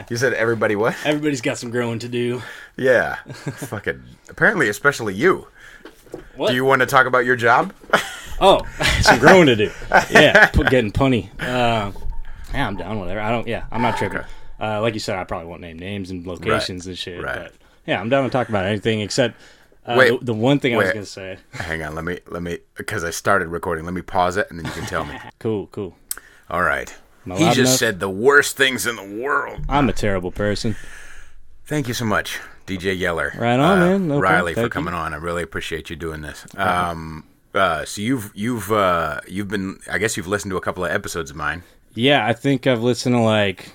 You said everybody what? Everybody's got some growing to do. Yeah. Fucking. Apparently, especially you. What? Do you want to talk about your job? Oh, some growing to do. Yeah, getting punny. Yeah, I'm down with it. I'm not tripping. Okay. Like you said, I probably won't name names and locations and shit. Right. But yeah, I'm down to talk about anything except the one thing I was gonna say. Hang on, let me, because I started recording. Let me pause it, and then you can tell me. Cool. All right. Am I He loud just enough? said the worst things in the world. I'm a terrible person. Thank you so much, DJ Yeller. Right on, man. No Riley, problem. for Thank coming you. on. I really appreciate you doing this. So you've been, I guess you've listened to a couple of episodes of mine. Yeah, I think I've listened to like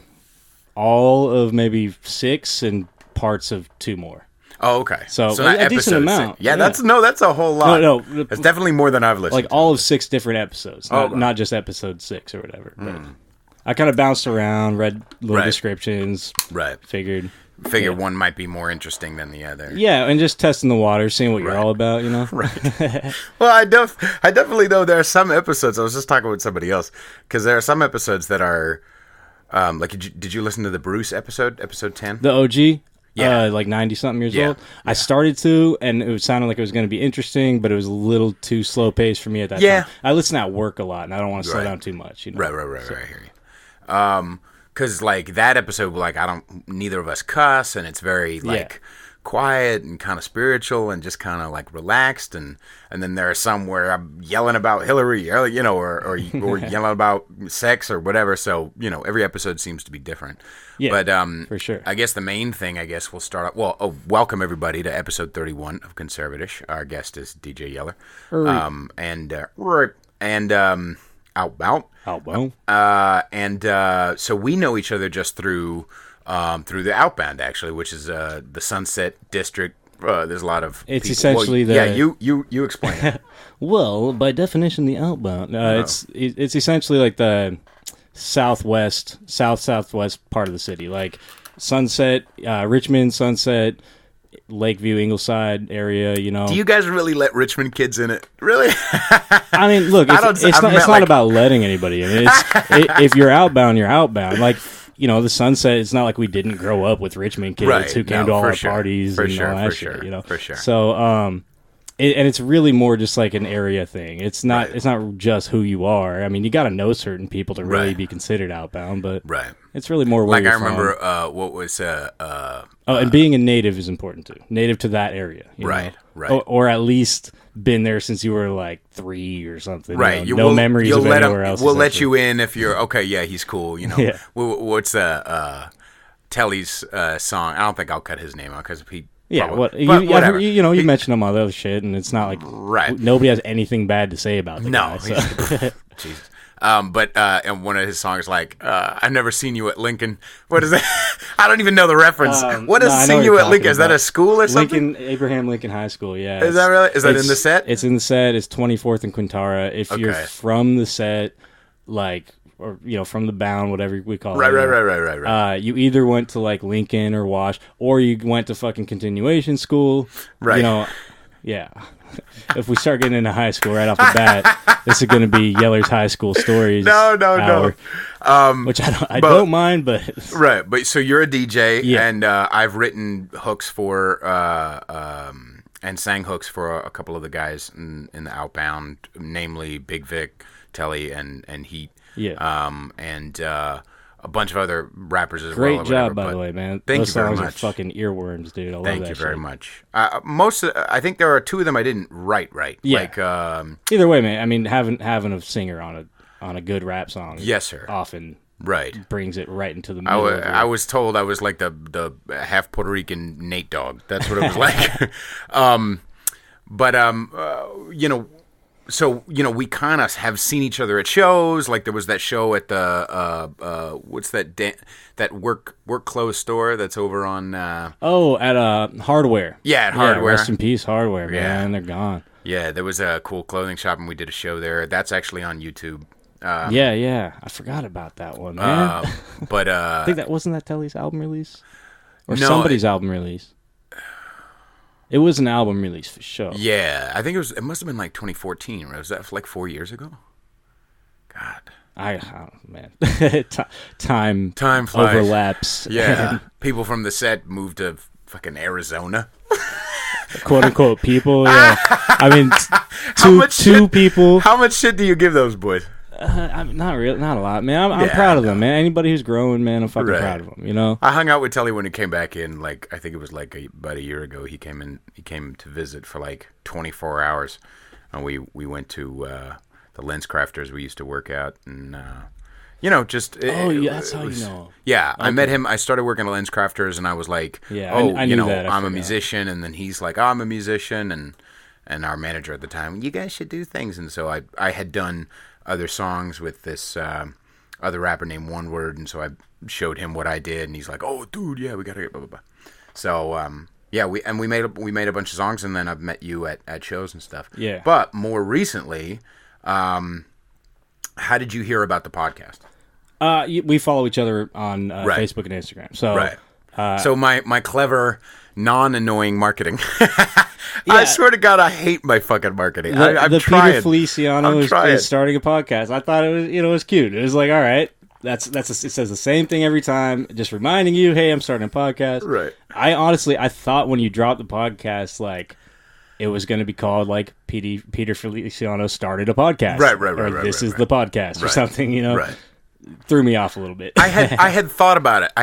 all of maybe 6 and parts of 2 more. Oh, okay. So not a decent episode amount. 6. Yeah, Yeah. that's a whole lot. No, That's definitely more than I've listened like to. all of 6 different episodes, not just episode 6 or whatever. But I kind of bounced around, read little descriptions, Right. figured one might be more interesting than the other. yeah, and just testing the water, seeing what you're all about, you know. Right. Well, I definitely know there are some episodes. I was just talking with somebody else because there are some episodes that are like. Did you listen to the Bruce episode 10? The OG. Yeah. Like 90-something years Yeah. old. I started to, and it sounded like it was going to be interesting, but it was a little too slow paced for me at that time. I listen at work a lot, and I don't want to slow down too much. You know? Right. I hear you. Because like that episode, like neither of us cuss, and it's very like quiet and kind of spiritual and just kind of like relaxed, and then there are some where I'm yelling about Hillary, or yelling about sex or whatever. So every episode seems to be different. Yeah, but for sure. I guess the main thing, we'll start off. Well, welcome everybody to episode 31 of Conservatish. Our guest is DJ Yeller, and Outbound. So we know each other just through the Outbound, actually, which is the Sunset District. There's a lot of. It's people. essentially you explain it. Well, by definition, the Outbound. It's essentially like the southwest part of the city, like Sunset, Richmond, Sunset, Lakeview, Ingleside area. You know. Do you guys really let Richmond kids in it? Really? I mean, look, it's not about letting anybody in. If you're outbound, you're outbound. Like, the Sunset, it's not like we didn't grow up with Richmond kids who came to all our parties and all that shit, you know? For sure. So, and it's really more just like an area thing. It's not just who you are. I mean, you got to know certain people to really be considered outbound, but it's really more where like you're I remember from. what was and being a native is important too. Native to that area, you know? Or at least been there since you were like 3 or something. Right. No memories of anywhere else. We'll let you in if you're okay. Yeah, he's cool. Yeah. What's Telly's song? I don't think I'll cut his name out because he. Yeah, whatever. You mentioned him other shit, and it's not like nobody has anything bad to say about the guy. So. Jesus. And one of his songs, like, I've never seen you at Lincoln. What is that? I don't even know the reference. What is "Seen You at Lincoln"? Is that a school or something? Abraham Lincoln High School, yeah. Is that really? Is that in the set? It's in the set. It's 24th and Quintara. If you're from the set, like, or, from the bound, whatever we call it. Right. You either went to, like, Lincoln or Wash, or you went to fucking continuation school. Right. Yeah. If we start getting into high school right off the bat, this is going to be Yeller's high school stories. No. Which I don't mind, but right. But so you're a DJ, and I've written hooks for and sang hooks for a couple of the guys in the Outbound, namely Big Vic, Telly, and Heat. Yeah. And a bunch of other rappers as well. Great job, by the way, man. Those songs are fucking earworms, dude. I love that shit. Thank you very much. I think there are 2 of them I didn't write right. Yeah. Like, either way, man. I mean, having a singer on a good rap song. Yes, sir. Often brings it right into the middle. I was told I was like the half Puerto Rican Nate Dogg. That's what it was like. So, we kind of have seen each other at shows. Like there was that show at the what's that that work clothes store that's over on at Hardware. Yeah, at Hardware. Rest in peace, Hardware, man. They're gone. Yeah, there was a cool clothing shop and we did a show there. That's actually on YouTube. I forgot about that one, man. But I think wasn't that Telly's album release or somebody's album release. It was an album release for sure. Yeah, I think it must have been like 2014. Right? Was that like 4 years ago? God. Man, time flies. overlaps. Yeah, people from the set moved to fucking Arizona. Quote unquote people. Yeah, I mean, two people. How much shit do you give those boys? I'm not a lot, man. I'm proud of them, man. Anybody who's growing, man, I'm fucking proud of them. You know. I hung out with Telly when he came back in. Like I think it was like about a year ago. He came to visit for like 24 hours, and we went to the Lens Crafters we used to work at, and that's how you know. Yeah, okay. I met him. I started working at Lens Crafters, and I was like, I knew that. I'm a musician, and then he's like, I'm a musician, and our manager at the time, you guys should do things, and so I had done other songs with this other rapper named One Word, and so I showed him what I did, and he's like, oh, dude, yeah, we gotta get blah blah blah. So we made a bunch of songs, and then I've met you at shows and stuff. Yeah, but more recently. How did you hear about the podcast? We follow each other on Facebook and Instagram. So, so my clever, non-annoying marketing. I swear to God, I hate my fucking marketing. I'm trying. Peter Feliciano is starting a podcast. I thought it was cute. It was like, all right, it says the same thing every time, just reminding you, hey, I'm starting a podcast. Right. I thought when you dropped the podcast, like, it was going to be called like Peter Feliciano started a podcast, right. This is the podcast or something, you know. Right. Threw me off a little bit. I had thought about it.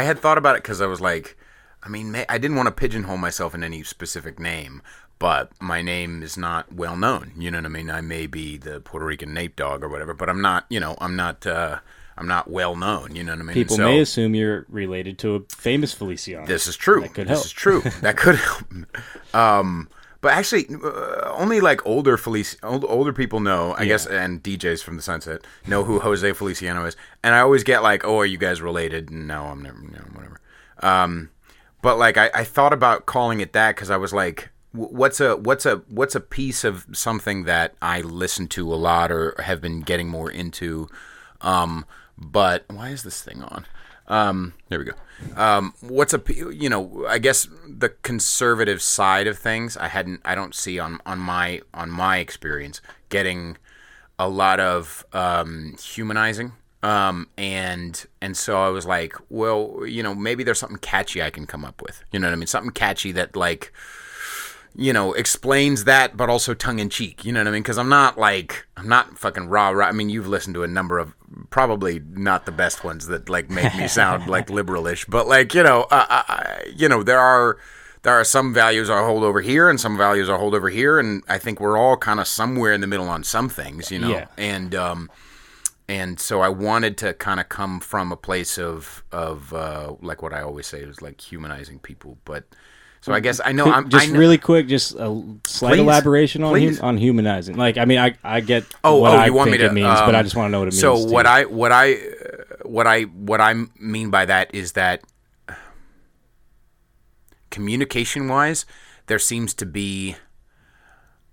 Because I was like, I mean, I didn't want to pigeonhole myself in any specific name, but my name is not well known. You know what I mean? I may be the Puerto Rican Nate Dogg or whatever, but I'm not. You know, I'm not well known. You know what I mean? People may assume you're related to a famous Feliciano. This is true. That could help. This is true. That could help. But actually, only like older people know, I guess, and DJs from the Sunset know who Jose Feliciano is. And I always get like, "Oh, are you guys related?" No, I'm never. No, whatever. But like, I thought about calling it that because I was like, "What's a piece of something that I listen to a lot or have been getting more into?" But why is this thing on? There we go. I guess the conservative side of things I don't see on my experience getting a lot of humanizing. And so I was like, well, maybe there's something catchy I can come up with. You know what I mean? Something catchy that like, explains that, but also tongue in cheek. You know what I mean? Because I'm not fucking rah. I mean, you've listened to a number of probably not the best ones that like make me sound like liberalish, but like there are some values I hold over here and some values I hold over here, and I think we're all kind of somewhere in the middle on some things, Yeah. And so I wanted to kind of come from a place of like what I always say is like humanizing people, but. So I guess I know. Really quick, just a slight elaboration on humanizing. Like, I mean, I get what you want me to, it means, but I just want to know what it means. So what I mean by that is that communication-wise, there seems to be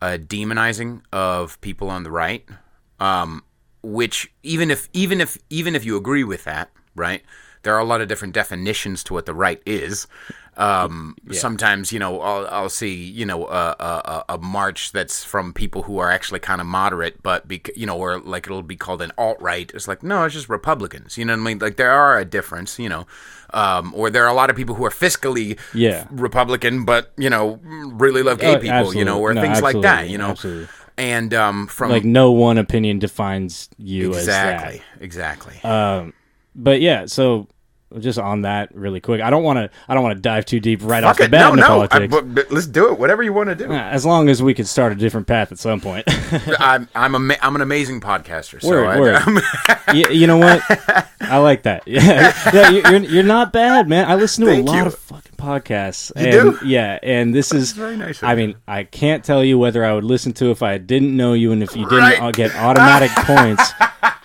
a demonizing of people on the right, which even if you agree with that, right? There are a lot of different definitions to what the right is. Sometimes, I'll see, a march that's from people who are actually kind of moderate, but, or like it'll be called an alt-right. It's like, no, it's just Republicans. You know what I mean? Like there are a difference, or there are a lot lot of people who are fiscally Republican, but, really love gay people, or things like that, Absolutely. And from like no one opinion defines you as that. Exactly. But yeah, so just on that really quick, I don't want to dive too deep off the bat into politics. Let's do it. Whatever you want to do. As long as we could start a different path at some point. I'm an amazing podcaster. Word. You know what? I like that. Yeah, you're not bad, man. I listen to a lot of fucking podcasts. You do? Yeah, and this is very nice. I mean, I can't tell you whether I would listen to if I didn't know you and if you didn't get automatic points.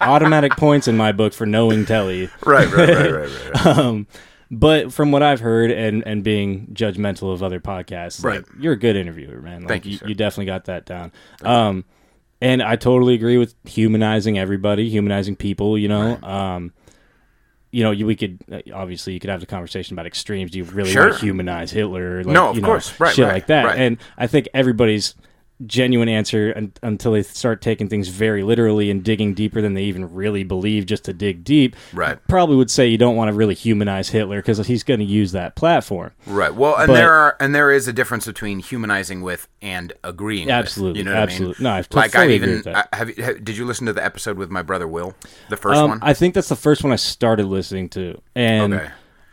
Automatic points in my book for knowing Telly. Right. But from what I've heard and being judgmental of other podcasts, right. like, you're a good interviewer, man. Like, Thank you, sir. You definitely got that down. And I totally agree with humanizing everybody, humanizing people, Right. We could obviously you could have the conversation about extremes. Do you really want to humanize Hitler? Like, no, of course, right, shit right, like that. right. And I think everybody's genuine answer until they start taking things very literally and digging deeper than they even really believe just to dig deep. Right. Probably would say you don't want to really humanize Hitler because he's going to use that platform. Right. Well, and there is a difference between humanizing with and agreeing. Absolutely. With. You know what I mean? No, I've totally agree with that. Did you listen to the episode with my brother Will? The first one. I think that's the first one I started listening to, and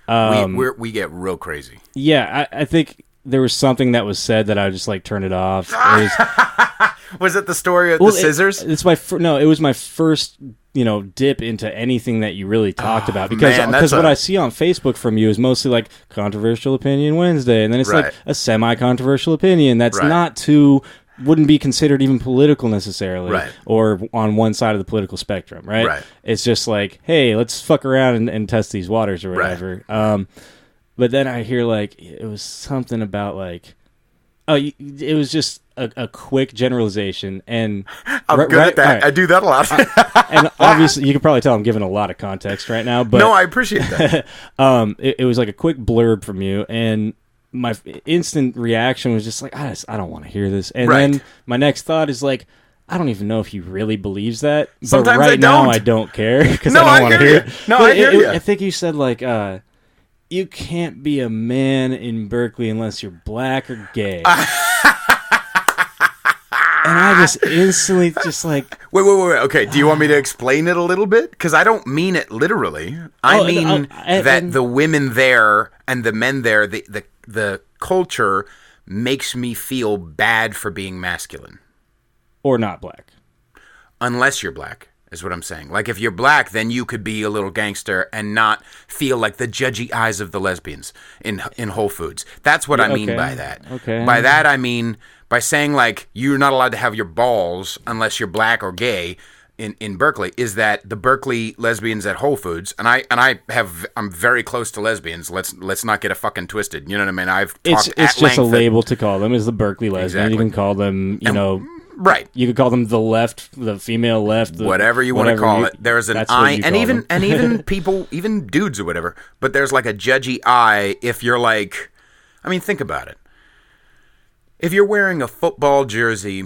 we get real crazy. Yeah, I think there was something that was said that I just like turned it off. Was it the story of the scissors? It was my first, dip into anything that you really talked about because what I see on Facebook from you is mostly like controversial opinion Wednesday, and then it's like a semi-controversial opinion that's wouldn't be considered even political necessarily, or on one side of the political spectrum, right? It's just like, hey, let's fuck around and test these waters or whatever. But then I hear like it was something about like, it was just a quick generalization, and I'm good at that. Right. I do that a lot. And obviously, you can probably tell I'm giving a lot of context right now. But no, I appreciate that. It was like a quick blurb from you, and my instant reaction was just like, I don't want to hear this. And then my next thought is like, I don't even know if he really believes that. Sometimes but right now, I don't care because I don't want to hear it. No, I hear you. I think you said like, you can't be a man in Berkeley unless you're black or gay. And I just instantly just like... Wait. Okay, do you want me to explain it a little bit? Because I don't mean it literally. I mean that the women there and the men there, the culture makes me feel bad for being masculine. Or not black. Unless you're black, is what I'm saying. Like, if you're black, then you could be a little gangster and not feel like the judgy eyes of the lesbians in Whole Foods. That's what I mean by that. Okay. By that, I mean... by saying, like, you're not allowed to have your balls unless you're black or gay in Berkeley, is that the Berkeley lesbians at Whole Foods, and I'm very close to lesbians. Let's not get it fucking twisted. You know what I mean? I've talked It's just a label to call them, is the Berkeley lesbian. Exactly. You can call them, right. You could call them the left, the female left, whatever you want to call it. There's an eye, and even people, even dudes or whatever. But there's like a judgy eye if you're like, I mean, think about it. If you're wearing a football jersey,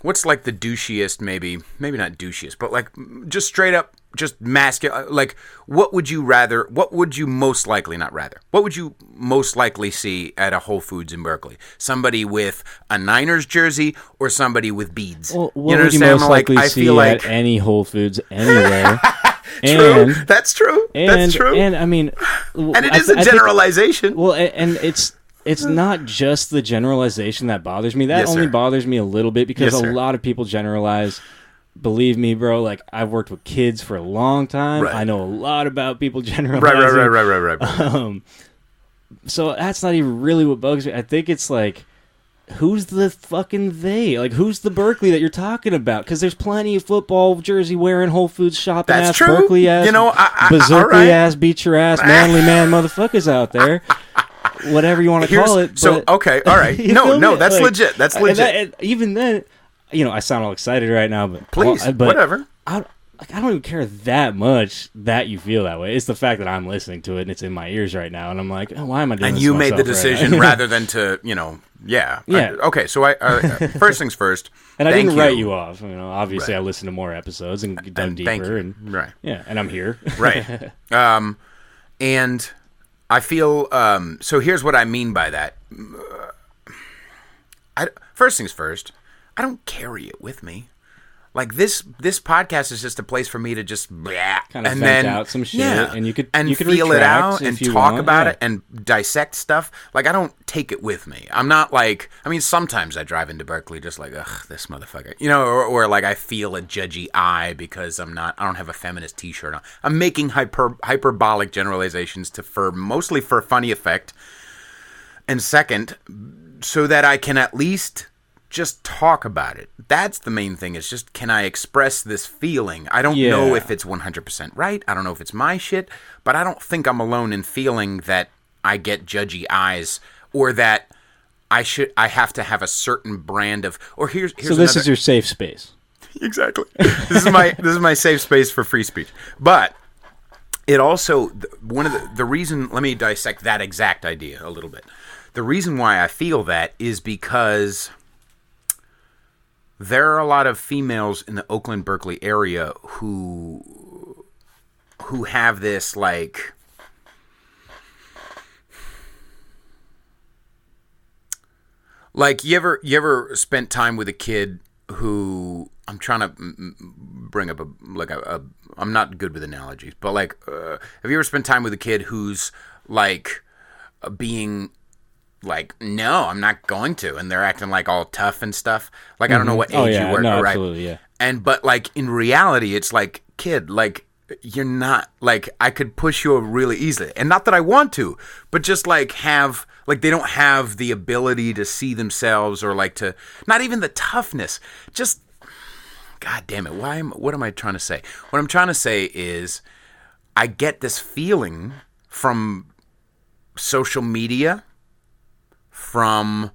what's like the douchiest, maybe not douchiest, but like just straight up, just masculine, like what would you most likely see at a Whole Foods in Berkeley? Somebody with a Niners jersey or somebody with beads? Well, what would you most likely see at any Whole Foods anywhere? That's true. And I mean... and it is a generalization. And it's not just the generalization that bothers me. That only bothers me a little bit because a lot of people generalize. Believe me, bro, like, I've worked with kids for a long time. Right. I know a lot about people generalizing. Right. So that's not even really what bugs me. I think it's like, who's the fucking they? Like, who's the Berkeley that you're talking about? Because there's plenty of football jersey wearing Whole Foods shopping ass, Berkeley ass, berserkly ass, beat your ass, manly man motherfuckers out there. Whatever you want to call it. So, okay, all right. No, that's like, legit. That's legit. And even then, I sound all excited right now, but... Please, whatever. I don't even care that much that you feel that way. It's the fact that I'm listening to it and it's in my ears right now, and I'm like, why am I doing this? And you made the decision rather than to, yeah. Okay, so first things first. And I didn't write you off. Obviously I listened to more episodes and done deeper. Right. Yeah, and I'm here. Right. And... I feel, so here's what I mean by that. First things first, I don't carry it with me. Like, this podcast is just a place for me to just kind of vent out some shit, and you could feel it out and talk about it and dissect stuff. Like, I don't take it with me. I'm not like, sometimes I drive into Berkeley just like, ugh, this motherfucker, or like I feel a judgy eye because I don't have a feminist T-shirt on. I'm making hyperbolic generalizations mostly for funny effect, and second, so that I can at least just talk about it. That's the main thing, is just, can I express this feeling? I don't know if it's 100% right. I don't know if it's my shit, but I don't think I'm alone in feeling that I get judgy eyes, or that I have to have a certain brand of, or here's so this is your safe space. Exactly. This is my safe space for free speech. But it also, one of the reason, let me dissect that exact idea a little bit. The reason why I feel that is because there are a lot of females in the Oakland, Berkeley area who have this like you ever spent time with a kid who I'm trying to bring up a I'm not good with analogies, but like have you ever spent time with a kid who's like being like, no, I'm not going to, and they're acting like all tough and stuff. Like I don't know what age you were, no, right? Absolutely, yeah. But like in reality, it's like, kid, like you're not, like I could push you over really easily, and not that I want to, but just like have, like they don't have the ability to see themselves, or like to, not even the toughness, just, God damn it, what am I trying to say? What I'm trying to say is, I get this feeling from social media, from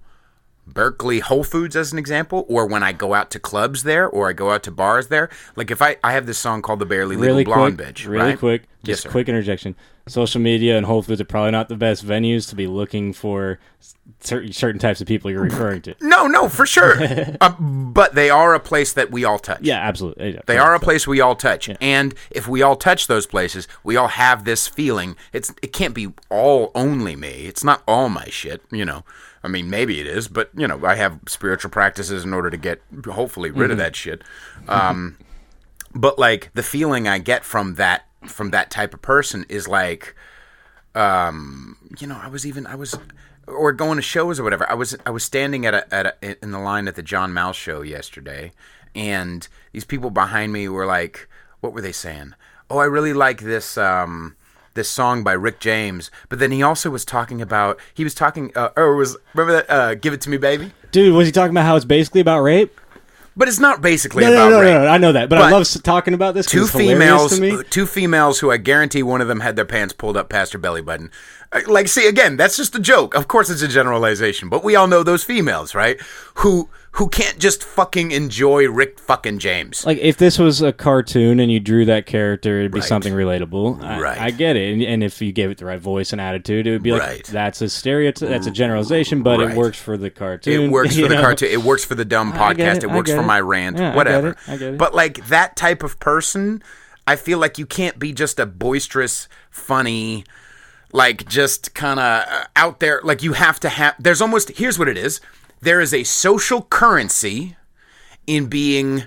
Berkeley Whole Foods as an example, or when I go out to clubs there, or I go out to bars there. Like if I have this song called The Barely Legal Blonde Bitch, really right? quick, Yes, just sir. quick interjection. Social media and Whole Foods are probably not the best venues to be looking for certain types of people you're referring to. No, for sure. But they are a place that we all touch. Yeah, absolutely. Yeah, They are a place we all touch. Yeah. And if we all touch those places, we all have this feeling. It can't be all only me. It's not all my shit, you know. I mean, maybe it is, but, you know, I have spiritual practices in order to get, hopefully, rid of that shit. But, like, the feeling I get from that type of person is like, you know, or going to shows or whatever. I was standing in the line at the John Mouse show yesterday, and these people behind me were like, what were they saying? Oh, I really like this song by Rick James, but then he also was talking about, remember that, Give It To Me, Baby? Dude, was he talking about how it's basically about rape? But it's not basically about rape. No, I know that, but I love talking about this because it's hilarious to me. Two females who I guarantee one of them had their pants pulled up past her belly button. Like, see, again, that's just a joke. Of course it's a generalization, but we all know those females, right? Who can't just fucking enjoy Rick fucking James. Like, if this was a cartoon and you drew that character, it'd be Right. something relatable. I get it. And if you gave it the right voice and attitude, it would be like, Right. that's a stereotype, that's a generalization, but Right. it works for the cartoon. It works for the cartoon. It works for the dumb podcast. It works for my rant. Yeah, whatever. I get it. But like that type of person, I feel like you can't be just a boisterous, funny, like just kind of out there. Like you have to have. There's almost. Here's what it is. There is a social currency in being,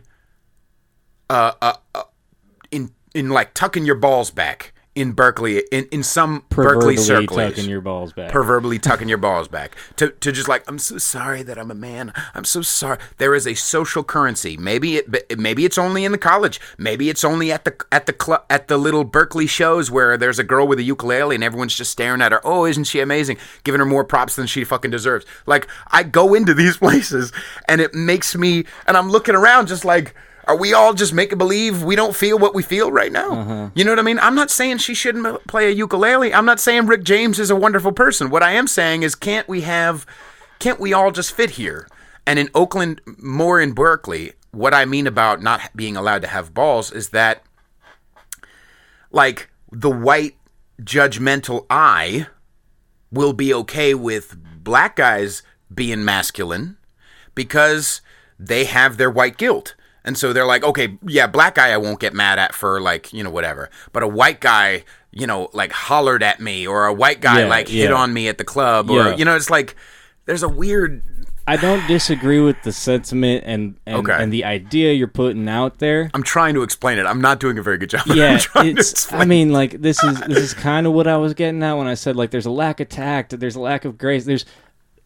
in like tucking your balls back in Berkeley, in some Berkeley circles. Tucking your balls back. Proverbially tucking your balls back. To just like, I'm so sorry that I'm a man. I'm so sorry. There is a social currency. Maybe it's only in the college. Maybe it's only at the little Berkeley shows where there's a girl with a ukulele and everyone's just staring at her. Oh, isn't she amazing? Giving her more props than she fucking deserves. Like, I go into these places and it makes me, and I'm looking around just like, are we all just making believe we don't feel what we feel right now? Uh-huh. You know what I mean? I'm not saying she shouldn't play a ukulele. I'm not saying Rick James is a wonderful person. What I am saying is, can't we all just fit here? And in Oakland, more in Berkeley, what I mean about not being allowed to have balls is that, like, the white judgmental eye will be okay with black guys being masculine because they have their white guilt. And so they're like, okay, yeah, black guy I won't get mad at for, like, you know, whatever. But a white guy, you know, like, hollered at me, or a white guy, hit on me at the club, or, you know, it's like, there's a weird... I don't disagree with the sentiment and the idea you're putting out there. I'm trying to explain it. I'm not doing a very good job. Yeah, I mean, like, this is kind of what I was getting at when I said, like, there's a lack of tact, there's a lack of grace, there's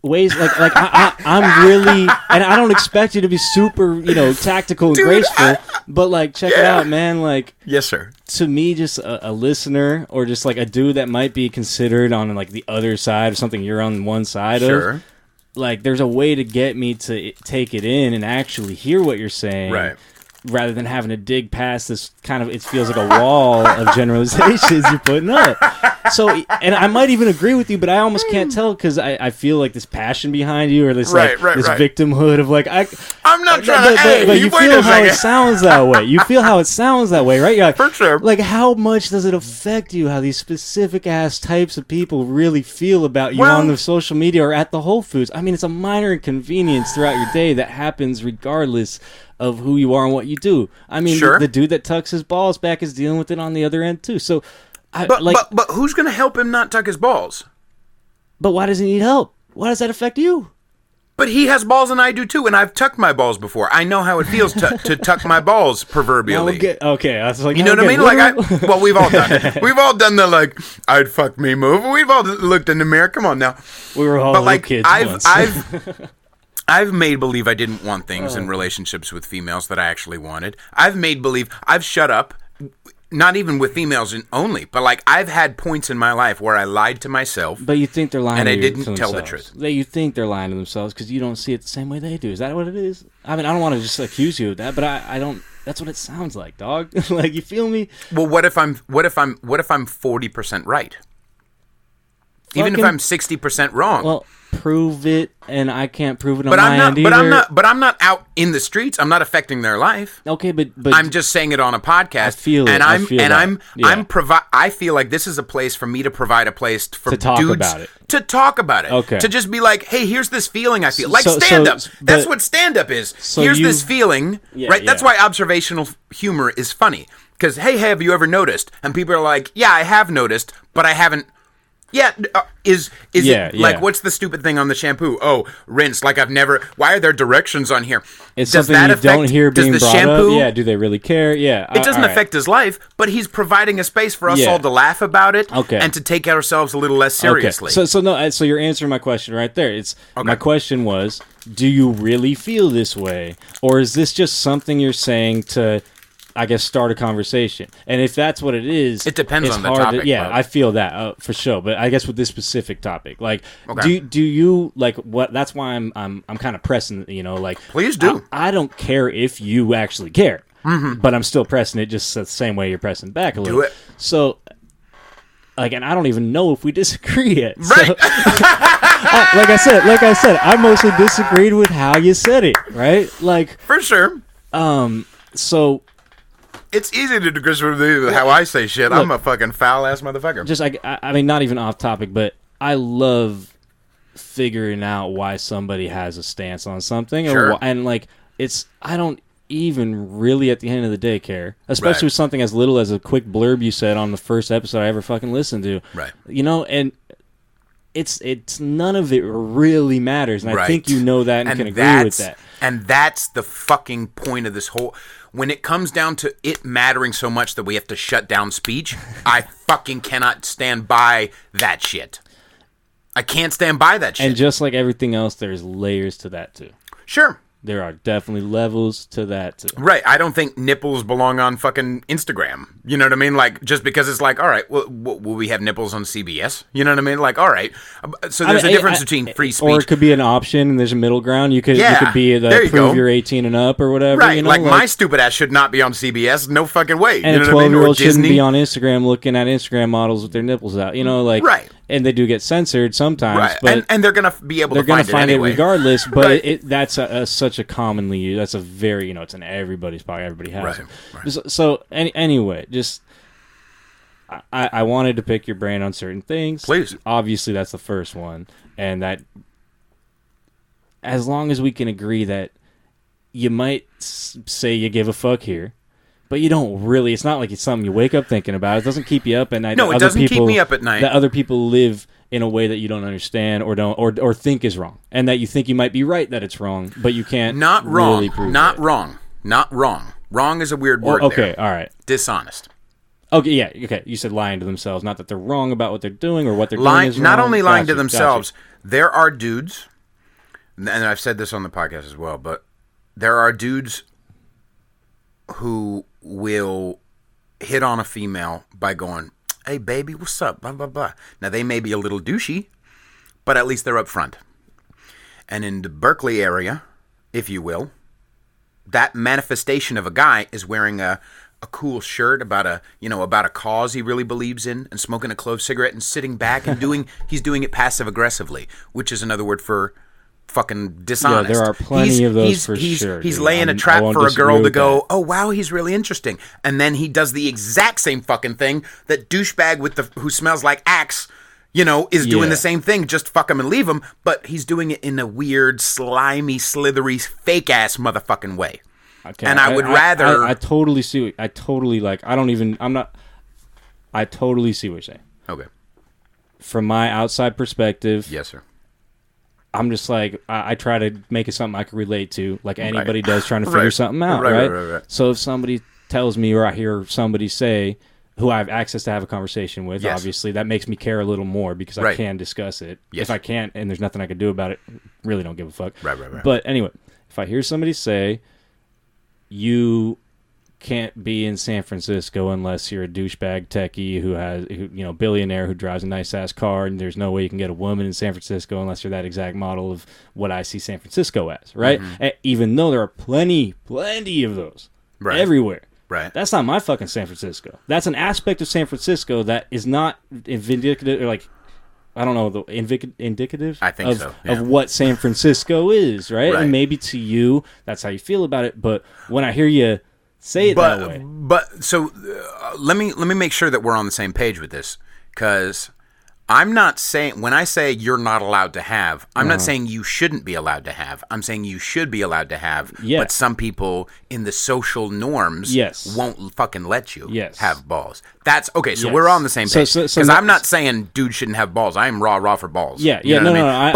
ways like I'm really, and I don't expect you to be super, you know, tactical and graceful, but like, check it out, man. Like, yes, sir. To me, just a listener, or just like a dude that might be considered on like the other side of something you're on one side of. Like, there's a way to get me to take it in and actually hear what you're saying, right? rather than having to dig past this kind of, it feels like a wall of generalizations you're putting up. So, and I might even agree with you, but I almost can't tell because I feel like this passion behind you, or this victimhood of like I'm not trying to. But you feel how it sounds that way. You feel how it sounds that way, right? You're like, for sure. Like, how much does it affect you? How these specific ass types of people really feel about you on the social media or at the Whole Foods? I mean, it's a minor inconvenience throughout your day that happens regardless of who you are and what you do. I mean, the dude that tucks his balls back is dealing with it on the other end too. So. But who's going to help him not tuck his balls? But why does he need help? Why does that affect you? But he has balls and I do too, and I've tucked my balls before. I know how it feels to tuck my balls, proverbially. Okay, I was like, you know what I mean? Like, we've all done it. We've all done the like, I'd fuck me move. We've all looked in the mirror. Come on now. We were all little kids once. I've made believe I didn't want things in relationships with females that I actually wanted. I've made believe I've shut up. Not even with females only, but like I've had points in my life where I lied to myself. But you think they're lying and to I didn't to tell themselves. the truth. You think they're lying to themselves because you don't see it the same way they do. Is that what it is? I mean, I don't want to just accuse you of that, but I don't. That's what it sounds like, dog. Like, you feel me? Well, what if I'm 40% right? Even if I'm 60% wrong. Well, prove it, and I can't prove it on my end either. But I'm not out in the streets. I'm not affecting their life. Okay, but I'm just saying it on a podcast. I feel like this is a place for me to provide a place for to talk dudes about it. To talk about it. Okay. To just be like, hey, here's this feeling I feel. Like stand-up. That's what stand-up is. Here's this feeling. Right? That's why observational humor is funny. Because, hey, have you ever noticed? And people are like, yeah, I have noticed, but I haven't. Yeah, is it like, what's the stupid thing on the shampoo? Oh, rinse, like I've never, why are there directions on here? It's something you don't hear being brought up. Yeah, do they really care? Yeah. It doesn't affect his life, but he's providing a space for us all to laugh about it and to take ourselves a little less seriously. Okay. So you're answering my question right there. My question was, do you really feel this way? Or is this just something you're saying to, I guess, start a conversation? And if that's what it is, it depends on the topic. I feel that for sure. But I guess with this specific topic, like, do you like what? That's why I'm kind of pressing. You know, like, please do. I don't care if you actually care, but I'm still pressing it just the same way you're pressing back a little. Do it. So, like, and I don't even know if we disagree yet. Right. So, like I said, I mostly disagreed with how you said it. Right. Like, for sure. So. It's easy to disagree with how I say shit. Look, I'm a fucking foul-ass motherfucker. Just, I mean, not even off topic, but I love figuring out why somebody has a stance on something. Sure. And, like, I don't even really, at the end of the day, care. Especially with something as little as a quick blurb you said on the first episode I ever fucking listened to. Right. You know, and it's none of it really matters. And I think you know that and can agree with that. And that's the fucking point of this whole... When it comes down to it mattering so much that we have to shut down speech, I fucking cannot stand by that shit. I can't stand by that shit. And just like everything else, there's layers to that too. Sure. There are definitely levels to that too. Right. I don't think nipples belong on fucking Instagram. You know what I mean? Like, just because it's like, all right, well, will we have nipples on CBS? You know what I mean? Like, all right. So there's a difference between free speech. Or it could be an option and there's a middle ground. You could be the prove you're 18 and up or whatever. Right. You know? Like, my stupid ass should not be on CBS. No fucking way. And you know a 12-year-old shouldn't be on Instagram looking at Instagram models with their nipples out. You know, like... Right. And they do get censored sometimes, right. But and they're gonna be able to find it anyway. They're gonna find it regardless. But that's such a commonly used. That's a very it's in everybody's pocket. Everybody has it. Right. So anyway, just I wanted to pick your brain on certain things. Please. Obviously, that's the first one, and that as long as we can agree that you might say you give a fuck here. But you don't really. It's not like it's something you wake up thinking about. It doesn't keep you up at night. No, it doesn't keep me up at night. That other people live in a way that you don't understand or don't or think is wrong, and that you think you might be right that it's wrong, but you can't. Not wrong. Really prove not it. wrong. Not wrong. Wrong is a weird word. Okay. There. All right. Dishonest. Okay. Yeah. Okay. You said lying to themselves. Not that they're wrong about what they're doing or what they're doing is wrong. Not only lying to themselves. There are dudes, and I've said this on the podcast as well, but there are dudes who will hit on a female by going, hey, baby, what's up, blah, blah, blah. Now, they may be a little douchey, but at least they're up front. And in the Berkeley area, if you will, that manifestation of a guy is wearing a cool shirt about a cause he really believes in, and smoking a clove cigarette and sitting back and he's doing it passive aggressively, which is another word for fucking dishonest. Yeah, there are plenty of those for sure. He's laying a trap for a girl to go, oh wow, he's really interesting, and then he does the exact same fucking thing that douchebag who smells like Axe, is doing the same thing. Just fuck him and leave him, but he's doing it in a weird, slimy, slithery, fake ass motherfucking way. Okay, and I would rather. I totally see. I totally like. I don't even. I'm not. I totally see what you're saying. Okay. From my outside perspective, yes, sir. I'm just like I try to make it something I can relate to, like anybody does, trying to figure something out, right? So if somebody tells me, or I hear somebody say, who I have access to have a conversation with, obviously that makes me care a little more because I can discuss it. Yes. If I can't, and there's nothing I can do about it, really don't give a fuck. Right. But anyway, if I hear somebody say, you can't be in San Francisco unless you're a douchebag techie who billionaire who drives a nice ass car, and there's no way you can get a woman in San Francisco unless you're that exact model of what I see San Francisco as, right? Mm-hmm. Even though there are plenty of those everywhere. Right. That's not my fucking San Francisco. That's an aspect of San Francisco that is not indicative, or like, I don't know, indicative I think of what San Francisco is, right? And maybe to you, that's how you feel about it. But when I hear you say it that way. But so let me make sure that we're on the same page with this, because I'm not saying, when I say you're not allowed to have, I'm not saying you shouldn't be allowed to have. I'm saying you should be allowed to have, but some people in the social norms won't fucking let you have balls. That's okay. So we're on the same page, because I'm not saying dude shouldn't have balls. I am raw for balls. I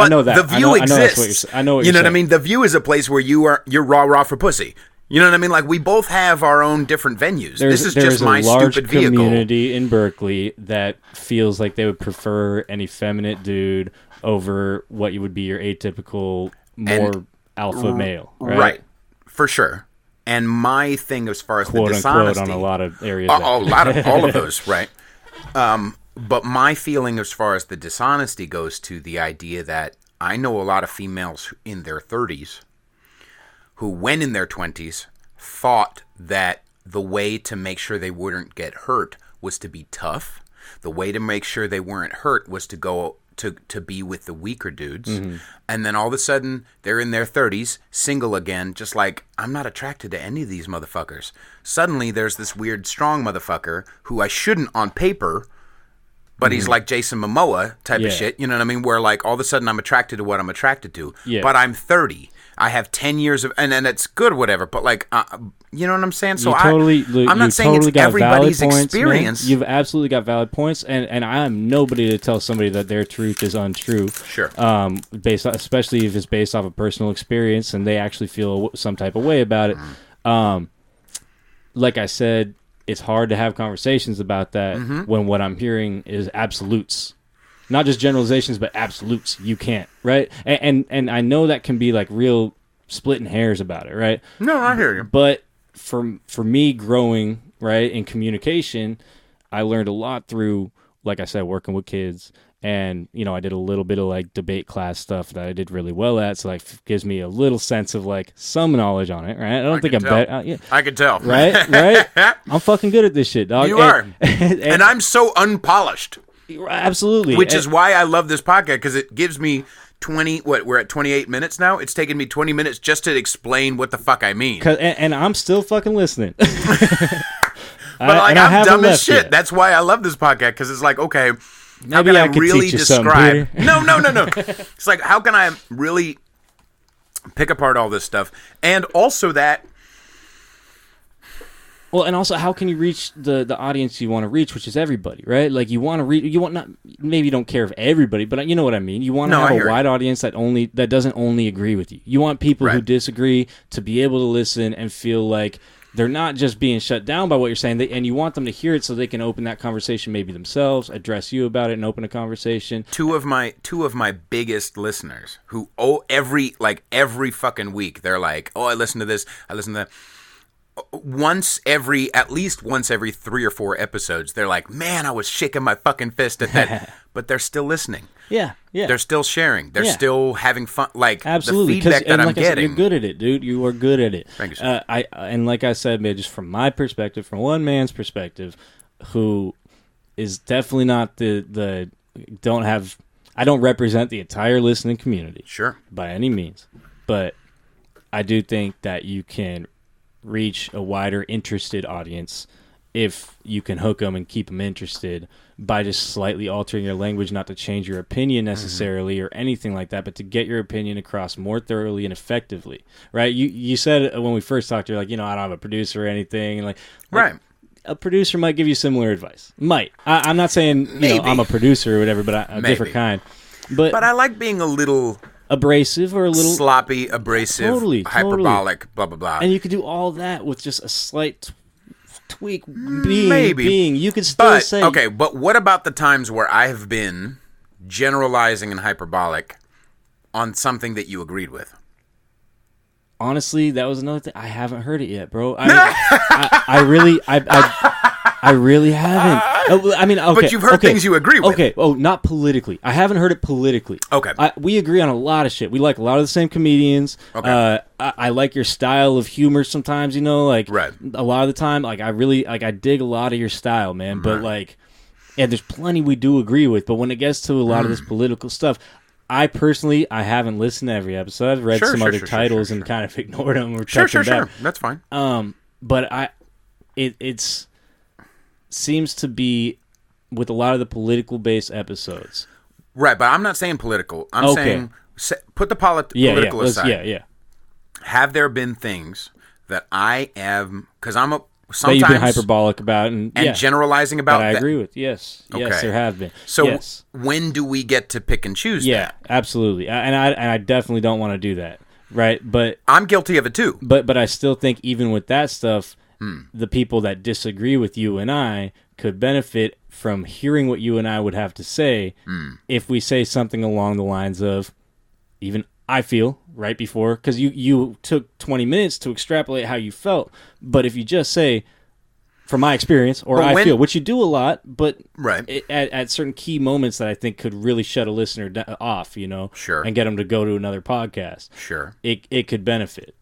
know that. The view exists. I know what you're saying. What I mean? The view is a place where you're raw for pussy. You know what I mean? Like, we both have our own different venues. This is just my stupid vehicle. There's a large community in Berkeley that feels like they would prefer an effeminate dude over what you would be your atypical, more alpha male, right? Right, for sure. And my thing as far as quote, the dishonesty... unquote, on a lot of areas. All of those, right? But my feeling as far as the dishonesty goes to the idea that I know a lot of females in their 30s who, when in their 20s, thought that the way to make sure they wouldn't get hurt was to be tough. The way to make sure they weren't hurt was to go to be with the weaker dudes. Mm-hmm. And then all of a sudden, they're in their 30s, single again, just like, I'm not attracted to any of these motherfuckers. Suddenly, there's this weird, strong motherfucker who I shouldn't on paper, but he's like Jason Momoa type of shit. You know what I mean? Where, like, all of a sudden, I'm attracted to what I'm attracted to. Yeah. But I'm 30. I have 10 years of, and it's good, whatever. But like, you know what I'm saying? So I'm not saying it's everybody's experience. You've absolutely got valid points, and I am nobody to tell somebody that their truth is untrue. Sure. Especially if it's based off of personal experience and they actually feel some type of way about it. Like I said, it's hard to have conversations about that when what I'm hearing is absolutes. Not just generalizations, but absolutes. You can't, right? And I know that can be like real splitting hairs about it, right? No, I hear you. But for me growing, right, in communication, I learned a lot through, like I said, working with kids. And, I did a little bit of like debate class stuff that I did really well at. So like gives me a little sense of like some knowledge on it, right? I don't think I'm better. I could tell. Right? I'm fucking good at this shit, dog. You are. And I'm so unpolished. Absolutely. Which is why I love this podcast, because it gives me we're at 28 minutes now. It's taken me 20 minutes just to explain what the fuck I mean. And I'm still fucking listening. But I'm dumb as shit. Yet. That's why I love this podcast, because it's like, okay, how can I really describe? No. It's like, how can I really pick apart all this stuff? And also that. Well, and also, how can you reach the audience you want to reach, which is everybody, right? Like, you want to reach, maybe you don't care if everybody, but you know what I mean. You want to have a wide audience that doesn't only agree with you. You want people who disagree to be able to listen and feel like they're not just being shut down by what you're saying, and you want them to hear it so they can open that conversation maybe themselves, address you about it, and open a conversation. Two of my biggest listeners who every fucking week they're like, oh, I listen to this, I listen to that. at least once every 3 or 4 episodes, they're like, man, I was shaking my fucking fist at that. But they're still listening. Yeah. They're still sharing. They're still having fun. Like, absolutely. The feedback that I'm getting. Said, you're good at it, dude. You are good at it. Thank you, sir. And like I said, man, just from my perspective, from one man's perspective, who is definitely not I don't represent the entire listening community. Sure. By any means. But I do think that you can reach a wider interested audience if you can hook them and keep them interested by just slightly altering your language, not to change your opinion necessarily or anything like that, but to get your opinion across more thoroughly and effectively, right? You said when we first talked, you're like, I don't have a producer or anything. And like right. A producer might give you similar advice. Might. I'm not saying I'm a producer or whatever, but a different kind. But I like being a little abrasive or a little sloppy, abrasive, hyperbolic, blah blah blah. And you could do all that with just a slight tweak. Being you could still say okay. But what about the times where I have been generalizing and hyperbolic on something that you agreed with? Honestly, that was another thing. I haven't heard it yet, bro. I really haven't. I mean, okay. But you've heard things you agree with. Okay. Oh, not politically. I haven't heard it politically. Okay. We agree on a lot of shit. We like a lot of the same comedians. Okay. I like your style of humor sometimes, like right. A lot of the time, like I really, like I dig a lot of your style, man. But like, yeah, there's plenty we do agree with. But when it gets to a lot of this political stuff, I personally, I haven't listened to every episode. I've read some other titles and kind of ignored them or checked them down. That's fine. But it's seems to be with a lot of the political-based episodes. Right, but I'm not saying political. I'm saying put the political aside. Yeah. Have there been things that I am, because I'm a sometimes that you've been hyperbolic about and generalizing about that I agree with. Yes. Okay. Yes, there have been. So when do we get to pick and choose that? Yeah, absolutely. And I definitely don't want to do that. Right? But I'm guilty of it too. But I still think even with that stuff, the people that disagree with you and I could benefit from hearing what you and I would have to say if we say something along the lines of, even I feel right before, because you took 20 minutes to extrapolate how you felt, but if you just say, from my experience, or I feel, which you do a lot, but at certain key moments that I think could really shut a listener off, sure, and get them to go to another podcast, sure, it could benefit.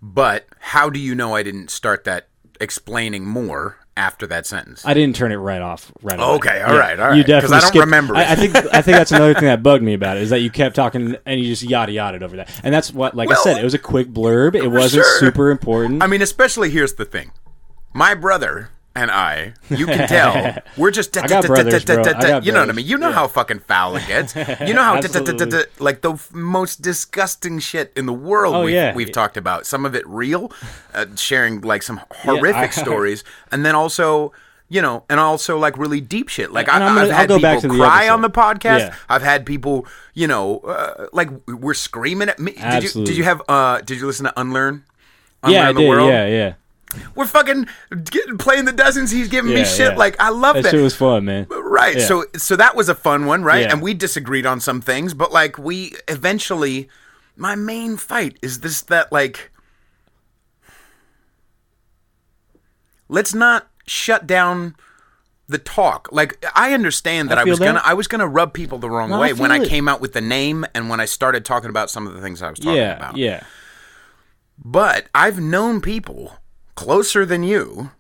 But how do you know I didn't start that explaining more after that sentence? I didn't turn it right off. Right away. Okay, all right. You definitely because I don't remember it. I think that's another thing that bugged me about it, is that you kept talking and you just yada-yada'd over that. And that's what, I said, it was a quick blurb. It wasn't super important. I mean, especially, here's the thing. My brother and I, you can tell, we're just... I got brothers, bro. You know what I mean? You know how fucking foul it gets. You know how... like the most disgusting shit in the world we've talked about. Some of it real, sharing like some horrific stories. And then also... and also like really deep shit. Like I've had people cry on the podcast. Yeah. I've had people, like we're screaming at me. Absolutely. Did you listen to Unlearn? Yeah, I the did. World? Yeah. We're fucking playing the dozens. He's giving me shit. Yeah. Like I love that. That shit was fun, man. Right. Yeah. So that was a fun one, right? Yeah. And we disagreed on some things, but like we eventually, my main fight is that like, let's not shut down the talk. Like I understand that I was gonna rub people the wrong way when I came out with the name and when I started talking about some of the things I was talking about. Yeah. But I've known people closer than you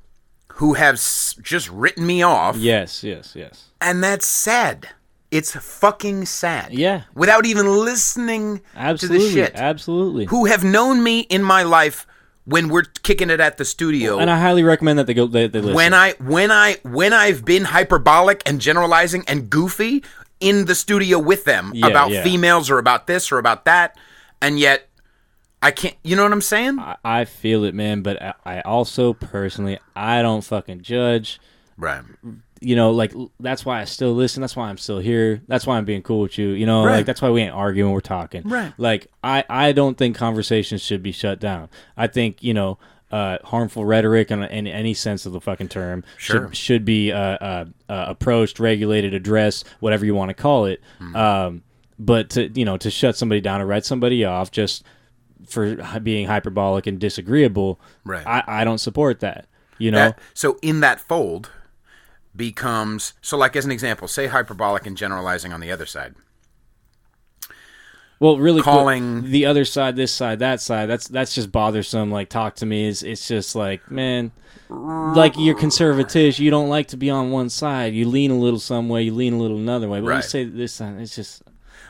who have just written me off. Yes. And that's sad. It's fucking sad. Yeah. Without even listening to the shit. Absolutely. Who have known me in my life when we're kicking it at the studio. And I highly recommend that they listen. When I've been hyperbolic and generalizing and goofy in the studio with them about females or about this or about that, and yet I can't, you know what I'm saying? I feel it, man, but I also personally, I don't fucking judge. Right. Like, that's why I still listen. That's why I'm still here. That's why I'm being cool with you. Like, that's why we ain't arguing. We're talking. Right. Like, I don't think conversations should be shut down. I think, harmful rhetoric in any sense of the fucking term should be approached, regulated, addressed, whatever you want to call it. But to shut somebody down or write somebody off just being hyperbolic and disagreeable. Right. I don't support that. You know. So in that fold becomes like as an example, say hyperbolic and generalizing on the other side. Well, really, calling the other side, this side, that side. That's just bothersome. Like, talk to me. It's just like, man, like you're conservative. You don't like to be on one side. You lean a little some way. You lean a little another way. But right. you say this side. It's just.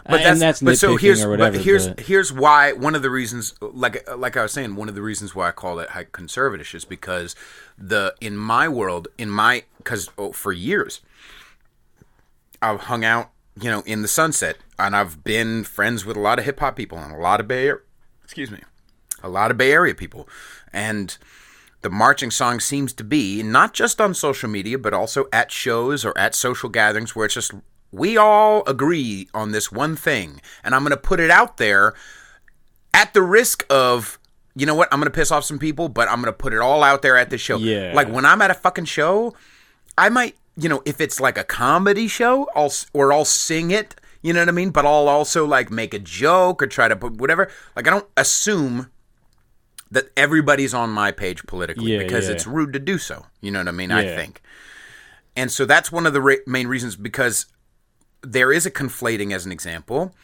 But that's nitpicking or whatever. Here's why one of the reasons, like I was saying, one of the reasons why I call it conservative is because in my world, because for years I've hung out, in the Sunset, and I've been friends with a lot of hip hop people and a lot of Bay Area people, and the marching song seems to be not just on social media but also at shows or at social gatherings where it's just we all agree on this one thing, and I'm going to put it out there at the risk of, you know what, I'm going to piss off some people, but I'm going to put it all out there at this show. Yeah. Like when I'm at a fucking show, I might, if it's like a comedy show, I'll sing it, you know what I mean? But I'll also like make a joke or try to put whatever. Like I don't assume that everybody's on my page politically because it's rude to do so. You know what I mean? Yeah. I think. And so that's one of the main reasons, because there is a conflating, as an example,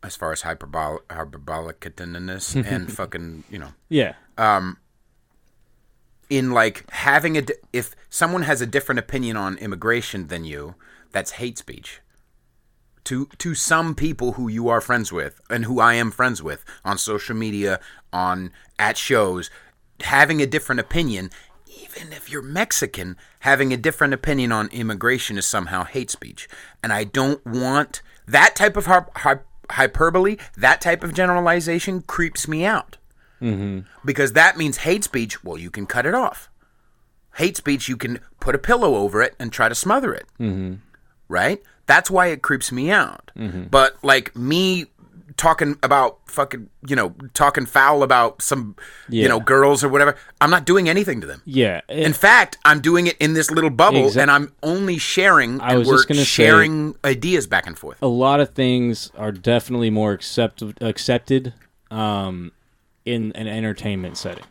as far as hyperbolicness and fucking, Yeah. In like having if someone has a different opinion on immigration than you, that's hate speech. To some people who you are friends with and who I am friends with on social media, at shows, having a different opinion, even if you're Mexican, having a different opinion on immigration is somehow hate speech. And I don't want that type of hyperbole, that type of generalization creeps me out. Mm-hmm. Because that means hate speech, well, you can cut it off. Hate speech, you can put a pillow over it and try to smother it. Mm-hmm. Right? That's why it creeps me out. Mm-hmm. But like me talking about fucking, talking foul about some, girls or whatever, I'm not doing anything to them. Yeah. In fact, I'm doing it in this little bubble, and I'm only sharing, and we're sharing ideas back and forth. A lot of things are definitely more accepted in an entertainment setting.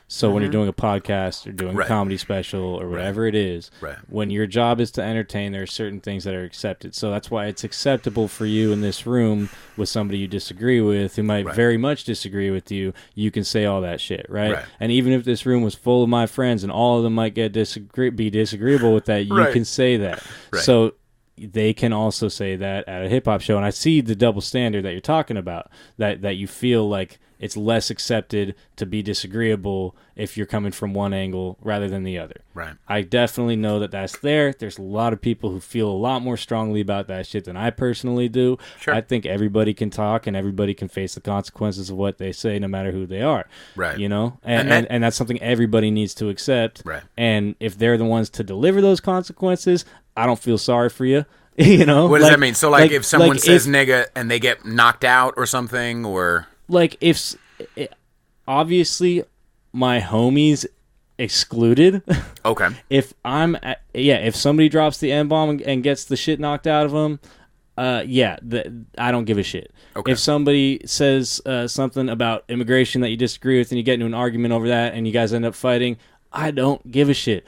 So when you're doing a podcast or doing a comedy special or whatever it is, when your job is to entertain, there are certain things that are accepted. So that's why it's acceptable for you in this room with somebody you disagree with, who might very much disagree with you, you can say all that shit, right? And even if this room was full of my friends and all of them might be disagreeable with that, you can say that. So they can also say that at a hip-hop show. And I see the double standard that you're talking about, that you feel like it's less accepted to be disagreeable if you're coming from one angle rather than the other. Right. I definitely know that that's there. There's a lot of people who feel a lot more strongly about that shit than I personally do. Sure. I think everybody can talk and everybody can face the consequences of what they say, no matter who they are. Right. And that's something everybody needs to accept. Right. And if they're the ones to deliver those consequences, I don't feel sorry for you. What does that mean? So if someone says nigga and they get knocked out or something, or like if obviously my homies excluded. Okay. If somebody drops the N-bomb and gets the shit knocked out of them, I don't give a shit. Okay. If somebody says something about immigration that you disagree with and you get into an argument over that and you guys end up fighting, I don't give a shit.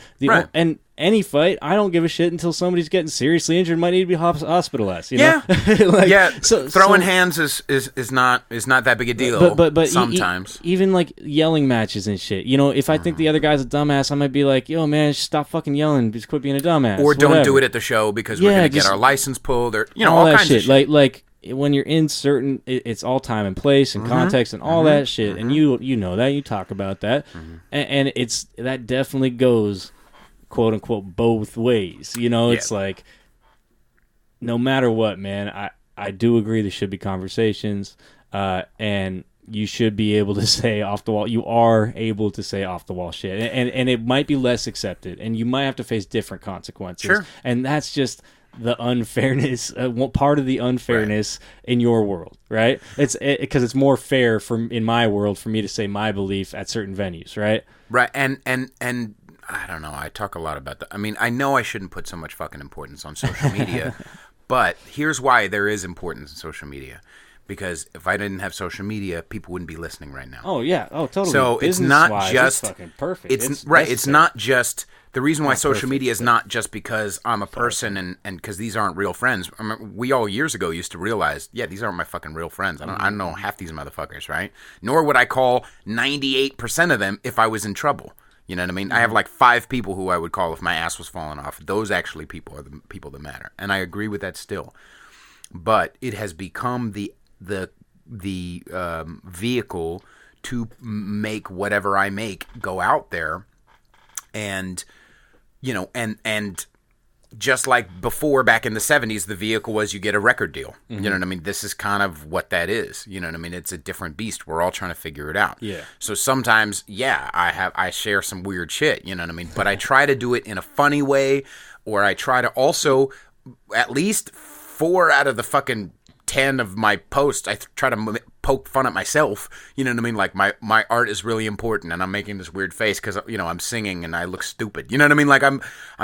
And any fight, I don't give a shit until somebody's getting seriously injured, might need to be hospitalized. So throwing hands is not that big a deal. But sometimes even like yelling matches and shit. If I think the other guy's a dumbass, I might be like, "Yo, man, just stop fucking yelling. Just quit being a dumbass." Or don't do it at the show because we're gonna get our license pulled, or all that kinds shit. of shit. Like when you're in certain, it's all time and place and context and all that shit, and you know that, you talk about that, and it's that definitely goes, quote unquote, both ways. It's like, no matter what, man, I do agree there should be conversations, and you should be able to say off the wall. You are able to say off the wall shit, and it might be less accepted, and you might have to face different consequences. Sure. And that's just the unfairness, part of the unfairness in your world, right? It's because it's more fair in my world for me to say my belief at certain venues, right? Right, and I don't know. I talk a lot about that. I mean, I know I shouldn't put so much fucking importance on social media, but here's why there is importance in social media. because if I didn't have social media, people wouldn't be listening right now. Oh yeah, oh totally. So it's not just it's fucking perfect. It's right. It's not just the reason why social media is not just because I'm a person and because these aren't real friends. I mean, we all years ago used to realize, yeah, these aren't my fucking real friends. I don't know half these motherfuckers, right? Nor would I call 98% of them if I was in trouble. You know what I mean? I have like 5 people who I would call if my ass was falling off. Those actually people are the people that matter, and I agree with that still. But it has become the vehicle to make whatever I make go out there, and and just like before, back in the 70s, the vehicle was you get a record deal. You know what I mean? This is kind of what that is. You know what I mean? It's a different beast. We're all trying to figure it out. Yeah. So sometimes, yeah, I share some weird shit. You know what I mean? But I try to do it in a funny way, or I try to also, at least 4 out of the fucking 10 of my posts, I try to poke fun at myself. You know what I mean? Like my art is really important, and I'm making this weird face because I'm singing and I look stupid. You know what I mean? Like I'm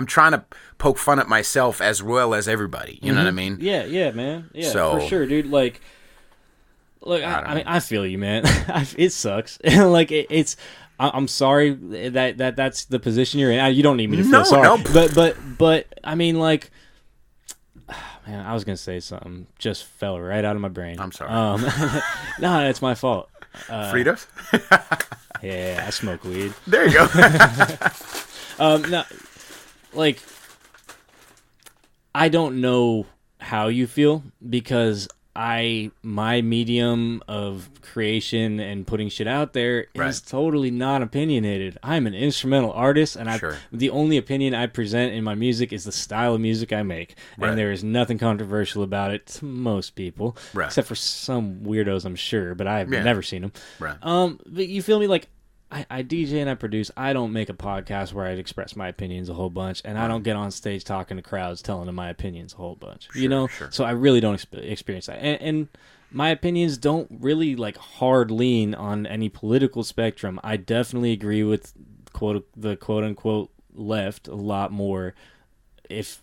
trying to poke fun at myself as well as everybody. You know what I mean? Yeah, man. Yeah, so, for sure, dude. Like, look, I mean, I feel you, man. It sucks. Like it's. I'm sorry that's the position you're in. You don't need me to feel sorry. No. But I mean, like. Man, I was gonna say something, just fell right out of my brain. I'm sorry. No, it's my fault. Fritos? Yeah, I smoke weed. There you go. No, like, I don't know how you feel because my medium of creation and putting shit out there is totally not opinionated. I'm an instrumental artist, and the only opinion I present in my music is the style of music I make, and there is nothing controversial about it to most people, except for some weirdos, I'm sure, but I've never seen them. But you feel me? Like, I DJ and I produce. I don't make a podcast where I express my opinions a whole bunch, and I don't get on stage talking to crowds telling them my opinions a whole bunch. So I really don't experience that. And my opinions don't really like hard lean on any political spectrum. I definitely agree with the quote unquote left a lot more, if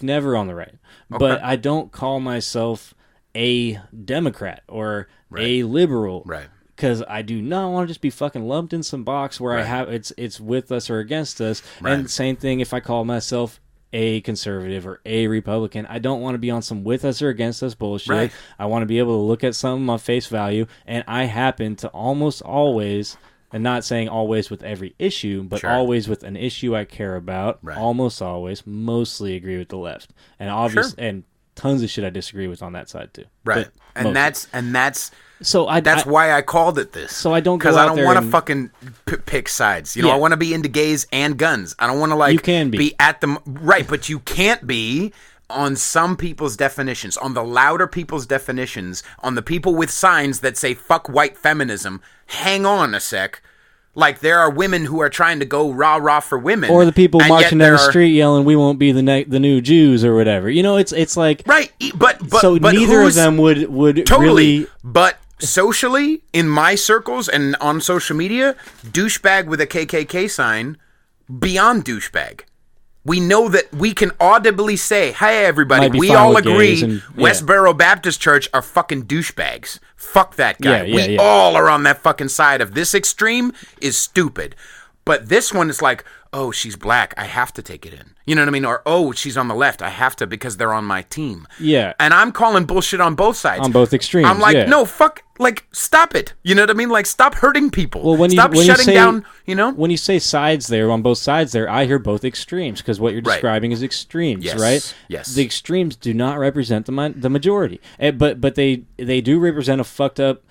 never on the right. Okay. But I don't call myself a Democrat or a liberal. Right. Because I do not want to just be fucking lumped in some box where I have it's with us or against us. And same thing if I call myself a conservative or a Republican. I don't want to be on some with us or against us bullshit. I want to be able to look at something on face value, and I happen to almost always, and not saying always with every issue, but always with an issue I care about, almost always, mostly agree with the left. And and tons of shit I disagree with on that side too. Right. And that's so that's why I called it this. So I don't go because I don't want to fucking pick sides. I want to be into gays and guns. I don't want to you can be at the but you can't be on some people's definitions, on the louder people's definitions, on the people with signs that say "fuck white feminism." Hang on a sec. Like, there are women who are trying to go rah-rah for women. Or the people marching down the street yelling, "We won't be the new Jews," or whatever. It's like... Right, but neither of them would totally, really... But socially, in my circles and on social media, douchebag with a KKK sign, beyond douchebag. We know that we can audibly say, "Hey, everybody, we all agree Westboro Baptist Church are fucking douchebags. Fuck that guy." We all are on that fucking side of this extreme is stupid. But this one is like, "Oh, she's black. I have to take it in." You know what I mean? Or, "Oh, she's on the left. I have to because they're on my team." Yeah. And I'm calling bullshit on both sides. On both extremes. I'm like, no, fuck. Like, stop it. You know what I mean? Like, stop hurting people. Well, stop shutting down, When you say sides there, on both sides there, I hear both extremes because what you're describing is extremes, right? Yes. The extremes do not represent the majority. But they do represent a fucked up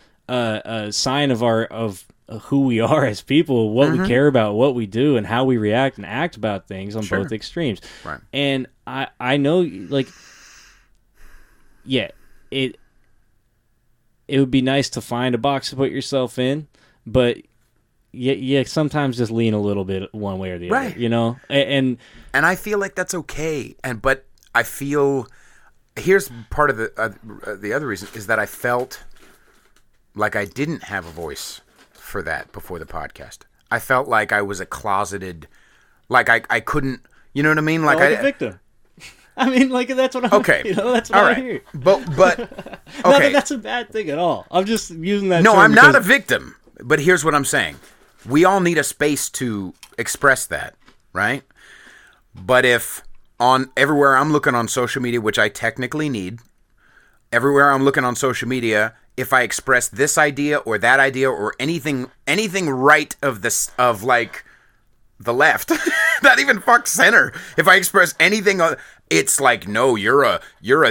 sign of who we are as people, what we care about, what we do, and how we react and act about things on both extremes. Right. And I know, like, it would be nice to find a box to put yourself in, but sometimes just lean a little bit one way or the other, And I feel like that's okay. But I feel here's part of the other reason is that I felt like I didn't have a voice for that before the podcast. I felt like I was a closeted, like I couldn't, you know what I mean? Like a victim. I mean, like, that's what I'm... Okay. That's what I hear. But okay. Not that that's a bad thing at all. I'm just using that No, term I'm not a victim. But here's what I'm saying. We all need a space to express that, right? But if everywhere I'm looking on social media, which I technically need, everywhere I'm looking on social media, if I express this idea or that idea or anything right of like the left, not even fuck center. If I express anything, it's like, no, you're a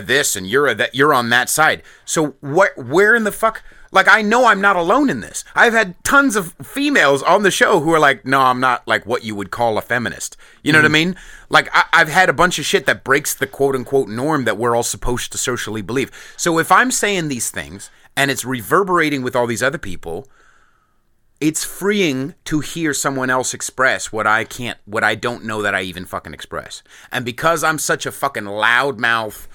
this and you're a that, you're on that side. So where in the fuck? Like, I know I'm not alone in this. I've had tons of females on the show who are like, no, I'm not like what you would call a feminist. You know what I mean? Like, I've had a bunch of shit that breaks the quote-unquote norm that we're all supposed to socially believe. So if I'm saying these things and it's reverberating with all these other people, it's freeing to hear someone else express what I don't know that I even fucking express. And because I'm such a fucking loudmouth,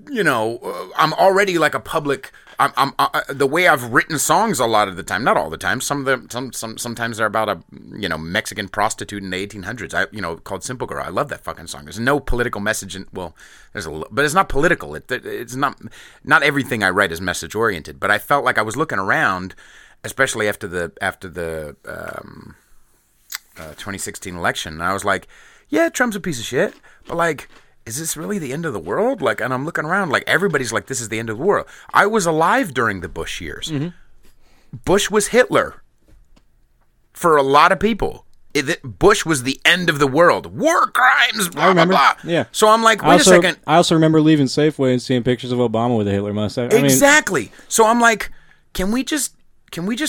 I'm already like a public... I'm the way I've written songs a lot of the time, not all the time. Some of them, sometimes they're about a Mexican prostitute in the 1800s. Called "Simple Girl." I love that fucking song. There's no political message there's but it's not political. It's not everything I write is message oriented. But I felt like I was looking around, especially after the 2016 election, and I was like, yeah, Trump's a piece of shit, but like, is this really the end of the world? Like, and I'm looking around, like, everybody's like, this is the end of the world. I was alive during the Bush years. Mm-hmm. Bush was Hitler for a lot of people. Bush was the end of the world. War crimes, blah, blah, blah. Yeah. So I'm like, wait a second. I also remember leaving Safeway and seeing pictures of Obama with a Hitler mustache. Exactly. So I'm like, can we just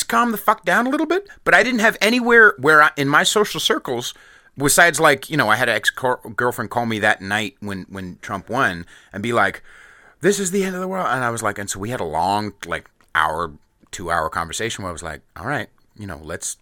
calm the fuck down a little bit? But I didn't have anywhere where in my social circles... Besides, like, I had an ex-girlfriend call me that night when Trump won and be like, this is the end of the world. And I was like, and so we had a long, like, 2-hour conversation where I was like, all right, let's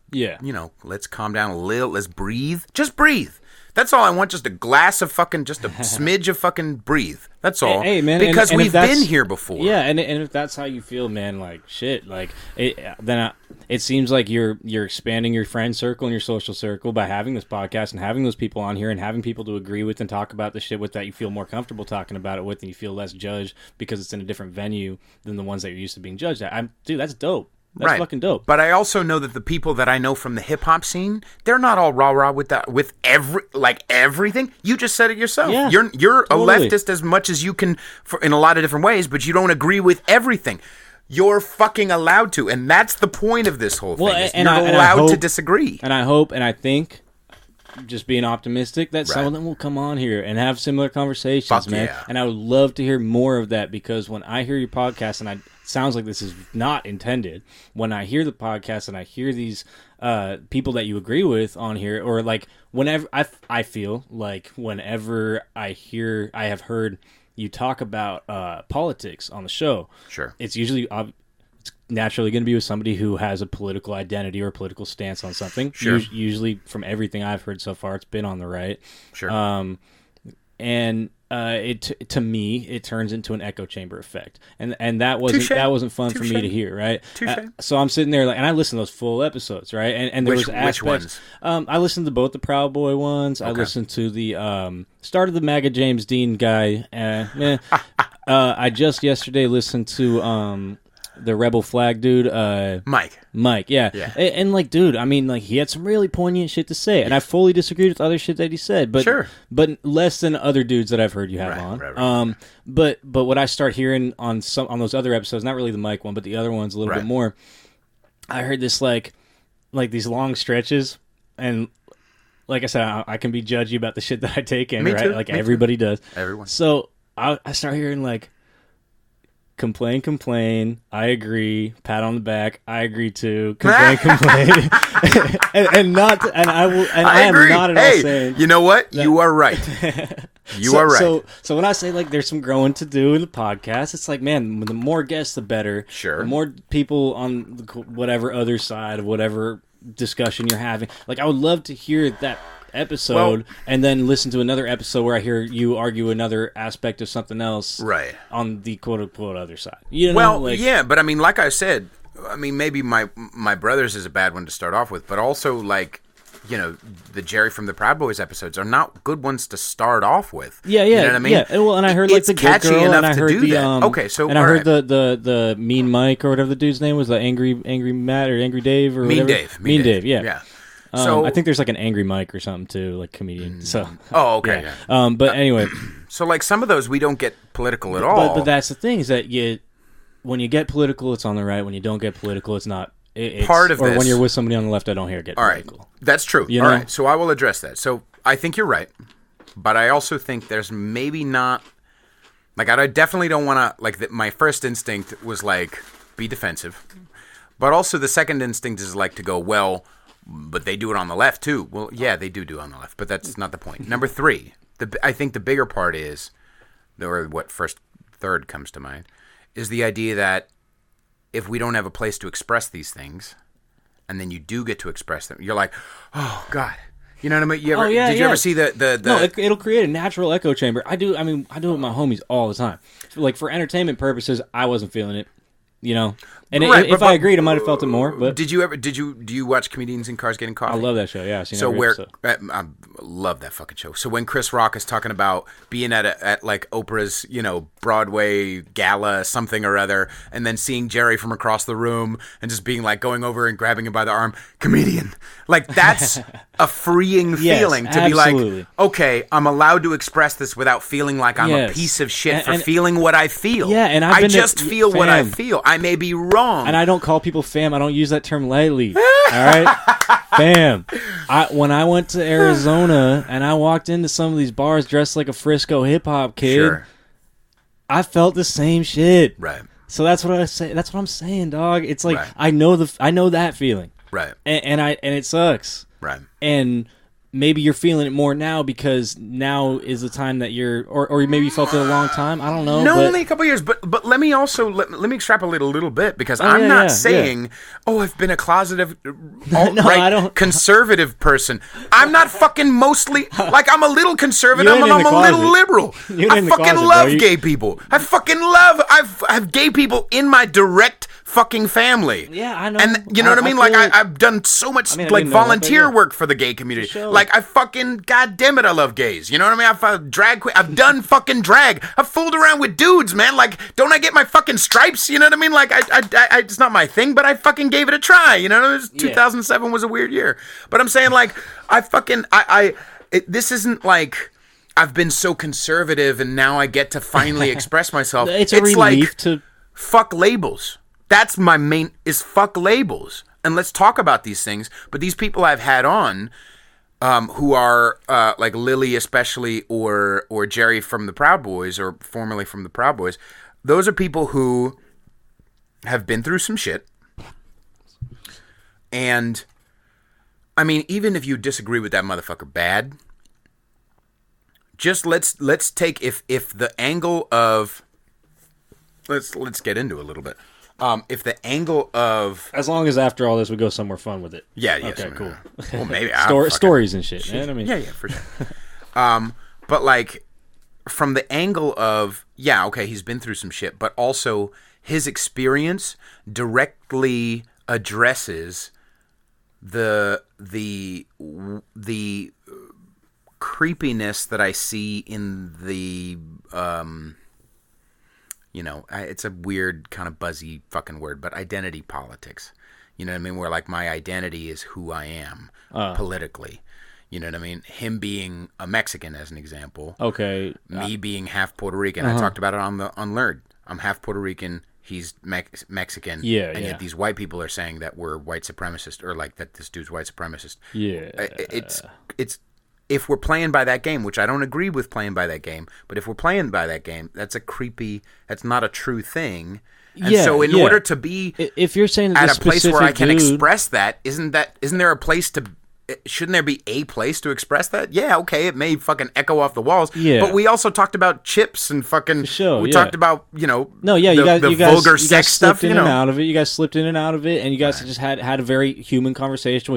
calm down a little. Let's breathe. Just breathe. That's all I want. Just a glass of fucking, just a smidge of fucking breathe. That's all. Hey, man. Because we've been here before. Yeah, and if that's how you feel, man, like, shit, like, it seems like you're expanding your friend circle and your social circle by having this podcast and having those people on here and having people to agree with and talk about the shit with that you feel more comfortable talking about it with and you feel less judged because it's in a different venue than the ones that you're used to being judged at. Dude, that's dope. That's fucking dope. But I also know that the people that I know from the hip hop scene, they're not all rah-rah with that, with everything. You just said it yourself. Yeah, you're totally a leftist as much as you can in a lot of different ways, but you don't agree with everything. You're fucking allowed to, and that's the point of this whole thing. You're allowed to disagree. And I hope, and I think, just being optimistic, that some of them will come on here and have similar conversations, man. Yeah. And I would love to hear more of that, because when I hear your podcast, and sounds like this is not intended, when I hear the podcast and I hear these people that you agree with on here, or like whenever I feel like whenever I have heard you talk about politics on the show, sure, it's usually it's naturally going to be with somebody who has a political identity or a political stance on something. Sure. Usually, from everything I've heard so far, it's been on the right. Sure. And to me, it turns into an echo chamber effect, and that wasn't fun for me to hear, right? So I'm sitting there, like, and I listened to those full episodes, right? And there was aspects. Which ones? I listened to both the Proud Boy ones. Okay. I listened to the start of the MAGA James Dean guy. I just yesterday listened to the Rebel Flag dude, Mike, yeah. And like, dude, I mean, like, he had some really poignant shit to say, and I fully disagreed with other shit that he said, but sure, but less than other dudes that I've heard you have on. Right. But what I start hearing on those other episodes, not really the Mike one, but the other ones a little bit more, I heard this like these long stretches, and like I said, I can be judgy about the shit that I take in, right? Like everybody does. Everyone. So I start hearing like, complain, I agree, pat on the back, I agree too, complain, and I am not at all saying, you know what, you are right. You are right. So when I say, like, there's some growing to do in the podcast, it's like, man, the more guests, the better. Sure. The more people on whatever other side of whatever discussion you're having. Like, I would love to hear that episode and then listen to another episode where I hear you argue another aspect of something else on the quote-unquote other side. You know, well, yeah, but I mean, like I said, I mean, maybe my brothers is a bad one to start off with, but also, like, the Jerry from the Proud Boys episodes are not good ones to start off with. Yeah. You know what I mean? Yeah. Well, and I heard it's the Good catchy Girl, enough and I to heard do the that. Okay, so and I heard the Mean Mike or whatever the dude's name was, the Angry Matt or Angry Dave or Mean whatever. Dave. Mean Dave. Yeah. Yeah. So I think there's like an Angry Mike or something too, like comedian. So. Oh, okay. Yeah. But anyway. So like some of those we don't get political at all. But that's the thing is that when you get political, it's on the right. When you don't get political, it's not. It's, part of or this. when you're with somebody on the left, I don't hear get all political. Right. That's true. You all know? right. So I will address that. So I think you're right, but I also think there's maybe not. Like I definitely don't want to. Like my first instinct was like be defensive, but also the second instinct is like to go well. But they do it on the left too. Well, yeah, they do it on the left, but that's not the point. Number 3, I think the bigger part is, or what third comes to mind, is the idea that if we don't have a place to express these things, and then you do get to express them, you're like, oh God, you know what I mean? Did you ever see the? No, it'll create a natural echo chamber. I do it with my homies all the time. Like for entertainment purposes, I wasn't feeling it. And right, if I agreed, I might have felt it more. But do you watch Comedians in Cars Getting Coffee? I love that show. Yeah, I've seen so every episode. I love that fucking show. So when Chris Rock is talking about being at like Oprah's Broadway gala something or other, and then seeing Jerry from across the room and just being like going over and grabbing him by the arm, comedian, like that's a freeing feeling to absolutely. Be like, okay, I'm allowed to express this without feeling like I'm a piece of shit for feeling what I feel. Yeah, and I just feel what I feel. I may be wrong. And I don't call people fam. I don't use that term lightly. All right? Fam. When I went to Arizona and I walked into some of these bars dressed like a Frisco hip-hop kid, sure. I felt the same shit. Right. So that's what I say. That's what I'm saying, dog. It's like right. I know that feeling. Right. And it sucks. Right. And maybe you're feeling it more now because now is the time that you're, or maybe you felt it a long time. I don't know. No, only a couple years. But let me also let me extrapolate a little bit because I'm not saying, I've been a closeted alt-right conservative person. I'm not fucking mostly like I'm a little conservative and I'm a little liberal. I fucking love gay people. I have gay people in my direct fucking family. Yeah, I know. And you know what I mean? Like I've done so much like volunteer work for the gay community. Sure. Like I fucking goddamn it, I love gays. You know what I mean? I've done fucking drag. I've fooled around with dudes, man. Like, don't I get my fucking stripes? You know what I mean? Like I it's not my thing, but I fucking gave it a try. You know, 2007 was a weird year. But I'm saying like this isn't like I've been so conservative and now I get to finally express myself. It's a relief like, to fuck labels. That's my main is fuck labels. And let's talk about these things. But these people I've had on who are like Lily especially or Jerry from the Proud Boys or formerly from the Proud Boys, those are people who have been through some shit. And I mean, even if you disagree with that motherfucker bad, just let's take if the angle of let's get into it a little bit. If the angle of as long as after all this we go somewhere fun with it. Yeah, yes. Okay, cool. Well, maybe stories and shit, man. I mean, yeah, for sure. But like from the angle of okay, he's been through some shit, but also his experience directly addresses the creepiness that I see in the it's a weird kind of buzzy fucking word, but identity politics. You know what I mean? Where like my identity is who I am politically. You know what I mean? Him being a Mexican, as an example. Okay. Me being half Puerto Rican. I talked about it on Lurd. I'm half Puerto Rican. He's Mexican. Yeah, and yet these white people are saying that we're white supremacist or like that this dude's white supremacist. Yeah. It's if we're playing by that game, which I don't agree with playing by that game, but if we're playing by that game, that's not a true thing. And so in order to be if you're saying at a place where I can express that, isn't there a place to shouldn't there be a place to express that? Yeah, okay, it may fucking echo off the walls. Yeah. But we also talked about chips and fucking we talked about, you guys vulgar sex stuff, and out of it. You guys slipped in and out of it, and you guys just had a very human conversation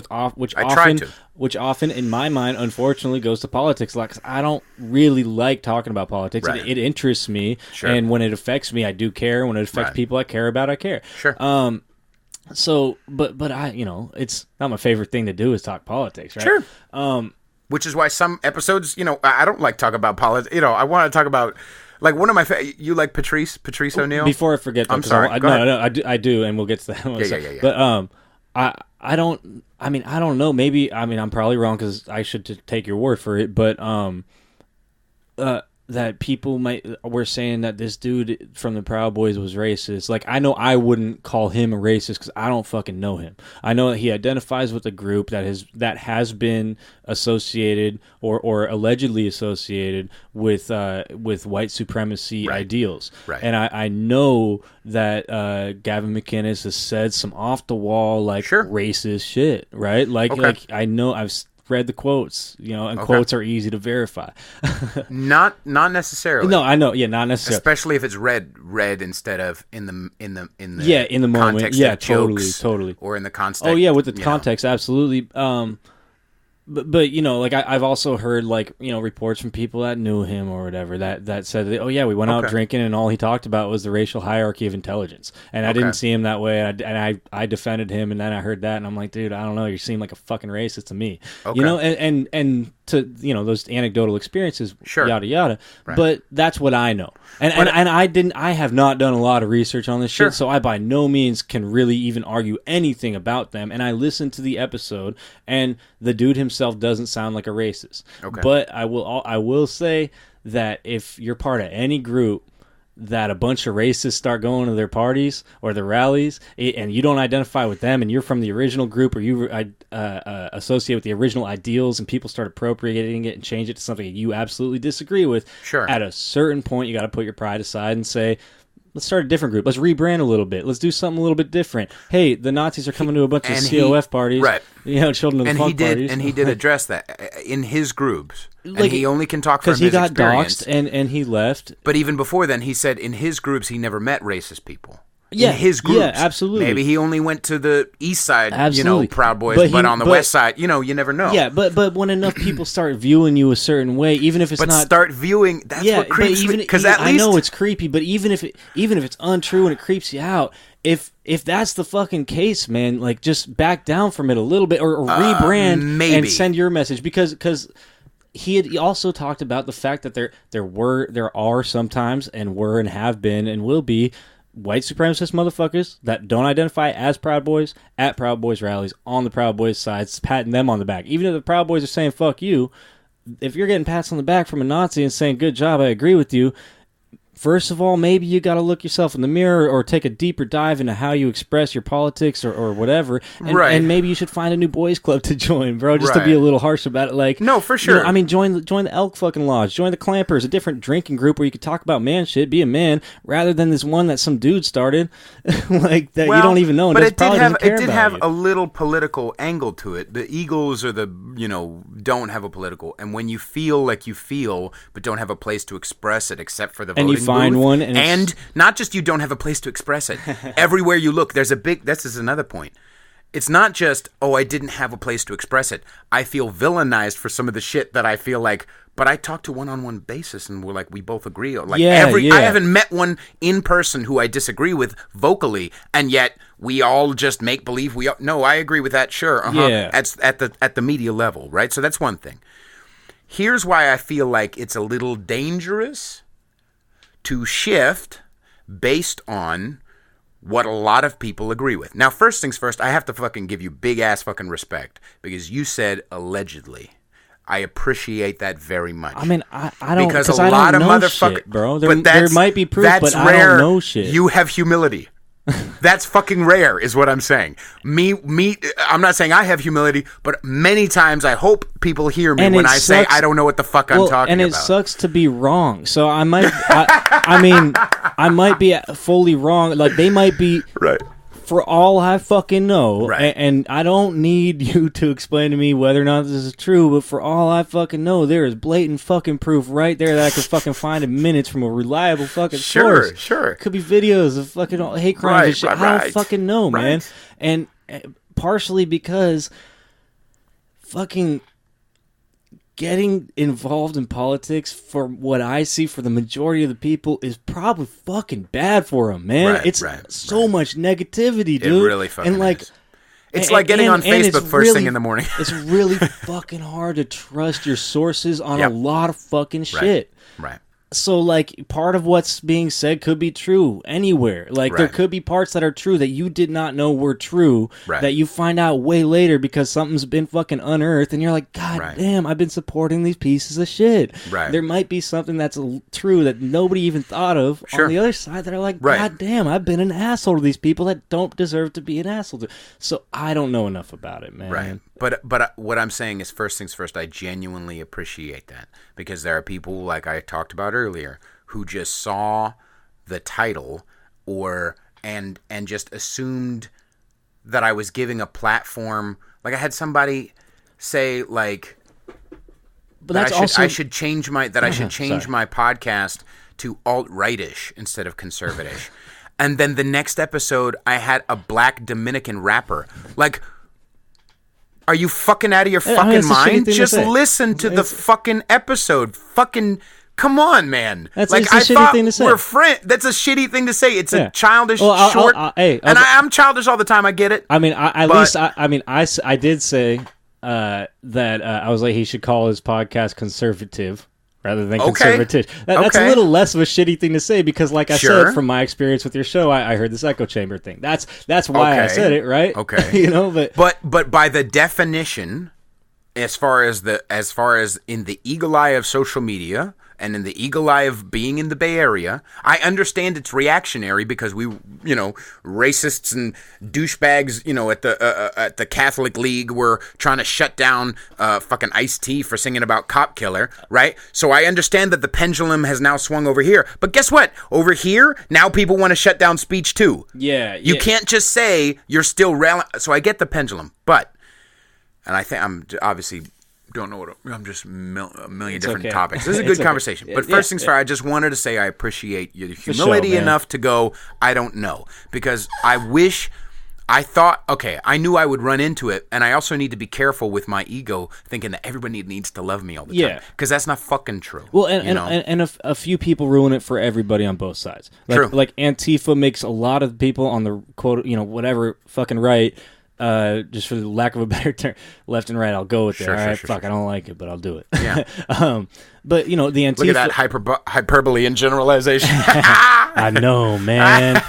which often in my mind unfortunately goes to politics. Like I don't really like talking about politics. Right. It interests me, sure. And when it affects me, I do care. When it affects people I care about, I care. Sure. So, but I, it's not my favorite thing to do is talk politics, right? Sure. Which is why some episodes, I don't like talk about politics. I want to talk about, like, one of my you like Patrice O'Neill? Before I forget, I'm sorry. No, I do, and we'll get to that. Yeah. But I don't. I mean, I don't know. Maybe I'm probably wrong because I should take your word for it. But that people were saying that this dude from the Proud Boys was racist. Like, I know I wouldn't call him a racist because I don't fucking know him. I know that he identifies with a group that has been associated or allegedly associated with white supremacy ideals. Right. And I know that Gavin McInnes has said some off the wall racist shit. Right. Like I know I've read the quotes, and quotes are easy to verify. Not necessarily. No, I know. Yeah, not necessarily. Especially if it's read instead of in the in the moment. Context Yeah, of jokes, totally. Or in the context. Oh yeah, with the context, absolutely. But like I've also heard reports from people that knew him or whatever that said that, oh yeah, we went out drinking and all he talked about was the racial hierarchy of intelligence, and I didn't see him that way, and I defended him, and then I heard that and I'm like, dude, I don't know, you seem like a fucking racist to me, and to those anecdotal experiences, yada yada, but that's what I know, and I have not done a lot of research on this shit, so I by no means can really even argue anything about them, and I listened to the episode, and the dude himself doesn't sound like a racist. But I will say that if you're part of any group that a bunch of racists start going to their parties or their rallies, and you don't identify with them, and you're from the original group, or you associate with the original ideals, and people start appropriating it and change it to something you absolutely disagree with, at a certain point, you got to put your pride aside and say, let's start a different group. Let's rebrand a little bit. Let's do something a little bit different. Hey, the Nazis are coming to a bunch of COF parties. Right. Children of the Funk parties. And he did address that in his groups. And he only can talk from his experience. Because he got doxxed and he left. But even before then, he said in his groups he never met racist people. In his groups. Yeah, absolutely. Maybe he only went to the east side, Proud Boys, but on the west side, you never know. Yeah, but when enough people start viewing you a certain way, even if it's not... But start viewing, that's what creeps me. Because at least... I know it's creepy, but even if it's untrue and it creeps you out, if that's the fucking case, man, like, just back down from it a little bit, or rebrand and send your message, because... He also talked about the fact that there are sometimes, and were and have been and will be, white supremacist motherfuckers that don't identify as Proud Boys at Proud Boys rallies on the Proud Boys sides, patting them on the back. Even if the Proud Boys are saying fuck you, if you're getting pats on the back from a Nazi and saying good job, I agree with you, first of all, maybe you got to look yourself in the mirror or take a deeper dive into how you express your politics or whatever. And maybe you should find a new boys club to join, bro, just to be a little harsh about it. Like, no, for sure. Join the Elk fucking Lodge, join the Clampers, a different drinking group where you could talk about man shit, be a man, rather than this one that some dude started, like that you don't even know. And but it did have a little political angle to it. The Eagles or don't have a political, and when you feel like you feel, but don't have a place to express it except for the voting find one, and not just you don't have a place to express it. Everywhere you look, there's this is another point. It's not just, I didn't have a place to express it. I feel villainized for some of the shit that I feel like, but I talk to one-on-one basis, and we're like, we both agree. Like I haven't met one in person who I disagree with vocally, and yet we all just make believe no, I agree with that. Sure, It's at the media level, right? So that's one thing. Here's why I feel like it's a little dangerous to shift based on what a lot of people agree with. Now, first things first, I have to fucking give you big ass fucking respect because you said allegedly. I appreciate that very much. I mean, I don't, because a lot of motherfuckers, bro. There might be proof, but I don't know shit. You have humility. That's fucking rare, is what I'm saying. I'm not saying I have humility, but many times I hope people hear me when I say I don't know what the fuck I'm talking about. And it sucks to be wrong. So I might, I might be fully wrong. Like, they might be right. For all I fucking know, right. And I don't need you to explain to me whether or not this is true, but for all I fucking know, there is blatant fucking proof right there that I could fucking find in minutes from a reliable fucking source. Sure. Could be videos of fucking hate crimes and shit. I don't fucking know, man. And partially because fucking getting involved in politics, for what I see for the majority of the people, is probably fucking bad for them, man. Right, it's so much negativity, dude. It really fucking and like is. It's like getting on Facebook first thing in the morning. It's really fucking hard to trust your sources on a lot of fucking shit. Right. So, like, part of what's being said could be true anywhere. Like, there could be parts that are true that you did not know were true that you find out way later because something's been fucking unearthed, and you're like, God damn, I've been supporting these pieces of shit. Right. There might be something that's true that nobody even thought of on the other side that are like, God damn, I've been an asshole to these people that don't deserve to be an asshole to. So, I don't know enough about it, man. Right. But what I'm saying is, first things first, I genuinely appreciate that, because there are people, like I talked about earlier, who just saw the title and just assumed that I was giving a platform. Like, I had somebody say, like, but that's I should change my podcast to alt-right-ish instead of conservative-ish. And then the next episode, I had a black Dominican rapper. Like, are you fucking out of your fucking mind? Just listen to the fucking episode. Fucking, come on, man. That's like, I thought thing to say. We're friends. That's a shitty thing to say. It's a childish short. I'm childish all the time. I get it. I mean, I did say that I was like, he should call his podcast conservative rather than conservative. That's a little less of a shitty thing to say, because, like I said, from my experience with your show, I heard this echo chamber thing. That's why I said it, right? Okay. You know, but by the definition, as far as in the eagle eye of social media and in the eagle eye of being in the Bay Area, I understand it's reactionary because we, racists and douchebags, at the Catholic League were trying to shut down fucking Ice-T for singing about cop killer, right? So I understand that the pendulum has now swung over here. But guess what? Over here, now people want to shut down speech too. Yeah. You can't just say you're still so I get the pendulum, but, and I think I'm obviously don't know I'm just a million different topics. This is a good conversation. But first things first, I just wanted to say I appreciate your humility enough to go, I don't know. Because I knew I would run into it, and I also need to be careful with my ego, thinking that everybody needs to love me all the time. Because that's not fucking true. Well, and a few people ruin it for everybody on both sides. True. Like Antifa makes a lot of people on the quote, whatever fucking right, just for the lack of a better term, left and right, I'll go with it. All right, fuck, I don't like it, but I'll do it. Yeah. But the Antifa. Look at that hyperbole and generalization. I know, man.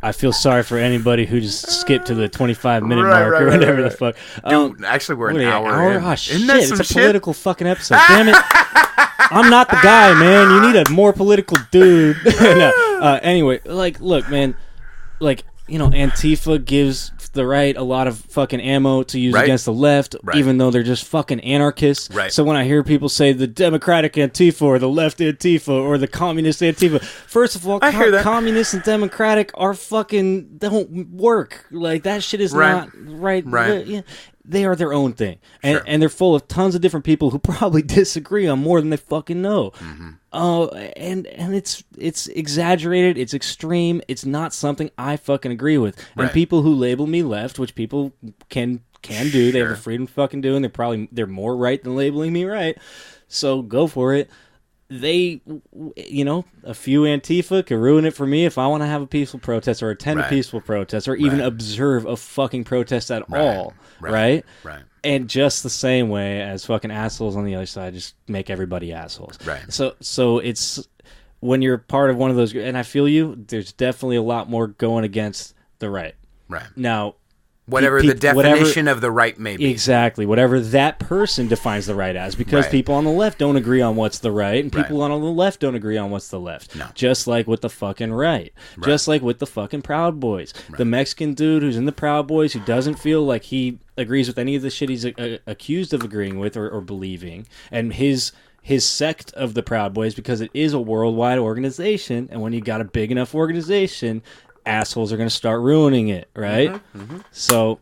I feel sorry for anybody who just skipped to the 25-minute mark or whatever the fuck. Dude, actually, we're an hour in. Oh, shit. It's a political fucking episode. Damn it. I'm not the guy, man. You need a more political dude. No. Anyway, look, man. Antifa gives the right a lot of fucking ammo to use against the left, even though they're just fucking anarchists. Right. So when I hear people say the Democratic Antifa or the left Antifa or the communist Antifa, first of all, communist and Democratic are fucking don't work. Like, that shit is not right. Yeah. They are their own thing. And they're full of tons of different people who probably disagree on more than they fucking know. Mm-hmm. And it's exaggerated, it's extreme, it's not something I fucking agree with. And people who label me left, which people can do, they have the freedom to fucking do, and they're more right than labeling me right. So go for it. They, a few Antifa can ruin it for me if I want to have a peaceful protest or attend a peaceful protest or even observe a fucking protest at all, right? And just the same way as fucking assholes on the other side just make everybody assholes. Right. So it's when you're part of one of those, and I feel you, there's definitely a lot more going against the right. Right. Now, whatever the definition of the right may be. Exactly. Whatever that person defines the right as. Because people on the left don't agree on what's the right, and people on the left don't agree on what's the left. No. Just like with the fucking right. Just like with the fucking Proud Boys. The Mexican dude who's in the Proud Boys who doesn't feel like he agrees with any of the shit he's accused of agreeing with or believing. And his sect of the Proud Boys, because it is a worldwide organization, and when you got a big enough organization, assholes are going to start ruining it, right? Mm-hmm, mm-hmm. So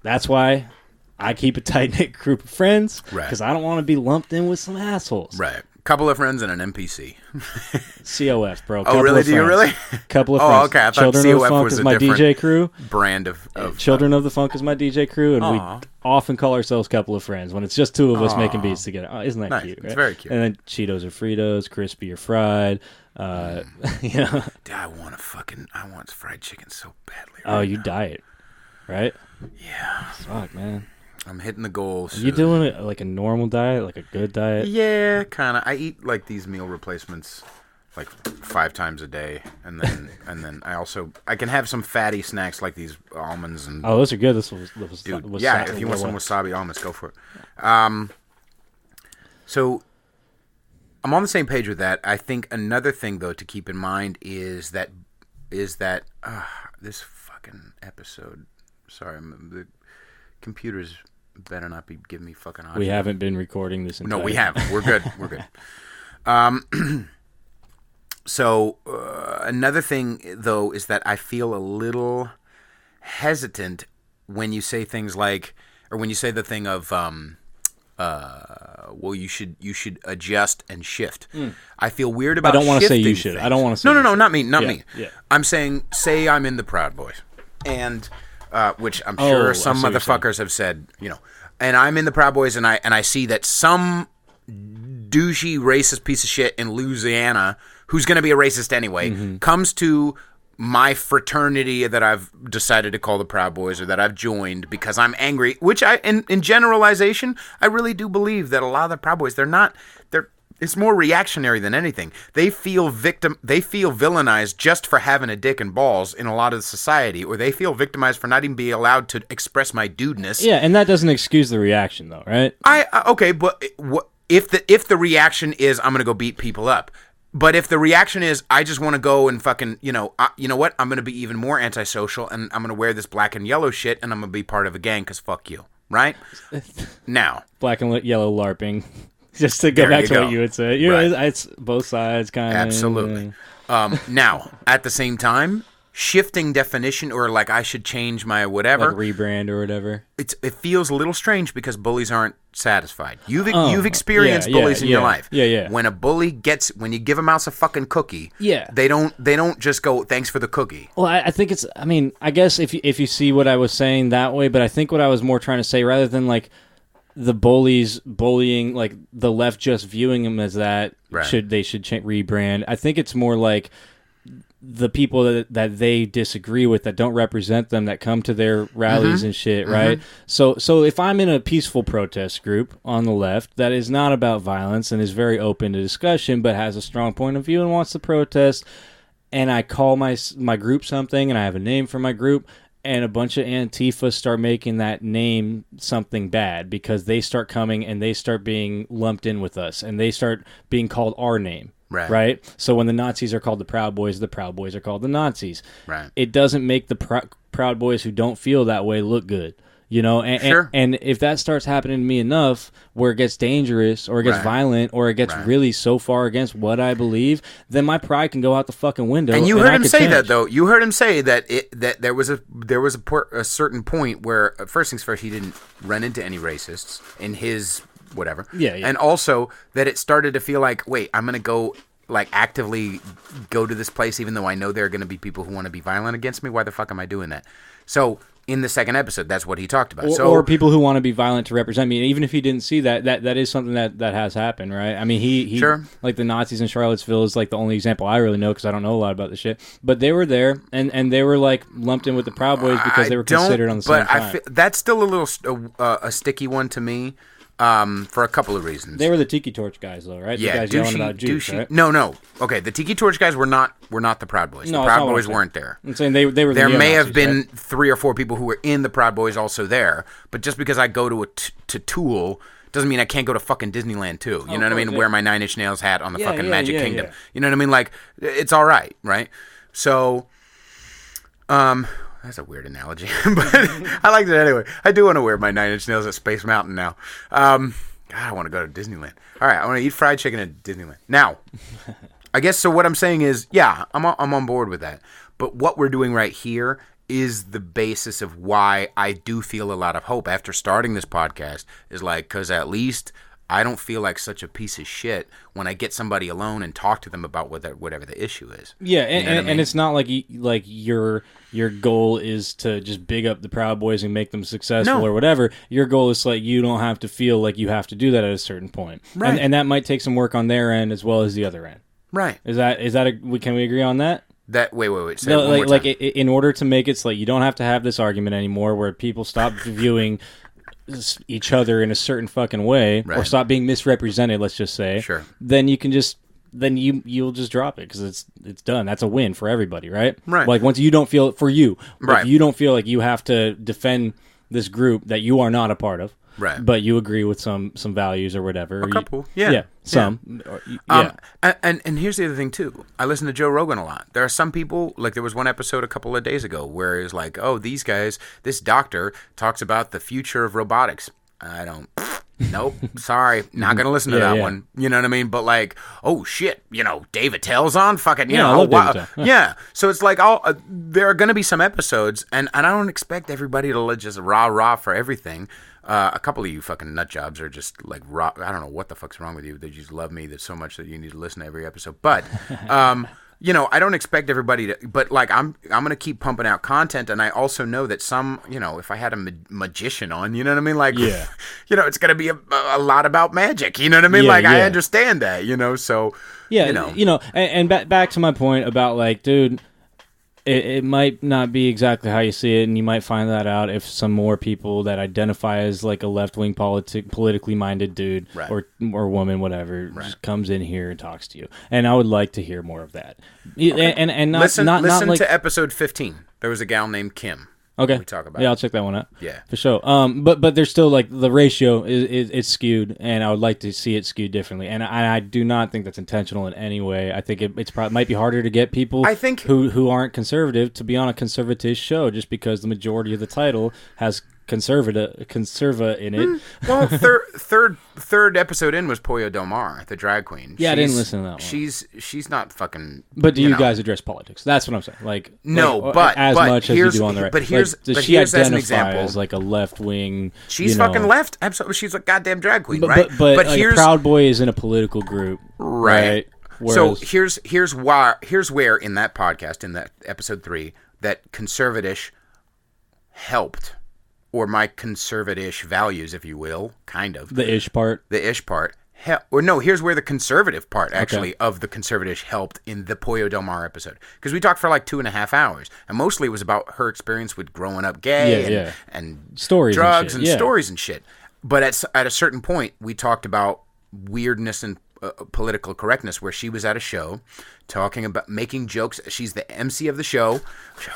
that's why I keep a tight-knit group of friends, because I don't want to be lumped in with some assholes. Right. Couple of friends and an NPC. COF, bro. Oh, really? Do you really? Couple of friends. Oh, okay. I thought Children COF of the Funk was is a my different DJ crew. brand of Children of the Funk is my DJ crew, and we often call ourselves Couple of Friends when it's just two of us making beats together. Oh, isn't that nice. cute? Right? It's very cute. And then Cheetos or Fritos, crispy or fried. You know. Dude, I want fried chicken so badly. Oh, you diet, right? Yeah. Fuck, man. I'm hitting the goals. You doing it like a normal diet, like a good diet? Yeah, kind of. I eat like these meal replacements like 5 times a day, and then I can have some fatty snacks like these almonds and. Oh, those are good. This was Dude, yeah. If you want some wasabi almonds, go for it. So I'm on the same page with that. I think another thing though to keep in mind is that this fucking episode. Sorry, the computer's better not be giving me fucking audio. We haven't been recording this entire... No, we haven't. We're good. We're good. So another thing, though, is that I feel a little hesitant when you say things like, or when you say the thing of, well, you should adjust and shift. I feel weird about. I don't want to say you should. I don't want to say. No, not me. Not me. Yeah. I'm saying, say I'm in the Proud Boys, and which I'm sure some motherfuckers have said, you know, and I'm in the Proud Boys, and I see that some douchey racist piece of shit in Louisiana, who's going to be a racist anyway, comes to my fraternity that I've decided to call the Proud Boys, or that I've joined because I'm angry, which in generalization, I really do believe that a lot of the Proud Boys, it's more reactionary than anything. They feel villainized just for having a dick and balls in a lot of society, or they feel victimized for not even being allowed to express my dudeness. Yeah, and that doesn't excuse the reaction though, right? Okay, but if the reaction is I'm going to go beat people up, but if the reaction is I just want to go and fucking, you know what? I'm going to be even more antisocial, and I'm going to wear this black and yellow shit, and I'm going to be part of a gang because fuck you, right? Now. Black and yellow LARPing. Just to go back to what you would say. It's both sides kind of. Absolutely. Now, at the same time, shifting definition, or like I should change my whatever. Like rebrand or whatever. It feels a little strange because bullies aren't satisfied. You've experienced bullies in your life. Yeah. When a bully when you give a mouse a fucking cookie, they don't just go, thanks for the cookie. Well, I think I guess if you see what I was saying that way, but I think what I was more trying to say, rather than like the bullies bullying, like the left just viewing them as that, they should rebrand. I think it's more like the people that they disagree with, that don't represent them, that come to their rallies and shit, right? So if I'm in a peaceful protest group on the left that is not about violence and is very open to discussion but has a strong point of view and wants to protest, and I call my group something and I have a name for my group, and a bunch of Antifa start making that name something bad because they start coming and they start being lumped in with us and they start being called our name. Right? So when the Nazis are called the Proud Boys are called the Nazis. Right. It doesn't make the Proud Boys who don't feel that way look good. You know, and if that starts happening to me enough, where it gets dangerous, or it gets violent, or it gets really so far against what I believe, then my pride can go out the fucking window. And you heard him say that, though. You heard him say that there was a certain point where, first things first, he didn't run into any racists in his whatever. Yeah. And also that it started to feel like, wait, I'm gonna go like actively go to this place, even though I know there are going to be people who want to be violent against me. Why the fuck am I doing that? So in the second episode, that's what he talked about. Or people who want to be violent to represent me. And even if he didn't see that is something that has happened, right? I mean, he like the Nazis in Charlottesville is like the only example I really know, because I don't know a lot about this shit. But they were there, and they were like lumped in with the Proud Boys because they were considered on the same time. But that's still a little a sticky one to me. For a couple of reasons. They were the Tiki Torch guys, though, right? Yeah, the guys yelling about Jews, right? No. Okay, the Tiki Torch guys were not the Proud Boys. No, the Proud Boys weren't there. I'm saying they were. There may have been right? 3 or 4 people who were in the Proud Boys also there, but just because I go to Tool doesn't mean I can't go to fucking Disneyland too. You know what I mean? Wear my 9 Inch Nails hat on the fucking Magic Kingdom. Yeah. You know what I mean? Like, it's all right? So, that's a weird analogy, but I liked it anyway. I do want to wear my 9 Inch Nails at Space Mountain now. God, I want to go to Disneyland. All right, I want to eat fried chicken at Disneyland. Now, I guess so what I'm saying is, yeah, I'm on board with that. But what we're doing right here is the basis of why I do feel a lot of hope after starting this podcast, is like, because at least I don't feel like such a piece of shit when I get somebody alone and talk to them about whatever the issue is. Yeah, and it's not like your goal is to just big up the Proud Boys and make them successful or whatever. Your goal is like you don't have to feel like you have to do that at a certain point. Right. And that might take some work on their end as well as the other end. Right. Can we agree on that? That wait. Say no, like in order to make it so like you don't have to have this argument anymore where people stop viewing each other in a certain fucking way or stop being misrepresented, let's just say, then you can just you'll just drop it because it's done. That's a win for everybody, right? Like once you don't feel it for you, if you don't feel like you have to defend this group that you are not a part of, but you agree with some values or whatever. A couple, some. And here's the other thing too. I listen to Joe Rogan a lot. There are some people, like there was one episode a couple of days ago where it's like, oh, these guys, this doctor talks about the future of robotics. I don't. Nope, sorry, not gonna listen to that one. You know what I mean? But like, oh shit, Dave Attell's on, fucking, oh wow, yeah. So it's like, there are gonna be some episodes, and I don't expect everybody to just rah for everything. A couple of you fucking nut jobs are just like raw. I don't know what the fuck's wrong with you. They just love me so much that you need to listen to every episode. But I don't expect everybody to, but like I'm gonna keep pumping out content, and I also know that some, if I had a magician on, you know what I mean, like, it's gonna be a lot about magic, you know what I mean, I understand that, so and back to my point about like, dude, it might not be exactly how you see it, and you might find that out if some more people that identify as like a left-wing politically minded dude or woman, whatever, just comes in here and talks to you. And I would like to hear more of that. Okay. And not listen like, to episode 15. There was a gal named Kim. Okay. We talk about. Yeah, I'll check that one out. Yeah, for sure. But there's still like the ratio is skewed, and I would like to see it skewed differently. And I do not think that's intentional in any way. I think it's probably might be harder to get people who aren't conservative to be on a conservative show just because the majority of the title has conserva in it. Well, third episode in was Pollo Del Mar, the drag queen. Yeah, I didn't listen to that one. She's not fucking. But do you guys address politics? That's what I'm saying. Like but as but much as you do on the right. But here's she as an identify example as like a left wing. She's fucking left. Absolutely, she's a goddamn drag queen, right? But like here's Proud Boy is in a political group, right? So here's where in that podcast, in that episode 3, that conservative helped. Or my conservative values, if you will, kind of. The ish part. Here's where the conservative part, actually, of the conservative helped in the Pollo Del Mar episode. Because we talked for like 2.5 hours. And mostly it was about her experience with growing up gay and stories drugs and stories and shit. But at a certain point, we talked about weirdness and political correctness, where she was at a show talking about making jokes. She's the MC of the show.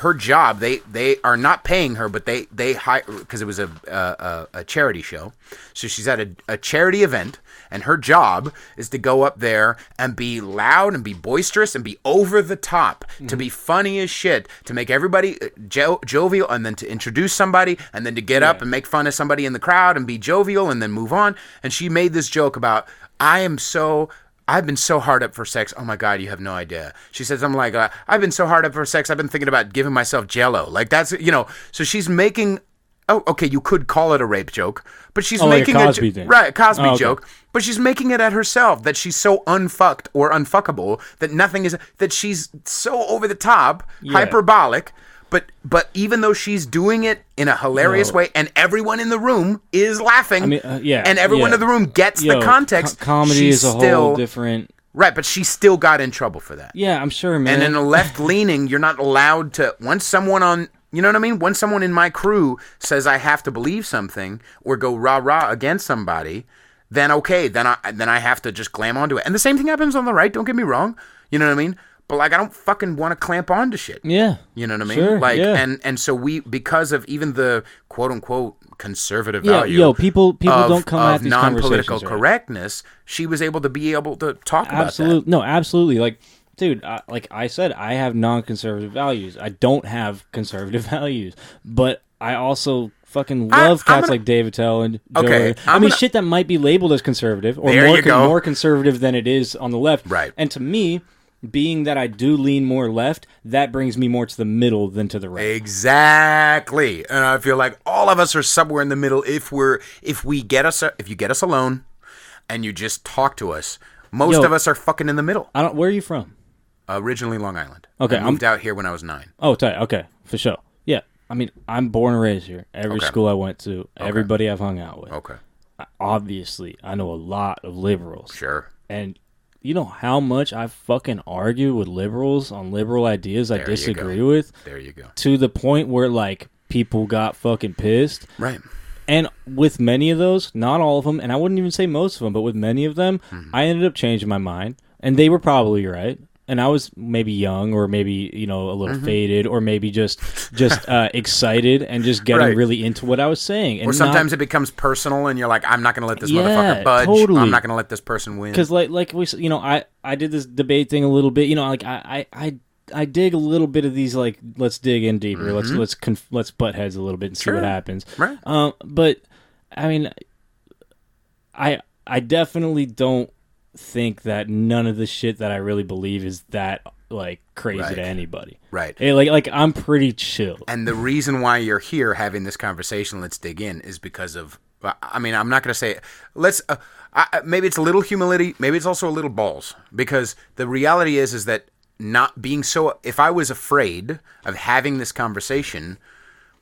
Her job, they are not paying her, but they hire, because it was a charity show. So she's at a charity event, and her job is to go up there and be loud and be boisterous and be over the top, to be funny as shit, to make everybody jovial, and then to introduce somebody, and then to get up and make fun of somebody in the crowd and be jovial, and then move on. And she made this joke about, I've been so hard up for sex. Oh my God, you have no idea. She says, I'm like, I've been so hard up for sex. I've been thinking about giving myself Jell-O. Like that's, so she's making, you could call it a rape joke, but she's making like a Cosby thing. Right, a Cosby joke, but she's making it at herself, that she's so unfucked or unfuckable that nothing is, that she's so over the top, hyperbolic. But even though she's doing it in a hilarious way, and everyone in the room is laughing, and everyone in the room gets the context, comedy is a whole different... Right, but she still got in trouble for that. Yeah, I'm sure, man. And in a left-leaning, you're not allowed to... Once someone on... You know what I mean? Once someone in my crew says I have to believe something or go rah-rah against somebody, then okay, then I have to just clam onto it. And the same thing happens on the right, don't get me wrong. You know what I mean? But like, I don't fucking want to clamp onto shit. Yeah. You know what I mean? Sure, like, and so because of even the quote unquote conservative value, people don't come at these non-political conversations, correctness, she was able to talk about that. No, absolutely. Like, dude, like I said, I have non-conservative values. I don't have conservative values, but I also fucking love cats like Dave Attell and Joey. Shit that might be labeled as conservative or more conservative than it is on the left. Right. And to me, being that I do lean more left, that brings me more to the middle than to the right. Exactly. And I feel like all of us are somewhere in the middle if you get us alone and you just talk to us. Most of us are fucking in the middle. Where are you from? Originally Long Island. Okay. I moved out here when I was 9. Oh, tight. Okay, for sure. Yeah. I mean, I'm born and raised here. Every school I went to, everybody I've hung out with. Okay. Obviously, I know a lot of liberals. Sure. And you know how much I fucking argue with liberals on liberal ideas I disagree with? There you go. To the point where, like, people got fucking pissed. Right. And with many of those, not all of them, and I wouldn't even say most of them, but with many of them, I ended up changing my mind. And they were probably right. And I was maybe young or maybe, a little faded or maybe just excited and just getting really into what I was saying. And or sometimes it becomes personal and you're like, I'm not going to let this motherfucker budge. Totally. I'm not going to let this person win. Because like we, I did this debate thing a little bit. Like I dig a little bit of these, like, let's dig in deeper. Let's butt heads a little bit and see what happens. Right. But I mean, I definitely don't think that none of the shit that I really believe is that, like, crazy to anybody. Right. Like I'm pretty chill. And the reason why you're here having this conversation, let's dig in, is because of, I mean, I'm not going to say, maybe it's a little humility, maybe it's also a little balls, because the reality is that not being so, if I was afraid of having this conversation,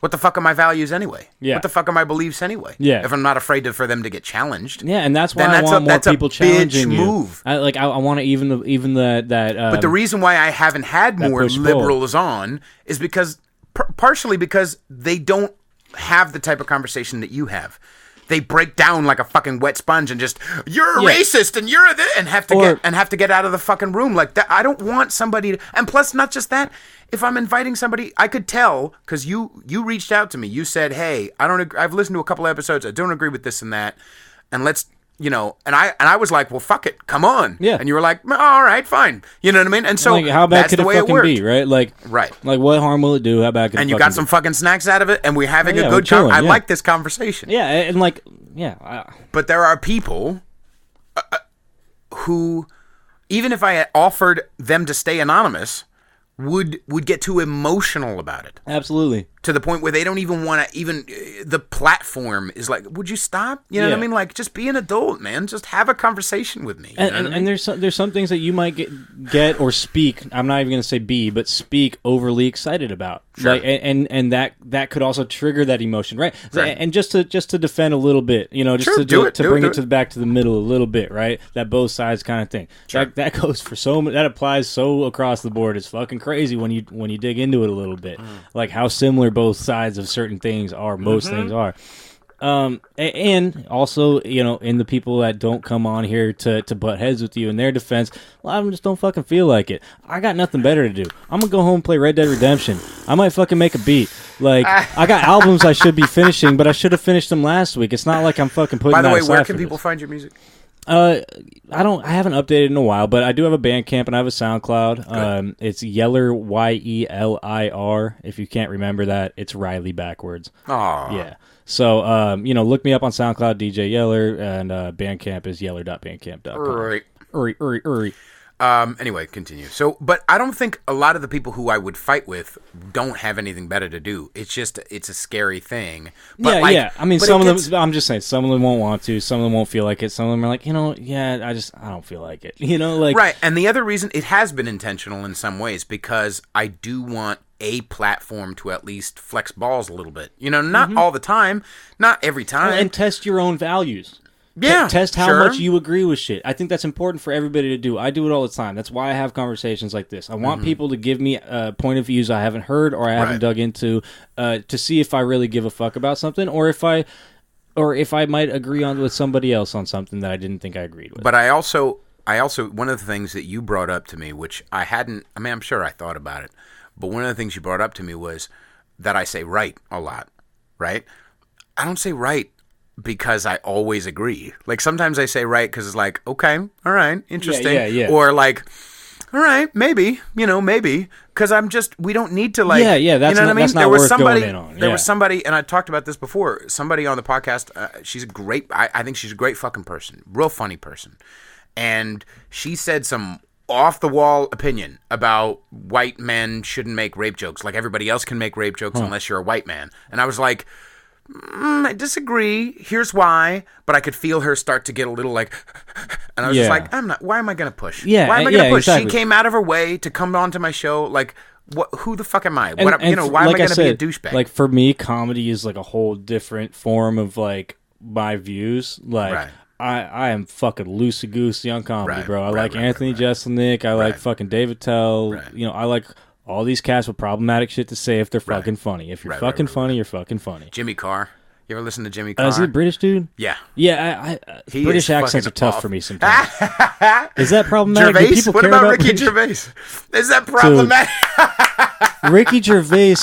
what the fuck are my values anyway? Yeah. What the fuck are my beliefs anyway? Yeah. If I'm not afraid for them to get challenged. Yeah, and that's why I want more people challenging you. Move. I want to even that. But the reason why I haven't had more liberals on is because partially because they don't have the type of conversation that you have. They break down like a fucking wet sponge and just, you're a racist and you're and have to get out of the fucking room like that. I don't want somebody to, and plus not just that. If I'm inviting somebody, I could tell, because you reached out to me. You said, hey, I've listened to a couple of episodes. I don't agree with this and that. And let's, and I was like, well, fuck it. Come on. Yeah. And you were like, all right, fine. You know what I mean? And so like, how bad that's could the it way fucking it worked. be, right? Like, what harm will it do? How bad could it And you got some fucking snacks out of it, and we're having a good time. I like this conversation. Yeah, and like, yeah. But there are people who, even if I had offered them to stay anonymous, would get too emotional about it. Absolutely. To the point where they don't even want to, the platform is like, would you stop? You know what I mean? Like, just be an adult, man. Just have a conversation with me. And there's some things that you might get or speak, I'm not even going to say be, but speak overly excited about. Sure. Like, and that could also trigger that emotion, right? And just to defend a little bit, to bring it back to the middle a little bit, right? That both sides kind of thing. Sure. That goes for that applies so across the board. It's fucking crazy when you dig into it a little bit. Like how similar both sides of certain things are, most things are. And also, in the people that don't come on here to butt heads with you, in their defense, a lot of them just don't fucking feel like it. I got nothing better to do. I'm gonna go home and play Red Dead Redemption. I might fucking make a beat. Like, I got albums I should be finishing, but I should have finished them last week. It's not like I'm fucking putting. By the that way, aside where can for people this. find your music? I haven't updated in a while, but I do have a Bandcamp and I have a SoundCloud. It's Yelir, Yelir. If you can't remember that, it's Riley backwards. Aww. Yeah. So, look me up on SoundCloud, DJ Yelir, and Bandcamp is yeller.bandcamp.com. Uri. Anyway, continue. So, but I don't think a lot of the people who I would fight with don't have anything better to do. It's just, it's a scary thing. But yeah. I mean, some of them, I'm just saying, some of them won't want to, some of them won't feel like it, some of them are like, I don't feel like it. Right. And the other reason, it has been intentional in some ways, because I do want a platform to at least flex balls a little bit. Not all the time, not every time. And test your own values. Yeah, test how much you agree with shit. I think that's important for everybody to do. I do it all the time. That's why I have conversations like this. I want people to give me point of views I haven't heard or I haven't dug into to see if I really give a fuck about something, or if I might agree on with somebody else on something that I didn't think I agreed with. But I also one of the things that you brought up to me, which I hadn't. I mean, I'm sure I thought about it, but one of the things you brought up to me was that I say right a lot. Right? I don't say right because I always agree. Like, sometimes I say right because it's like, okay, all right, interesting. Yeah. Or like, all right, maybe, maybe. Because we don't need to like... Yeah, that's what I mean? That's not worth going in on. There was somebody, and I talked about this before, somebody on the podcast, she's a great... I think she's a great fucking person. Real funny person. And she said some off-the-wall opinion about white men shouldn't make rape jokes. Like, everybody else can make rape jokes unless you're a white man. And I was like... I disagree. Here's why. But I could feel her start to get a little like, and I was just like, why am I going to push? Yeah. Why am I going to push? Exactly. She came out of her way to come onto my show. Like, who the fuck am I? Why am I going to be a douchebag? Like, for me, comedy is like a whole different form of like my views. Like, Right. I am fucking loosey-goosey on comedy, Right, bro. I right, like right, Anthony Jeselnik. I like fucking David Tell. Right. You know, I like all these cats with problematic shit to say if they're fucking funny. If you're fucking funny, you're fucking funny. Jimmy Carr. You ever listen to Jimmy Carr? Is he a British dude? Yeah. Yeah, British accents are tough for me sometimes. sometimes. Is that problematic? Gervais? Do people What care about British? Ricky Gervais? Is that problematic? Ricky Gervais,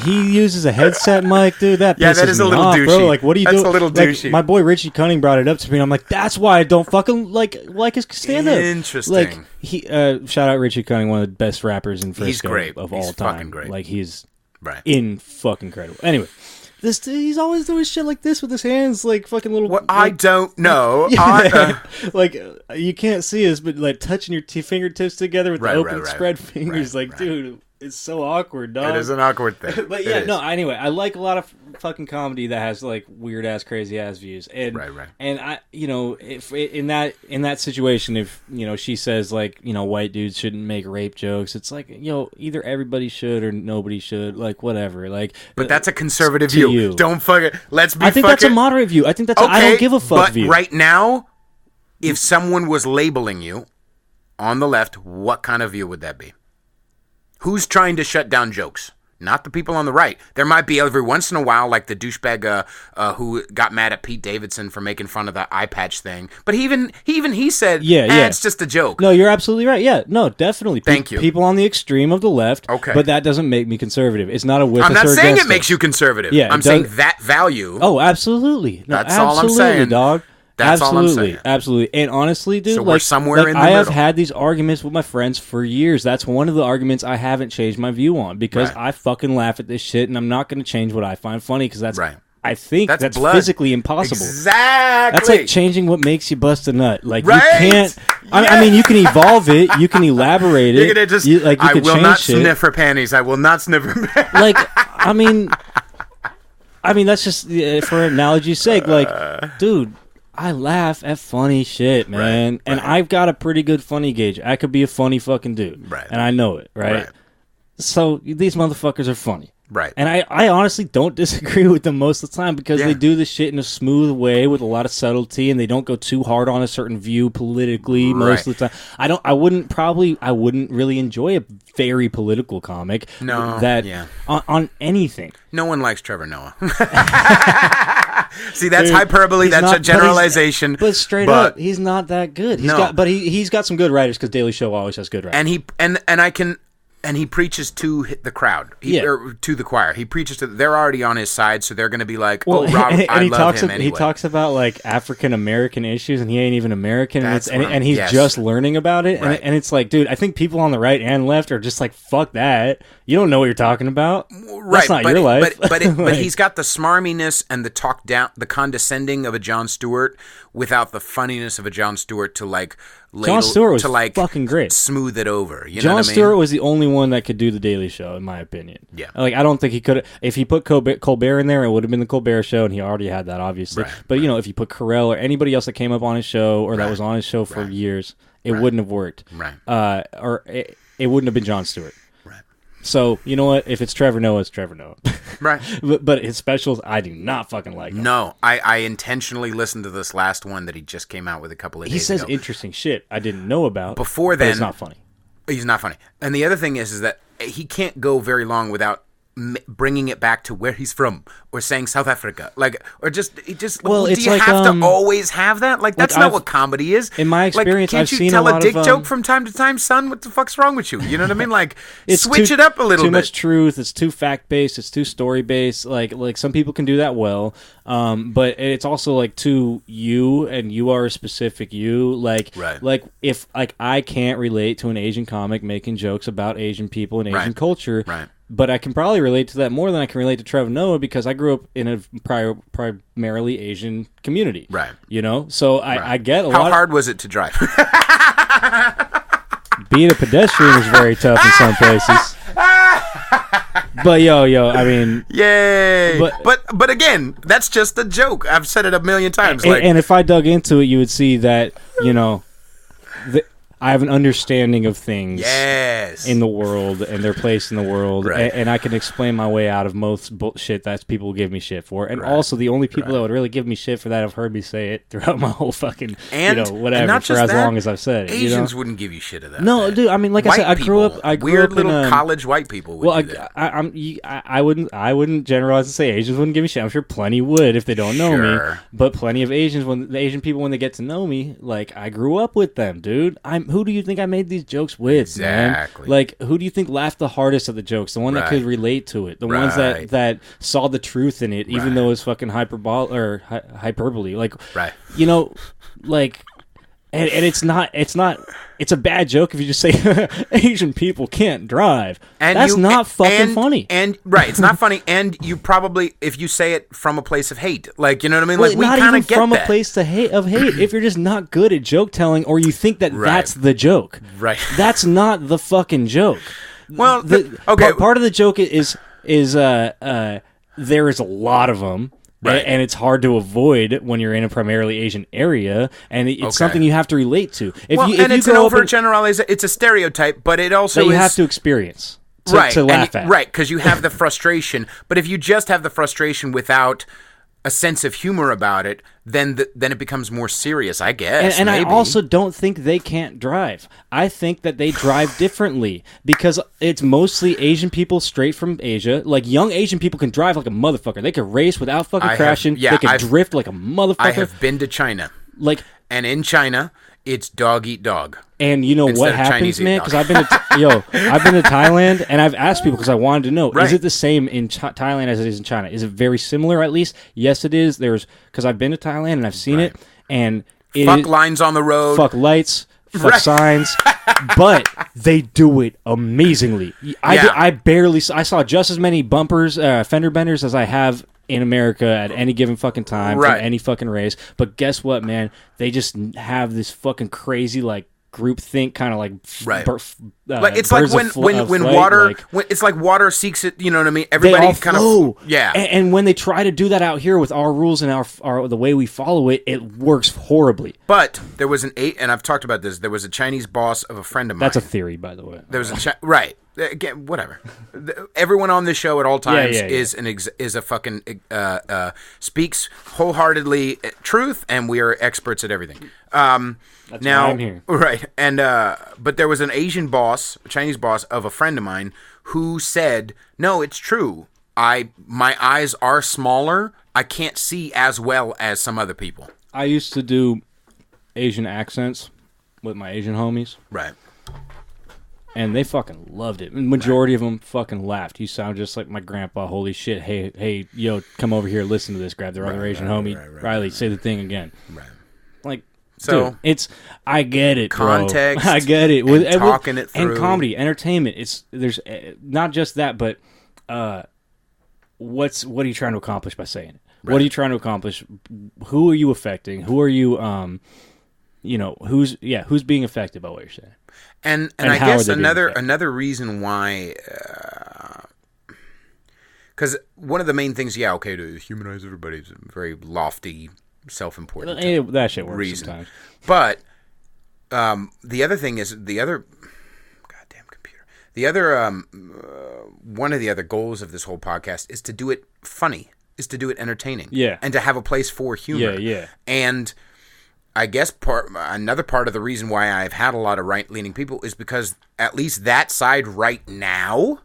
he uses a headset mic, dude. That pisses that is a me little off, douchey. bro. Like, what are you doing? That's a little like, douchey. My boy Richie Cunning brought it up to me, and I'm like, that's why I don't fucking like his stand-up. Interesting. Like, he shout out Richie Cunning, one of the best rappers in Frisco He's great. of He's all time. fucking great. Like, he's Right. in fucking incredible. Anyway. He's always doing shit like this with his hands, like fucking little. What I don't know. Like you can't see us, but like touching your fingertips together with the open spread fingers, dude, it's so awkward, dog. It is an awkward thing. But yeah, no. Anyway, I like a lot of fucking comedy that has like weird ass, crazy ass views, and and I, you know, if in that situation, if you know she says like, you know, white dudes shouldn't make rape jokes, it's like, you know, either everybody should or nobody should, like whatever, like. But that's a conservative view. You. Don't fucking. Let's be. I think that's a moderate view. I think that's I don't give a fuck view. But right now, if someone was labeling you on the left, what kind of view would that be? Who's trying to shut down jokes? Not the people on the right. There might be every once in a while, like the douchebag who got mad at Pete Davidson for making fun of the eye patch thing. But he said, it's just a joke. No, you're absolutely right. Yeah, no, definitely. Thank you. People on the extreme of the left. Okay. But that doesn't make me conservative. It's not a with I'm us not or saying against it makes you conservative. Yeah, I'm saying that value. Oh, absolutely. No, that's all I'm saying, dog. That's all I'm saying. Absolutely. And honestly, dude, so we're somewhere in the I middle. have had these arguments with my friends for years. That's one of the arguments I haven't changed my view on because I fucking laugh at this shit and I'm not going to change what I find funny because that's I think that's physically impossible. Exactly. That's like changing what makes you bust a nut. Like you can't. I mean, you can evolve it. You can elaborate it. You're gonna just. I will not sniff her panties. I will not sniff her panties. Like, I mean, that's just for analogy's sake. Like, dude. I laugh at funny shit, man. And I've got a pretty good funny gauge. I could be a funny fucking dude. Right. And I know it, right? So these motherfuckers are funny. Right. And I honestly don't disagree with them most of the time because they do this shit in a smooth way with a lot of subtlety and they don't go too hard on a certain view politically most of the time. I wouldn't really enjoy a very political comic on anything. No one likes Trevor Noah. See, that's hyperbole. That's a generalization. But straight up, he's not that good. He's got some good writers because Daily Show always has good writers. And he preaches to the crowd, or to the choir. He preaches to. They're already on his side, so they're going to be like, "Oh, Robert, I love him anyway." He talks about like African American issues, and he ain't even American, and he's just learning about it. Right. And it's like, dude, I think people on the right and left are just like, "Fuck that! You don't know what you're talking about. That's not your life." But he's got the smarminess and the talk down, the condescending of a Jon Stewart, without the funniness of a Jon Stewart to like. Jon Stewart was fucking great. Smooth it over. Jon Stewart was the only one that could do the Daily Show, in my opinion. Yeah. Like, I don't think he could. If he put Colbert in there, it would have been the Colbert Show, and he already had that, obviously. But you know, if you put Carell or anybody else that came up on his show or that was on his show for years, it wouldn't have worked. Right. Or it wouldn't have been Jon Stewart. So, you know what? If it's Trevor Noah, it's Trevor Noah. Right. But his specials, I do not fucking like them. No. I intentionally listened to this last one that he just came out with a couple of days ago. He says interesting shit I didn't know about. Before then. But it's not funny. He's not funny. And the other thing is that he can't go very long without bringing it back to where he's from or saying South Africa, like, or just well, do you like, have to always have that? Like, that's not what comedy is. In my experience, like, I've seen tell a lot dick of, joke from time to time, son? What the fuck's wrong with you? You know what I mean? Like, switch it up a little bit. Too much truth. It's too fact based. It's too story based. Like some people can do that well, but it's also like too you, and you are a specific you. Like if like I can't relate to an Asian comic making jokes about Asian people and Asian culture. Right. But I can probably relate to that more than I can relate to Trevor Noah because I grew up in a primarily Asian community. Right. You know? So I get a lot. How hard was it to drive? Being a pedestrian is very tough in some places. But yo, I mean, yay! But again, that's just a joke. I've said it a million times. And if I dug into it, you would see that I have an understanding of things in the world and their place in the world, and I can explain my way out of most bullshit that people give me shit for. And also, the only people that would really give me shit for that have heard me say it throughout my whole fucking, whatever, for as long as I've said it. Asians wouldn't give you shit of that. No, dude, I mean, like I said, I grew up weird in little college white people would do that. I wouldn't generalize and say Asians wouldn't give me shit. I'm sure plenty would if they don't know me. But plenty of Asians, when they get to know me, like, I grew up with them, dude. Who do you think I made these jokes with, man? Like, who do you think laughed the hardest at the jokes? The one that could relate to it. The ones that saw the truth in it, even though it's fucking hyperbole. Like, like, and it's a bad joke if you just say Asian people can't drive. And that's not fucking funny. And it's not funny. And you probably, if you say it from a place of hate, like, you know what I mean? Like, we kind of get from that. A place of hate. If you're just not good at joke telling, or you think that that's the joke, that's not the fucking joke. Well, part of the joke is there is a lot of them. And it's hard to avoid when you're in a primarily Asian area, and it's something you have to relate to. It's an overgeneralization. It's a stereotype, but it also you have to experience to laugh at. Right, because you have the frustration. But if you just have the frustration without a sense of humor about it, then it becomes more serious, I guess. And I also don't think they can't drive. I think that they drive differently because it's mostly Asian people straight from Asia. Like, young Asian people can drive like a motherfucker. They can race without fucking crashing. They can drift like a motherfucker. I have been to China. And in China, it's dog eat dog. And you know what happens, man? Because I've been to Thailand, and I've asked people because I wanted to know: is it the same in Thailand as it is in China? Is it very similar? At least, yes, it is. Because I've been to Thailand and I've seen it, and fuck lines on the road, fuck lights, fuck signs, but they do it amazingly. I saw just as many bumpers, fender benders as I have in America at any given fucking time from any fucking race. But guess what, man? They just have this fucking crazy, like, group think kind of like it's like when water it's like water seeks it, you know what I mean? Everybody kind of and when they try to do that out here with our rules and our the way we follow it, it works horribly. But there was and I've talked about this, there was a Chinese boss of a friend of mine. That's a theory, by the way. There was again, whatever. Everyone on this show at all times is a fucking speaks wholeheartedly truth, and we are experts at everything. That's why I'm here. Right. And but there was an Asian boss, a Chinese boss of a friend of mine who said, "No, it's true. My eyes are smaller. I can't see as well as some other people." I used to do Asian accents with my Asian homies. Right. And they fucking loved it. Majority of them fucking laughed. You sound just like my grandpa. Holy shit. Hey, yo, come over here, listen to this. Grab their other Asian homie. Riley, say the thing again. Right. Like, so dude, I get it, context, bro. I get it. Talking it through. And comedy, entertainment. There's not just that, but what are you trying to accomplish by saying it? Right. What are you trying to accomplish? Who are you affecting? Who are you, who's being affected by what you're saying? And I guess another reason why, because one of the main things, to humanize everybody is a very lofty, self-important that shit works reason. Sometimes. But the other thing is goddamn computer. The other one of the other goals of this whole podcast is to do it funny, is to do it entertaining, and to have a place for humor, and I guess another part of the reason why I've had a lot of right-leaning people is because at least that side right now,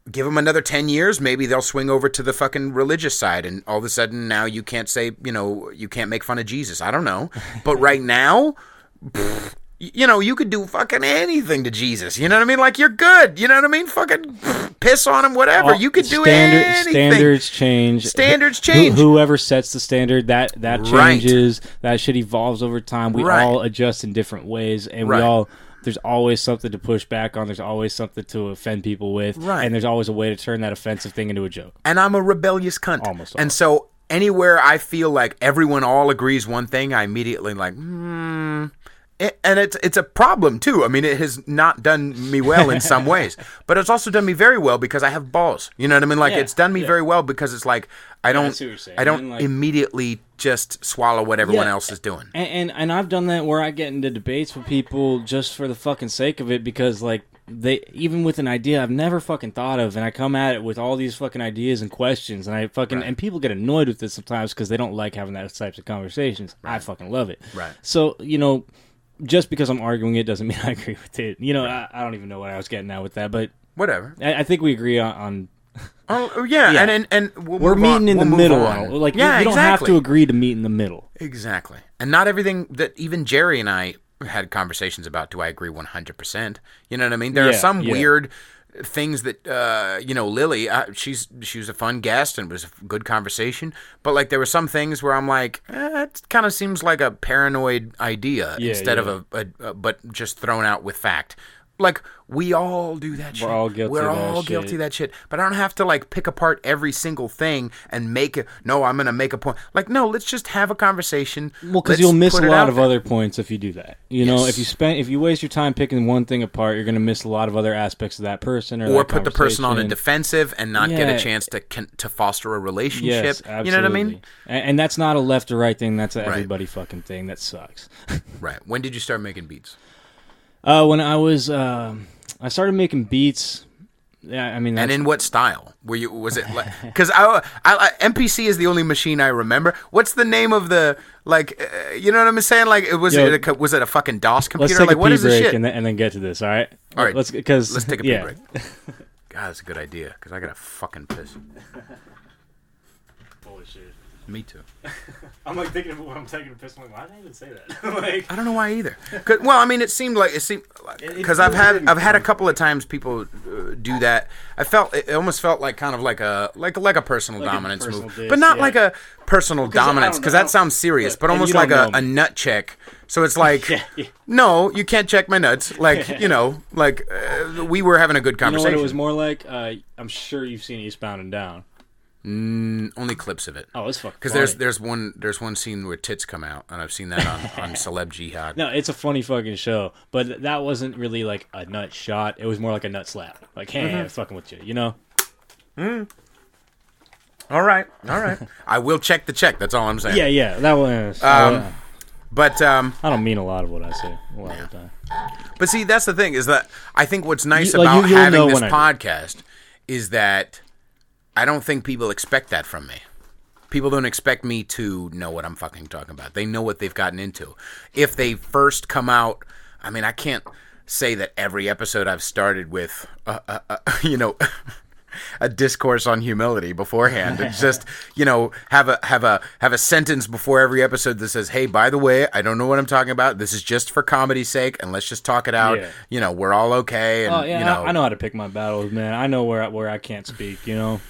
give them another 10 years, maybe they'll swing over to the fucking religious side, and all of a sudden now you can't say, you can't make fun of Jesus. I don't know. But right now, you could do fucking anything to Jesus. You know what I mean? Like, you're good. You know what I mean? Fucking piss on him, whatever. You could do anything. Standards change. Whoever sets the standard, that changes. Right. That shit evolves over time. We all adjust in different ways, and there's always something to push back on. There's always something to offend people with. Right. And there's always a way to turn that offensive thing into a joke. And I'm a rebellious cunt. Almost. And so anywhere I feel like everyone all agrees one thing, I immediately like, And it's a problem too. I mean, it has not done me well in some ways, but it's also done me very well because I have balls. You know what I mean? Like it's done me very well because it's like I don't immediately just swallow what everyone else is doing. And I've done that where I get into debates with people just for the fucking sake of it because like they even with an idea I've never fucking thought of, and I come at it with all these fucking ideas and questions, and I fucking and people get annoyed with this sometimes because they don't like having those types of conversations. I fucking love it. Right. So just because I'm arguing it doesn't mean I agree with it. I don't even know what I was getting at with that, but whatever. I think we agree on Oh yeah, and we're meeting in the middle. Like you don't have to agree to meet in the middle. Exactly, and not everything that even Jerry and I had conversations about. Do I agree 100%? You know what I mean? There are some weird things that Lily. She was a fun guest and it was a good conversation. But like there were some things where I'm like, it kind of seems like a paranoid idea instead of but just thrown out with fact. Like, we all do that shit. We're all guilty of that shit. But I don't have to, like, pick apart every single thing and make it, no, I'm going to make a point. Like, no, let's just have a conversation. Well, because you'll miss a lot of other points if you do that. You know, if you waste your time picking one thing apart, you're going to miss a lot of other aspects of that person or put the person on a defensive and not get a chance to foster a relationship. Yes, absolutely. You know what I mean? And that's not a left or right thing. That's an everybody fucking thing. That sucks. Right. When did you start making beats? When I was, I started making beats. Yeah, I mean, and in what style were you? Was it like? Because MPC is the only machine I remember. What's the name of the you know what I'm saying? Like, was it a fucking DOS computer? Let's take like, a pee break and then get to this. All right. All right. Let's take a pee break. God, that's a good idea because I gotta fucking piss. Holy shit. Me too. I'm like thinking of when I'm taking a piss. I'm like, why did I even say that? I don't know why either. Well, I mean, it seemed because I've had a couple of times people do that. It almost felt like kind of like a personal dominance move, but not like a personal dominance because that sounds serious, but almost like a nut check. So it's like, no, you can't check my nuts. Like we were having a good conversation. You know what it was more like? I'm sure you've seen Eastbound and Down. Only clips of it. Oh, it's fucking. Because there's one scene where tits come out, and I've seen that on Celeb Jihad. No, it's a funny fucking show, but that wasn't really like a nut shot. It was more like a nut slap. Like, hey, I'm fucking with you, you know. All right. I will check the check. That's all I'm saying. Yeah, that was. But I don't mean a lot of what I say a lot of the time. But see, that's the thing is that I think what's nice about having this podcast is that I don't think people expect that from me. People don't expect me to know what I'm fucking talking about. They know what they've gotten into. If they first come out, I mean, I can't say that every episode I've started with, a discourse on humility beforehand. It's just, have a sentence before every episode that says, hey, by the way, I don't know what I'm talking about. This is just for comedy's sake, and let's just talk it out. Yeah. We're all okay. And, I know how to pick my battles, man. I know where I can't speak,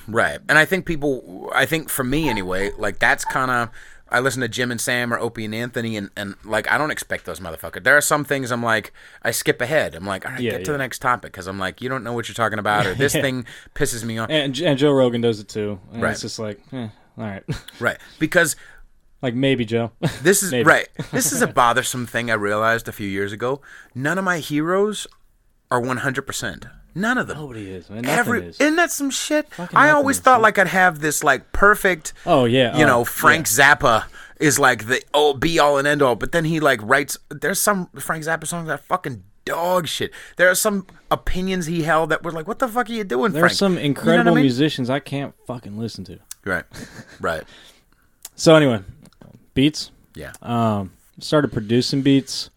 Right. And I think for me anyway, like that's kind of, I listen to Jim and Sam or Opie and Anthony, and like I don't expect those motherfuckers. There are some things I'm like, I skip ahead. I'm like, all right, get to the next topic because I'm like, you don't know what you're talking about, or this thing pisses me off. And Joe Rogan does it too. And it's just like, all right, right? Because like maybe Joe. This is right. This is a bothersome thing I realized a few years ago. None of my heroes are 100%. None of them. Nobody is, man. Nothing is. Isn't that some shit? I always thought like I'd have this like perfect. Oh yeah. Frank Zappa is like the be all and end all, but then he like writes. There's some Frank Zappa songs that are fucking dog shit. There are some opinions he held that were like, what the fuck are you doing, Frank? There are some incredible musicians I can't fucking listen to. Right. So anyway, beats. Yeah. Started producing beats.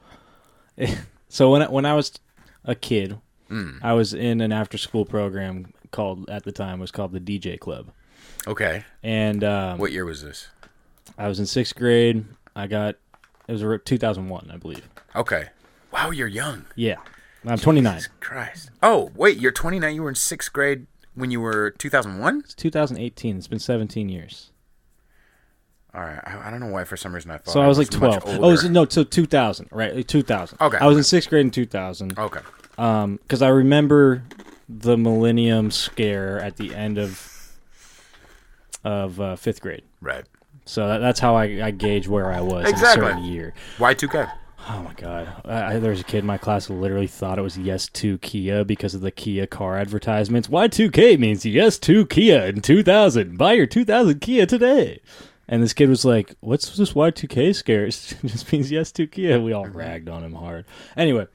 So when I was a kid. I was in an after-school program at the time was called the DJ Club. Okay. And what year was this? I was in 6th grade. It was 2001, I believe. Okay. Wow, you're young. Yeah. I'm 29. Jesus Christ. Oh, wait, you're 29. You were in 6th grade when you were 2001? It's 2018. It's been 17 years. All right. I don't know why for some reason I thought so I was like 12. So 2000, right? 2000. Okay. I was in 6th grade in 2000. Okay. Because I remember the Millennium Scare at the end of 5th grade. Right. So that's how I gauge where I was exactly. in a certain year. Y2K. Oh my god! There was a kid in my class who literally thought it was Yes to Kia because of the Kia car advertisements. Y2K means Yes to Kia in 2000. Buy your 2000 Kia today. And this kid was like, "What's this Y2K scare? It just means Yes to Kia." We all ragged on him hard. Anyway,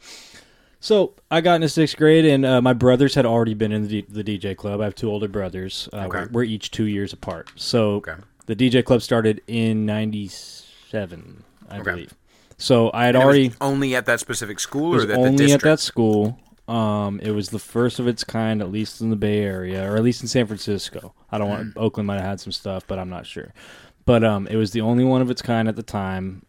so I got into 6th grade, and my brothers had already been in the DJ club. I have 2 older brothers. We're each 2 years apart. So the DJ club started in '97, I believe. So I had already only at that specific school, or that only the district? at that school. It was the first of its kind, at least in the Bay Area, or at least in San Francisco. I don't want Oakland might have had some stuff, but I'm not sure. But it was the only one of its kind at the time.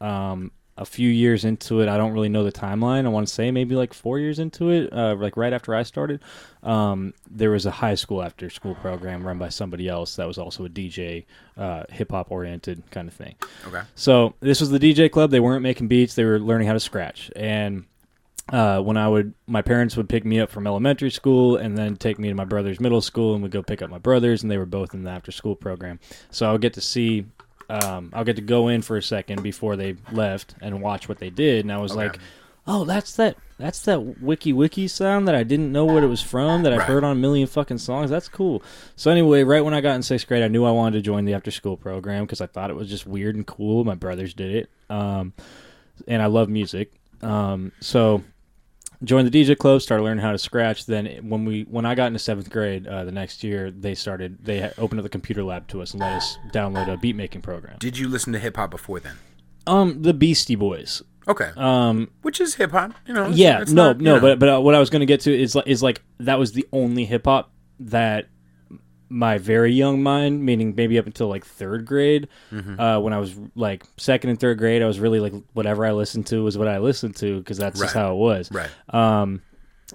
A few years into it, I don't really know the timeline. I want to say maybe like 4 years into it, like right after I started, there was a high school after school program run by somebody else that was also a DJ, hip hop oriented kind of thing. Okay. So this was the DJ club. They weren't making beats. They were learning how to scratch. And my parents would pick me up from elementary school and then take me to my brother's middle school, and we'd go pick up my brothers, and they were both in the after school program. So I would get to see. I'll get to go in for a second before they left and watch what they did, and I was like, "Oh, that's that wiki sound that I didn't know what it was from, that I've heard on a million fucking songs. That's cool." So anyway, right when I got in 6th grade, I knew I wanted to join the after school program because I thought it was just weird and cool. My brothers did it, and I love music. So joined the DJ club, started learning how to scratch. Then when I got into 7th grade, the next year, they opened up the computer lab to us and let us download a beat making program. Did you listen to hip hop before then? The Beastie Boys. Okay. Which is hip hop, you know. But what I was going to get to is like that was the only hip hop that my very young mind, meaning maybe up until like 3rd grade, when I was like 2nd and 3rd grade, I was really like whatever I listened to was what I listened to because that's just how it was. Right.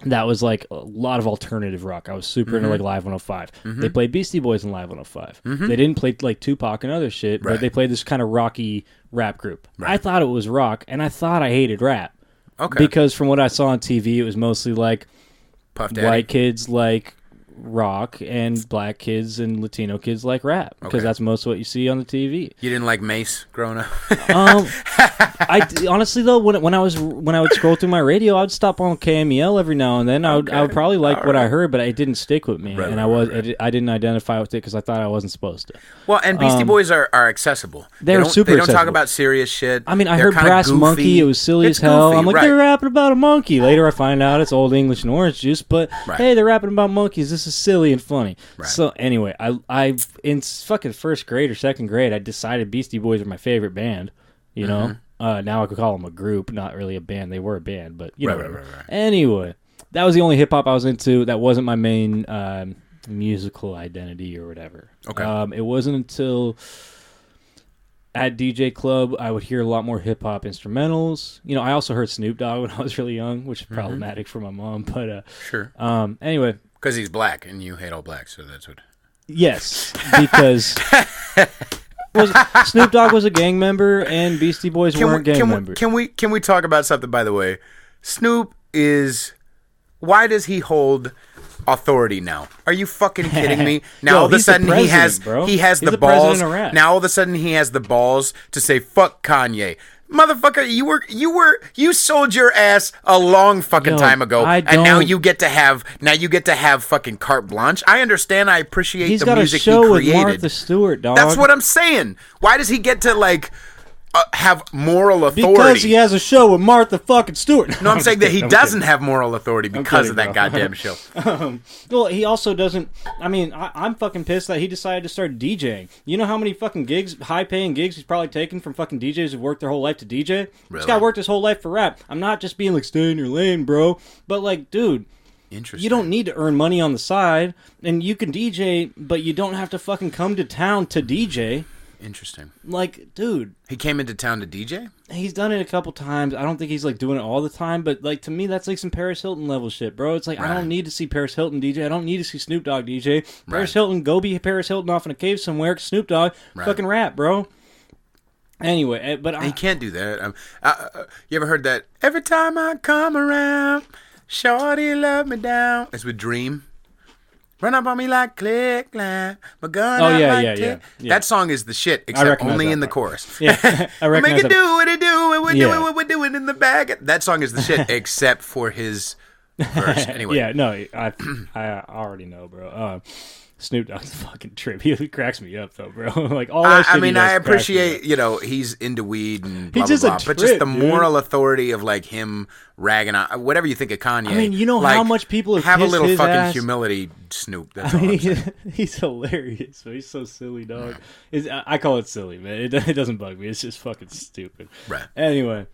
That was like a lot of alternative rock. I was super into like Live 105. They played Beastie Boys in Live 105. They didn't play like Tupac and other shit, but they played this kind of rocky rap group. I thought it was rock, and I thought I hated rap. Okay. Because from what I saw on TV, it was mostly like Puff Daddy. White kids like rock and black kids and Latino kids like rap because that's most of what you see on the TV. You didn't like Mace growing up? I honestly though when I would scroll through my radio, I would stop on KMEL every now and then. I would probably like what I heard, but it didn't stick with me, I didn't identify with it because I thought I wasn't supposed to. Well, and Beastie Boys are accessible. They're super. They don't accessible. talk about serious shit. I mean, I heard Brass goofy. Monkey. It was silly as hell. Goofy, I'm like, they're rapping about a monkey. Later, I find out it's Old English and orange juice. But hey, they're rapping about monkeys. This is silly and funny. So anyway, I in fucking 1st grade or 2nd grade, I decided Beastie Boys were my favorite band. You know, now I could call them a group, not really a band. They were a band, but you know. Right. Anyway, that was the only hip hop I was into. That wasn't my main musical identity or whatever. Okay. It wasn't until at DJ Club I would hear a lot more hip hop instrumentals. You know, I also heard Snoop Dogg when I was really young, which is problematic for my mom. But sure. Anyway. Because he's black, and you hate all blacks, so that's what... Yes, because Snoop Dogg was a gang member, and Beastie Boys weren't gang members. Can we talk about something, by the way? Snoop is... Why does he hold authority now? Are you fucking kidding me? Now all of a sudden he has the balls. Now all of a sudden he has the balls to say, fuck Kanye. Motherfucker, you sold your ass a long fucking time ago, and now you get to have fucking carte blanche. I understand. I appreciate the music he created. He's got a show with Martha Stewart, dog. That's what I'm saying. Why does he get to like have moral authority? Because he has a show with Martha fucking Stewart. No, I'm saying that he doesn't have moral authority because of that goddamn show. Well, he also doesn't. I mean, I'm fucking pissed that he decided to start DJing. You know how many fucking gigs, high-paying gigs, he's probably taken from fucking DJs who've worked their whole life to DJ? Really? This guy worked his whole life for rap. I'm not just being like, stay in your lane, bro. But like, dude, you don't need to earn money on the side, and you can DJ, but you don't have to fucking come to town to DJ. Interesting. Like, dude. He came into town to DJ? He's done it a couple times. I don't think he's, like, doing it all the time, but, like, to me, that's, like, some Paris Hilton level shit, bro. It's like, I don't need to see Paris Hilton DJ. I don't need to see Snoop Dogg DJ. Paris Hilton, go be Paris Hilton off in a cave somewhere. Snoop Dogg, fucking rap, bro. Anyway, but he can't do that. You ever heard that? Every time I come around, shorty love me down. It's with Dream. Run up on me like click, line, my gun out like tick. Yeah. That song is the shit, except only in the chorus. Yeah, I recognize make it do what it do, and what we're doing in the bag. That song is the shit, except for his verse. Anyway. Yeah, no, I already know, bro. Snoop Dogg's a fucking trip. He cracks me up though, bro. Like all that shit. I mean, I appreciate, he's into weed and blah, he's blah, just blah. But just the moral authority of like him ragging on whatever you think of Kanye. I mean, you know like, how much people have a little fucking ass? Humility, Snoop. That's all I'm saying. He's hilarious. He's so silly, dog. I call it silly, man. It doesn't bug me. It's just fucking stupid. Right. Anyway.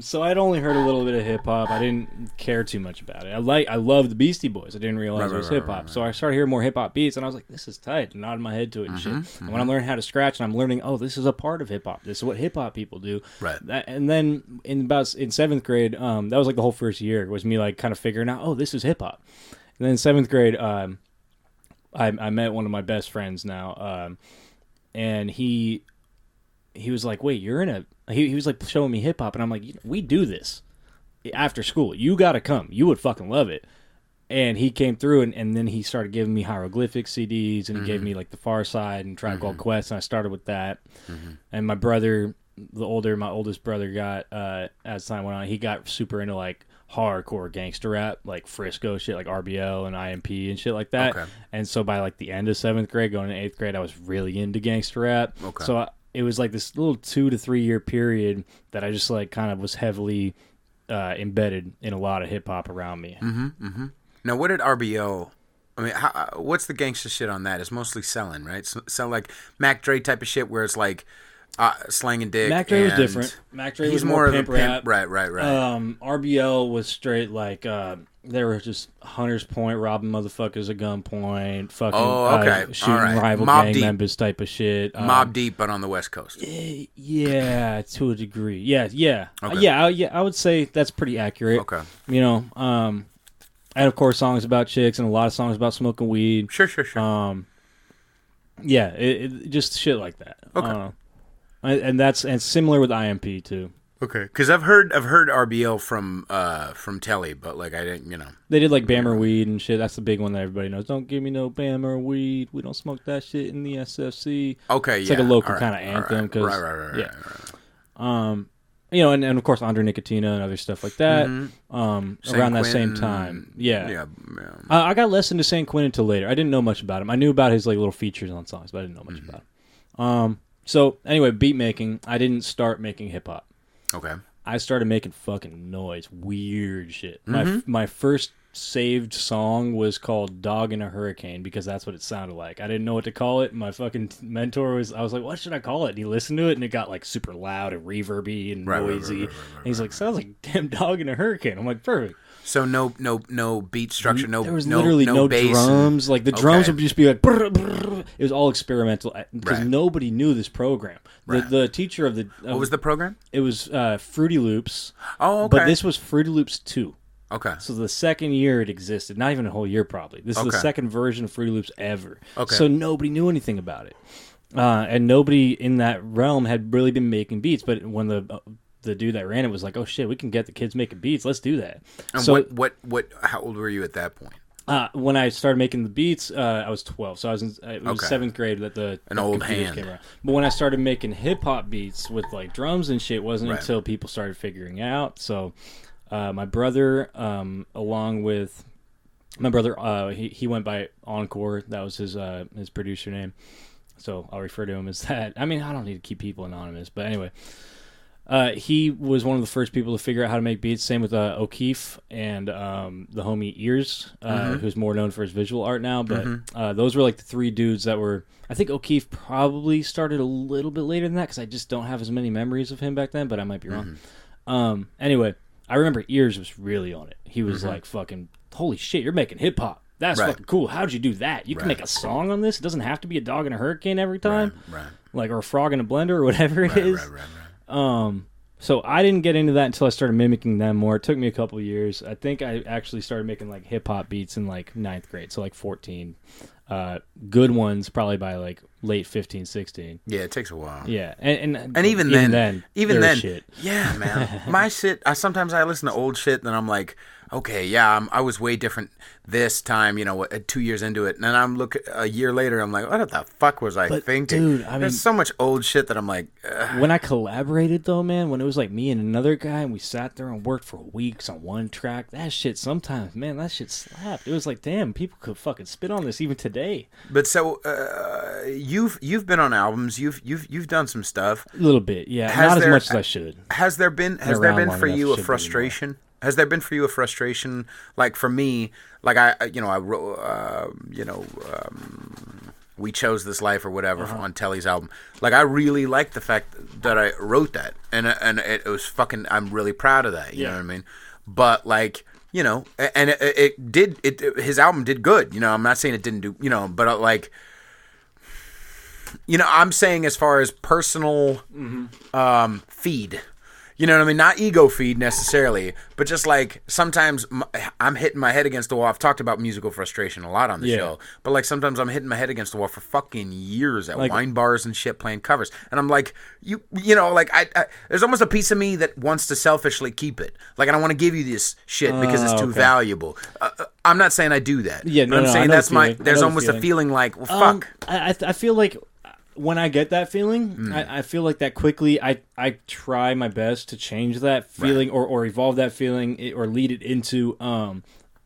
So I'd only heard a little bit of hip hop. I didn't care too much about it. I love the Beastie Boys. I didn't realize it was hip hop. So I started hearing more hip hop beats, and I was like, "This is tight." And nodded my head to it and shit. And when I'm learning how to scratch, and I'm learning, oh, this is a part of hip hop. This is what hip hop people do. Right. And then in seventh grade, that was like the whole first year was me like kind of figuring out, oh, this is hip hop. And then in seventh grade, I met one of my best friends now, and he was like, wait, you're in a... He was like showing me hip hop, and I'm like, we do this after school. You got to come. You would fucking love it. And he came through, and then he started giving me hieroglyphic CDs, and he gave me like The Far Side and Tribe Called Quest, and I started with that. And my brother, my oldest brother, got as time went on, he got super into like hardcore gangster rap, like Frisco shit, like RBL and IMP and shit like that. Okay. And so by like the end of seventh grade, going to eighth grade, I was really into gangster rap. Okay. So it was like this little 2 to 3 year period that I just like kind of was heavily embedded in a lot of hip hop around me. Now, what did RBL? I mean, what's the gangster shit on that? It's mostly selling, right? Sell like Mac Dre type of shit, where it's like slanging dick. Mac Dre was different. Mac Dre was more pimp rap. Right. RBL was straight like they were just Hunter's Point, robbing motherfuckers at gunpoint, fucking shooting rival Mob gang members type of shit. Mob Deep, but on the West Coast. Yeah, to a degree. Yeah. Okay. I would say that's pretty accurate. Okay. And of course songs about chicks and a lot of songs about smoking weed. Sure. Yeah, it just shit like that. Okay. And similar with IMP too. Okay, because I've heard RBL from Telly, but like I didn't, They did like Bammer Weed and shit. That's the big one that everybody knows. Don't give me no Bammer Weed. We don't smoke that shit in the SFC. Okay, it's like a local kind of anthem. Right. And of course Andre Nicotina and other stuff like that. Around that same time, yeah. I got less into San Quentin until later. I didn't know much about him. I knew about his like little features on songs, but I didn't know much about him. So anyway, beat making. I didn't start making hip hop. Okay. I started making fucking noise, weird shit. My first saved song was called "Dog in a Hurricane" because that's what it sounded like. I didn't know what to call it. My fucking mentor I was like, "What should I call it?" And he listened to it, and it got like super loud and reverby and noisy. And he's like, "Sounds like damn dog in a hurricane." I'm like, "Perfect." So no beat structure, there was literally no drums. Like the drums would just be like, brr, brr. It was all experimental because nobody knew this program. The teacher of the what was the program? It was Fruity Loops. Oh, okay. But this was Fruity Loops 2. Okay. So the second year it existed, not even a whole year probably. This is the second version of Fruity Loops ever. Okay. So nobody knew anything about it, and nobody in that realm had really been making beats. But when the dude that ran it was like, "Oh shit, we can get the kids making beats. Let's do that." And so what? How old were you at that point? When I started making the beats, I was 12, so it was seventh grade that an old hand came around. But when I started making hip hop beats with like drums and shit, wasn't until people started figuring out. So my brother, along with my brother, he went by Encore. That was his producer name. So I'll refer to him as that. I mean, I don't need to keep people anonymous, but anyway. He was one of the first people to figure out how to make beats. Same with O'Keefe and the homie Ears, who's more known for his visual art now. But those were like the three dudes that were... I think O'Keefe probably started a little bit later than that because I just don't have as many memories of him back then, but I might be wrong. Anyway, I remember Ears was really on it. He was like, fucking, holy shit, you're making hip-hop. That's fucking cool. How'd you do that? You can make a song on this? It doesn't have to be a dog in a hurricane every time? Like, or a frog in a blender or whatever it is. So I didn't get into that until I started mimicking them more. It took me a couple years. I think I actually started making like hip hop beats in like 9th grade, so like 14. Good ones probably by like late 15, 16. Yeah, it takes a while. Yeah, and even then, shit. Yeah, man. My shit. Sometimes I listen to old shit, and I'm like, okay, yeah, I was way different this time, 2 years into it. And then I'm a year later, I'm like, what the fuck was I thinking? Dude, there's so much old shit that I'm like, ugh. When I collaborated though, man, when it was like me and another guy and we sat there and worked for weeks on one track, that shit sometimes, man, that shit slapped. It was like, damn, people could fucking spit on this even today. But so you've been on albums, you've done some stuff. A little bit, yeah. Not as much as I should. Has there been for you a frustration? Has there been for you a frustration? Like for me, like I wrote, We Chose This Life or whatever on Telly's album. Like I really liked the fact that I wrote that, and it was fucking. I'm really proud of that. You know what I mean? But like, and his album did good. I'm not saying it didn't do. But like, I'm saying as far as personal feed. You know what I mean? Not ego feed necessarily, but just like sometimes I'm hitting my head against the wall. I've talked about musical frustration a lot on the show, but like sometimes I'm hitting my head against the wall for fucking years at wine bars and shit playing covers. And I'm like, I there's almost a piece of me that wants to selfishly keep it. Like I don't want to give you this shit because it's too valuable. I'm not saying I do that. Yeah, but I'm saying that's there's almost a feeling like, well, fuck. I feel like when I get that feeling, I feel like that quickly I try my best to change that feeling or evolve that feeling or lead it into I'm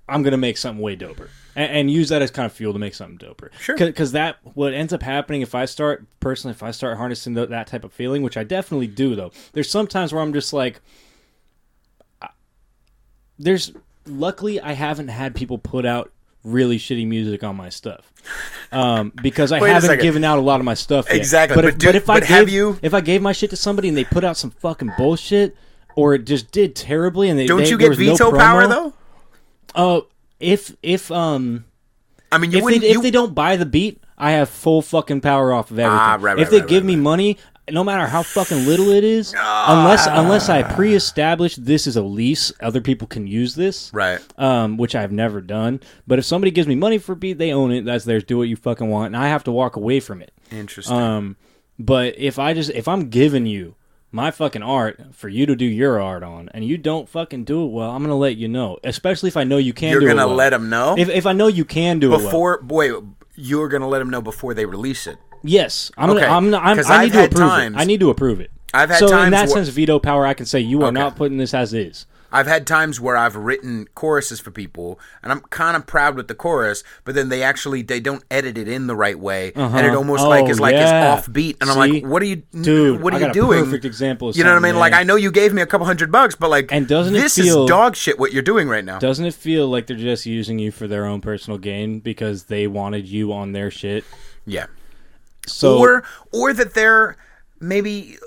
going to make something way doper. And use that as kind of fuel to make something doper. Sure. Because what ends up happening if I start harnessing that type of feeling, which I definitely do though, there's some times where I'm just like, luckily I haven't had people put out really shitty music on my stuff because I haven't given out a lot of my stuff yet. Exactly. But if I gave my shit to somebody and they put out some fucking bullshit or it just did terribly and don't you get veto power though? If they don't buy the beat, I have full fucking power off of everything. If they give me money, no matter how fucking little it is, unless I pre-establish this is a lease, other people can use this, right? Which I've never done. But if somebody gives me money for a beat, they own it. That's theirs. Do what you fucking want, and I have to walk away from it. Interesting. But if I'm giving you my fucking art for you to do your art on, and you don't fucking do it well, I'm gonna let you know. Especially if I know you can. You're do it gonna well. let them know. If I know you can do it well. You're gonna let them know before they release it. Yes, I need to approve it. I need to approve it. I've had times in that sense, veto power, I can say you are not putting this as is. I've had times where I've written choruses for people, and I'm kind of proud with the chorus, but then they don't edit it in the right way, and it almost is offbeat, and I'm like, what are you, dude? What are you doing? A perfect example. Of you know what I mean? Man. Like I know you gave me a couple $100, but like, and this is dog shit. What you're doing right now? Doesn't it feel like they're just using you for their own personal gain because they wanted you on their shit? Yeah. So, or that they're maybe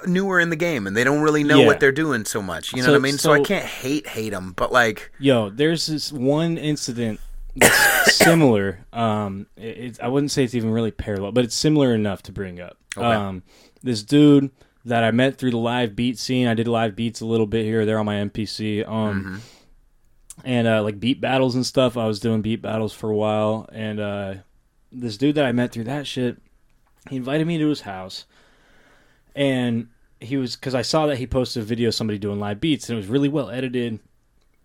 newer in the game and they don't really know what they're doing so much. You know what I mean? So I can't hate them, but like, there's this one incident that's similar. I wouldn't say it's even really parallel, but it's similar enough to bring up. Okay. This dude that I met through the live beat scene. I did live beats a little bit here or there on my MPC. And like beat battles and stuff. I was doing beat battles for a while, and this dude that I met through that shit, he invited me to his house, and because I saw that he posted a video of somebody doing live beats, and it was really well edited,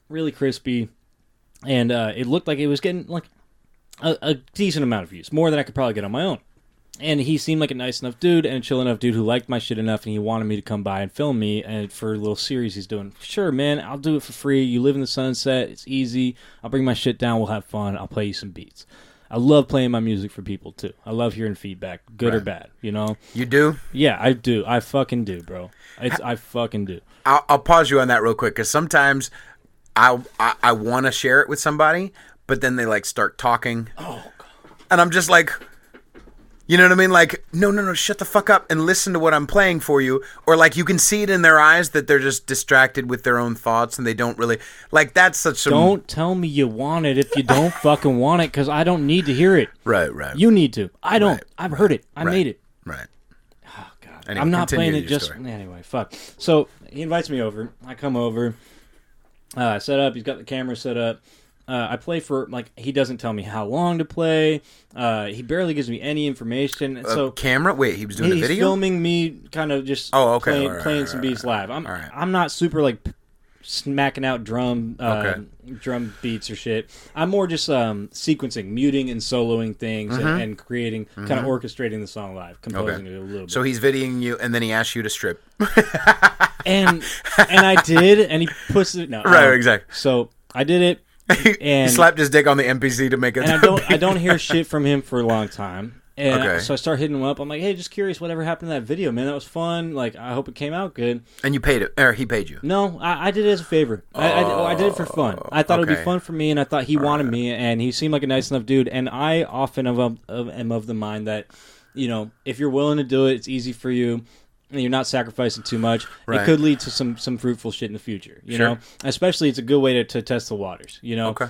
really crispy, and it looked like it was getting like a decent amount of views, more than I could probably get on my own. And he seemed like a nice enough dude and a chill enough dude who liked my shit enough, and he wanted me to come by and film me and for a little series he's doing. Sure, man, I'll do it for free. You live in the Sunset. It's easy. I'll bring my shit down. We'll have fun. I'll play you some beats. I love playing my music for people, too. I love hearing feedback, good or bad, you know? You do? Yeah, I do. I fucking do, bro. I fucking do. I'll pause you on that real quick, because sometimes I want to share it with somebody, but then they, like, start talking. Oh, God. And I'm just like... You know what I mean? Like, no, shut the fuck up and listen to what I'm playing for you. Or, like, you can see it in their eyes that they're just distracted with their own thoughts and they don't really... Like, that's such a... Don't tell me you want it if you don't fucking want it, because I don't need to hear it. Right. You need to. I don't. I've heard it. I made it. Right. Oh, God. Anyway, I'm not playing it just... Story. Anyway, fuck. So, he invites me over. I come over. Set up. He's got the camera set up. I play for, like, he doesn't tell me how long to play. He barely gives me any information. So camera? Wait, he was doing a video? He's filming me kind of just playing some beats live. I'm not super, like, smacking out drum beats or shit. I'm more just sequencing, muting and soloing things and creating, kind of orchestrating the song live, composing it a little bit. So he's videoing you, and then he asks you to strip. and I did, and he puts it. No, right, exactly. So I did it. And he slapped his dick on the MPC to make it. And I don't hear shit from him for a long time. And so I start hitting him up. I'm like, hey, just curious, whatever happened to that video, man? That was fun. Like, I hope it came out good. And you paid it, or he paid you? No, I did it as a favor. I did it for fun. I thought it would be fun for me, and I thought he wanted me, and he seemed like a nice enough dude. And I often am of the mind that, you know, if you're willing to do it, it's easy for you. And you're not sacrificing too much. Right. It could lead to some fruitful shit in the future, you know? Especially, it's a good way to test the waters, you know? Okay.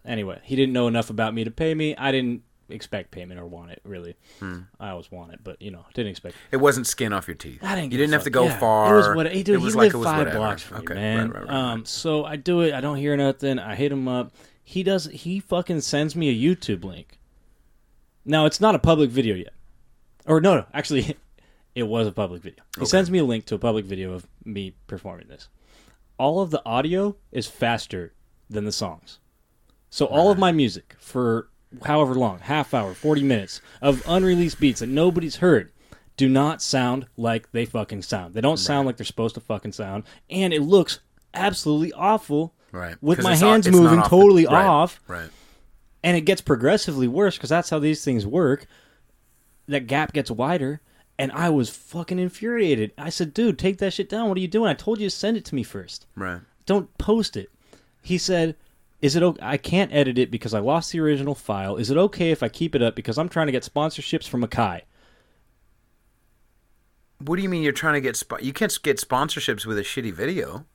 Anyway, he didn't know enough about me to pay me. I didn't expect payment or want it, really. I always want it, but, you know, didn't expect it. It wasn't skin off your teeth. I didn't You didn't have to go far. It was what he lived like 5 blocks from me, man. Right. So I do it. I don't hear nothing. I hit him up. He fucking sends me a YouTube link. Now, it's not a public video yet. Or, no, actually... It was a public video. He sends me a link to a public video of me performing this. All of the audio is faster than the songs. So all of my music for however long, half hour, 40 minutes of unreleased beats that nobody's heard do not sound like they fucking sound. They don't sound like they're supposed to fucking sound. And it looks absolutely awful with my hands moving totally off. Right. And it gets progressively worse because that's how these things work. That gap gets wider. And I was fucking infuriated. I said, dude, take that shit down. What are you doing? I told you to send it to me first. Right. Don't post it. He said, is it okay? I can't edit it because I lost the original file. Is it okay if I keep it up because I'm trying to get sponsorships from Akai? What do you mean you're trying to get... You can't get sponsorships with a shitty video.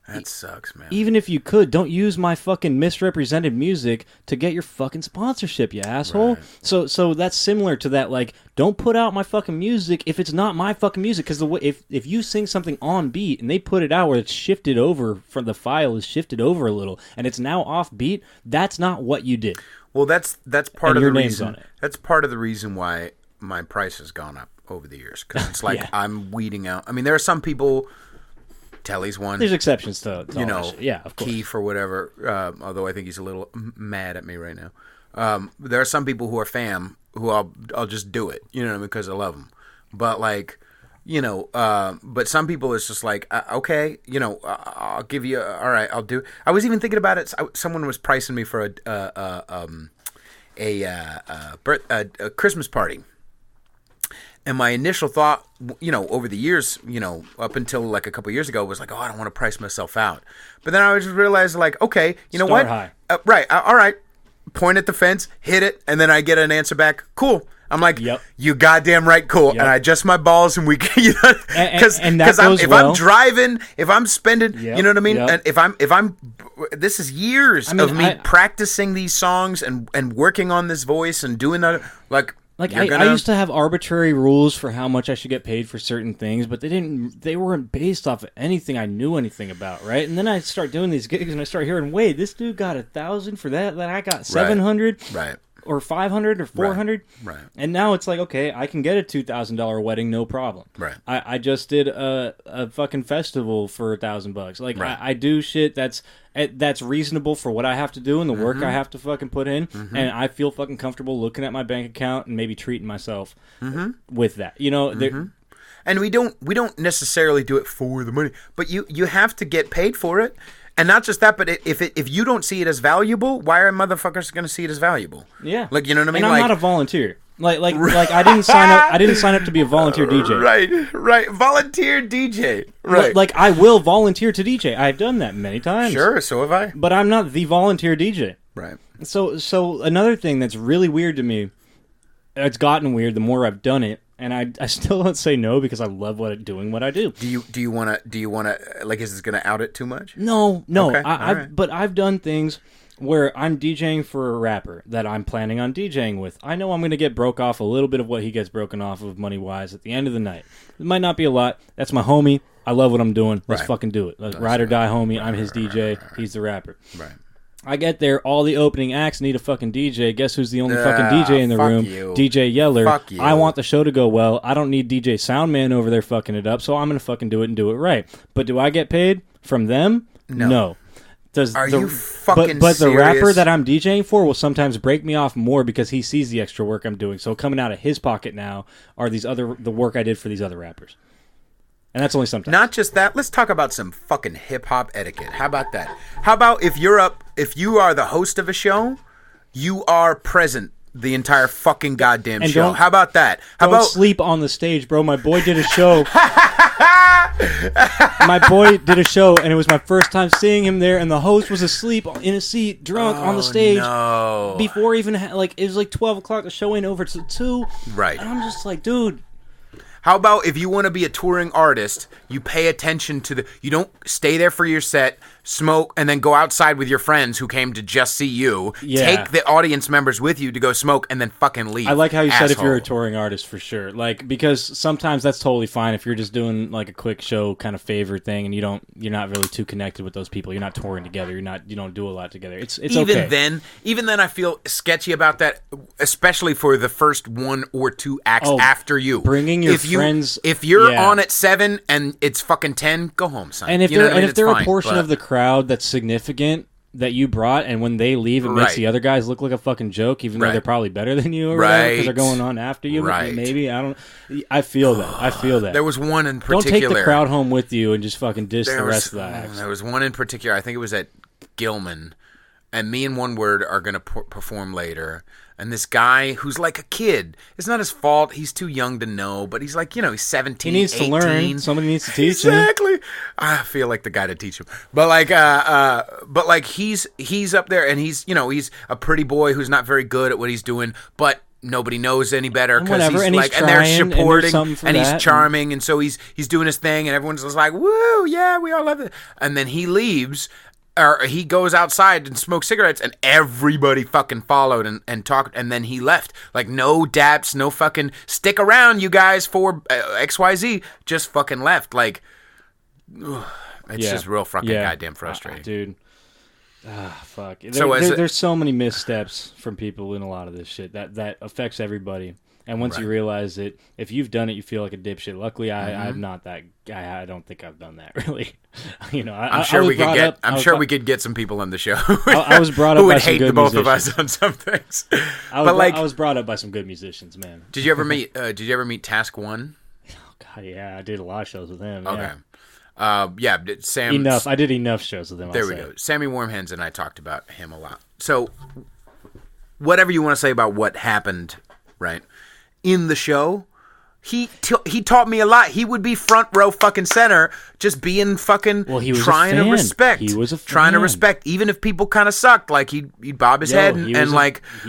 That sucks, man. Even if you could, don't use my fucking misrepresented music to get your fucking sponsorship, you asshole. Right. So that's similar to that, like, don't put out my fucking music if it's not my fucking music, because if you sing something on beat and they put it out where it's shifted over, from the file is shifted over a little, and it's now off beat, that's not what you did. Well, that's part of the reason. On it. That's part of the reason why my price has gone up over the years, because it's like I'm weeding out. I mean, there are some people... Telly's one. There's exceptions to you know, yeah, of course. Keith or whatever. Although I think he's a little mad at me right now. There are some people who are fam who I'll just do it, you know, because I love them. But like, you know, but some people it's just like, okay, you know, I'll give you. All right, I'll do. I was even thinking about it. Someone was pricing me for a Christmas party. And my initial thought, you know, over the years, you know, up until like a couple years ago, was like, oh, I don't want to price myself out. But then I just realized, like, okay, you know Start what? High. Right. All right. Point at the fence, hit it, and then I get an answer back. Cool. I'm like, you goddamn right, cool. Yep. And I adjust my balls, and we, you know, because I'm driving, if I'm spending, you know what I mean. And if I'm, this is years of me practicing these songs and working on this voice and doing that, like. Like I used to have arbitrary rules for how much I should get paid for certain things, but they weren't based off of anything I knew anything about, right? And then I start doing these gigs and I start hearing, wait, this dude got 1,000 for that I got 700, right? Or 500 or 400, right? And now it's like, okay, I can get a $2,000 wedding, no problem, right? I just did a fucking festival for $1,000, like I do shit that's reasonable for what I have to do and the work I have to fucking put in, and I feel fucking comfortable looking at my bank account and maybe treating myself with that, you know. And we don't necessarily do it for the money, but you have to get paid for it. And not just that, but if you don't see it as valuable, why are motherfuckers going to see it as valuable? Yeah, like, you know what I mean. And I'm not a volunteer. Like I didn't sign up. I didn't sign up to be a volunteer DJ. Right. Volunteer DJ. Right. Like I will volunteer to DJ. I've done that many times. Sure, so have I. But I'm not the volunteer DJ. Right. So another thing that's really weird to me, it's gotten weird the more I've done it, and I still don't say no because I love doing what I do. Do you want to like, is this going to out it too much? No. Okay. But I've done things where I'm DJing for a rapper that I'm planning on DJing with. I know I'm going to get broke off a little bit of what he gets broken off of money-wise at the end of the night. It might not be a lot. That's my homie. I love what I'm doing. Let's fucking do it. Ride or die homie. I'm his DJ. He's the rapper. Right. I get there, all the opening acts need a fucking DJ. Guess who's the only fucking DJ in the room? You. DJ Yeller. Fuck you. I want the show to go well. I don't need DJ Soundman over there fucking it up, so I'm going to fucking do it and do it right. But do I get paid from them? No. You fucking But the serious? rapper that I'm DJing for will sometimes break me off more because he sees the extra work I'm doing. So coming out of his pocket now are the work I did for these other rappers. And that's only sometimes. Not just that. Let's talk about some fucking hip hop etiquette. How about that? How about if you are the host of a show, you are present the entire fucking goddamn show. How about that? Don't sleep on the stage, bro. My boy did a show. My boy did a show, and it was my first time seeing him there, and the host was asleep in a seat, drunk on the stage. No. Before even, it was like 12 o'clock, the show ain't over till 2. Right. And I'm just like, dude. How about if you want to be a touring artist, you pay attention to you don't stay there for your set, smoke, and then go outside with your friends who came to just see you. Yeah. Take the audience members with you to go smoke and then fucking leave. I like how you asshole. said if you're a touring artist for sure. Like, because sometimes that's totally fine if you're just doing like a quick show kind of favor thing and you're not really too connected with those people. You're not touring together. You don't do a lot together. It's okay. Even then I feel sketchy about that, especially for the first 1 or 2 acts after you. Bringing your friends. If you're on at 7 and it's fucking 10, go home, son. And if they're a portion of the crowd that's significant that you brought, and when they leave, it makes the other guys look like a fucking joke, even though they're probably better than you, or whatever, because they're going on after you. Right. Maybe I feel that. There was one in particular. Don't take the crowd home with you and just fucking diss the rest of the acts. There was one in particular. I think it was at Gilman, and me and One Word are going to perform later. And this guy who's like a kid, it's not his fault. He's too young to know, but he's like, he's 17, he needs 18. to learn. Somebody needs to teach him. Exactly. I feel like the guy to teach him. But he's up there, and he's a pretty boy who's not very good at what he's doing, but nobody knows any better because and they're supporting, and he's charming, and so he's doing his thing, and everyone's just like, woo, yeah, we all love it. And then he leaves. Or he goes outside and smokes cigarettes, and everybody fucking followed and talked, and then he left. Like, no daps, no fucking stick around, you guys, for XYZ. Just fucking left. Like, it's just real fucking goddamn frustrating. Dude. Fuck. There's so many missteps from people in a lot of this shit that affects everybody. And once you realize it, if you've done it, you feel like a dipshit. Luckily, I'm not that guy. I don't think I've done that really. I'm sure we could get some people on the show. I was brought up by some good musicians. Who would hate the both of us on some things. I was brought up by some good musicians, man. Did you ever meet Task One? Oh God, yeah, I did a lot of shows with him. Okay. Sam. Enough. I did enough shows with him. There we go. Sammy Wormhands and I talked about him a lot. So, whatever you want to say about what happened, right? In the show, he taught me a lot. He would be front row fucking center, just being fucking trying to respect. He was a fan. Trying to respect, even if people kind of sucked. Like he'd bob his head, and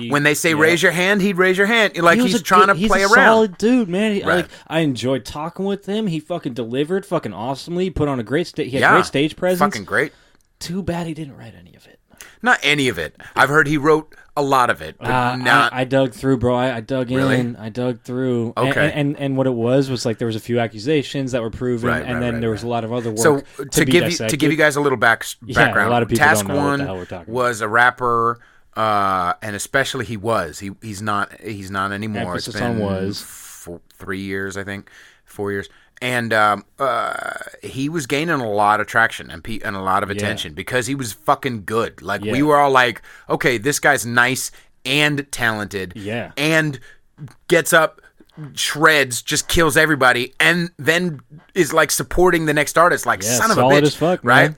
when they say raise your hand, he'd raise your hand. Like he's trying to play around. He's a solid dude, man. I enjoyed talking with him. He fucking delivered fucking awesomely. He put on a great stage. He had great stage presence. Fucking great. Too bad he didn't write any of it. Not any of it. I've heard he wrote a lot of it, but not. I dug through, bro. I dug in. I dug through. Okay. And what it was like there was a few accusations that were proven, and then there was a lot of other work. So to give you guys a little background, a lot of people Task don't know One what the hell we're talking was a rapper, and especially he's not anymore. Emphasis it's been on was 3 years, I think, 4 years. And he was gaining a lot of traction and a lot of attention because he was fucking good. Like, we were all like, okay, this guy's nice and talented and gets up, shreds, just kills everybody, and then is, like, supporting the next artist. Like, son of a bitch. As fuck, right?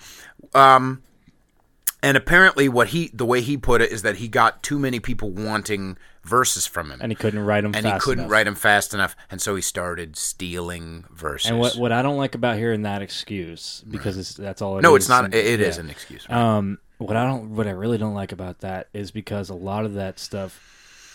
And apparently the way he put it is that he got too many people wanting verses from him. And he couldn't write them fast enough. And so he started stealing verses. And what I don't like about hearing that excuse, because that's all it is. No, it's not. It is an excuse. Right? What I really don't like about that is because a lot of that stuff,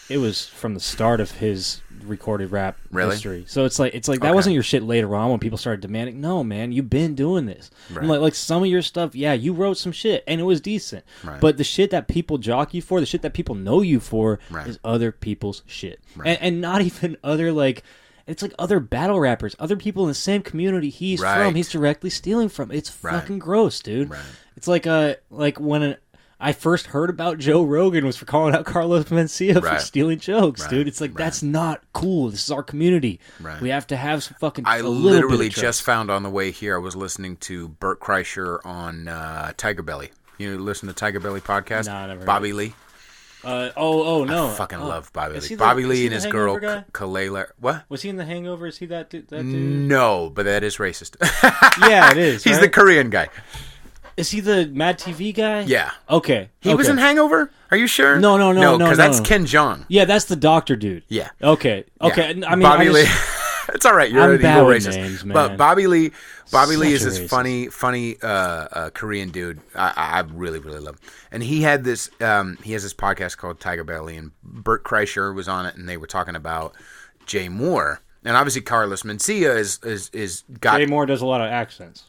it was from the start of his recorded rap history. So it's like that wasn't your shit later on when people started demanding. No, man, you've been doing this. Right. Like some of your stuff, you wrote some shit and it was decent. Right. But the shit that people jock you for, the shit that people know you for, is other people's shit, and not even other like. It's like other battle rappers, other people in the same community he's from. He's directly stealing from. It's fucking gross, dude. Right. It's like when I first heard about Joe Rogan was for calling out Carlos Mencia for stealing jokes, dude. It's like, that's not cool. This is our community. Right. We have to have some fucking. I literally just found on the way here, I was listening to Bert Kreischer on Tiger Belly. You listen to Tiger Belly podcast? No, I never heard Bobby Lee. No. I fucking love Bobby Lee. Bobby Lee and his girl, Kalela. What? Was he in The Hangover? Is he that dude? No, but that is racist. Yeah, it is. He's the Korean guy. Is he the Mad TV guy? Yeah. Okay. He was in Hangover? Are you sure? No, because that's Ken Jeong. Yeah, that's the doctor dude. Yeah. Okay. Yeah. I mean, Bobby Lee. It's all right. You're bad with racist. Names, man. But Bobby Lee is this racist. funny Korean dude. I really, really love him. And he had this. He has this podcast called Tiger Belly, and Bert Kreischer was on it, and they were talking about Jay Moore, and obviously Carlos Mencia is got. Jay Moore does a lot of accents.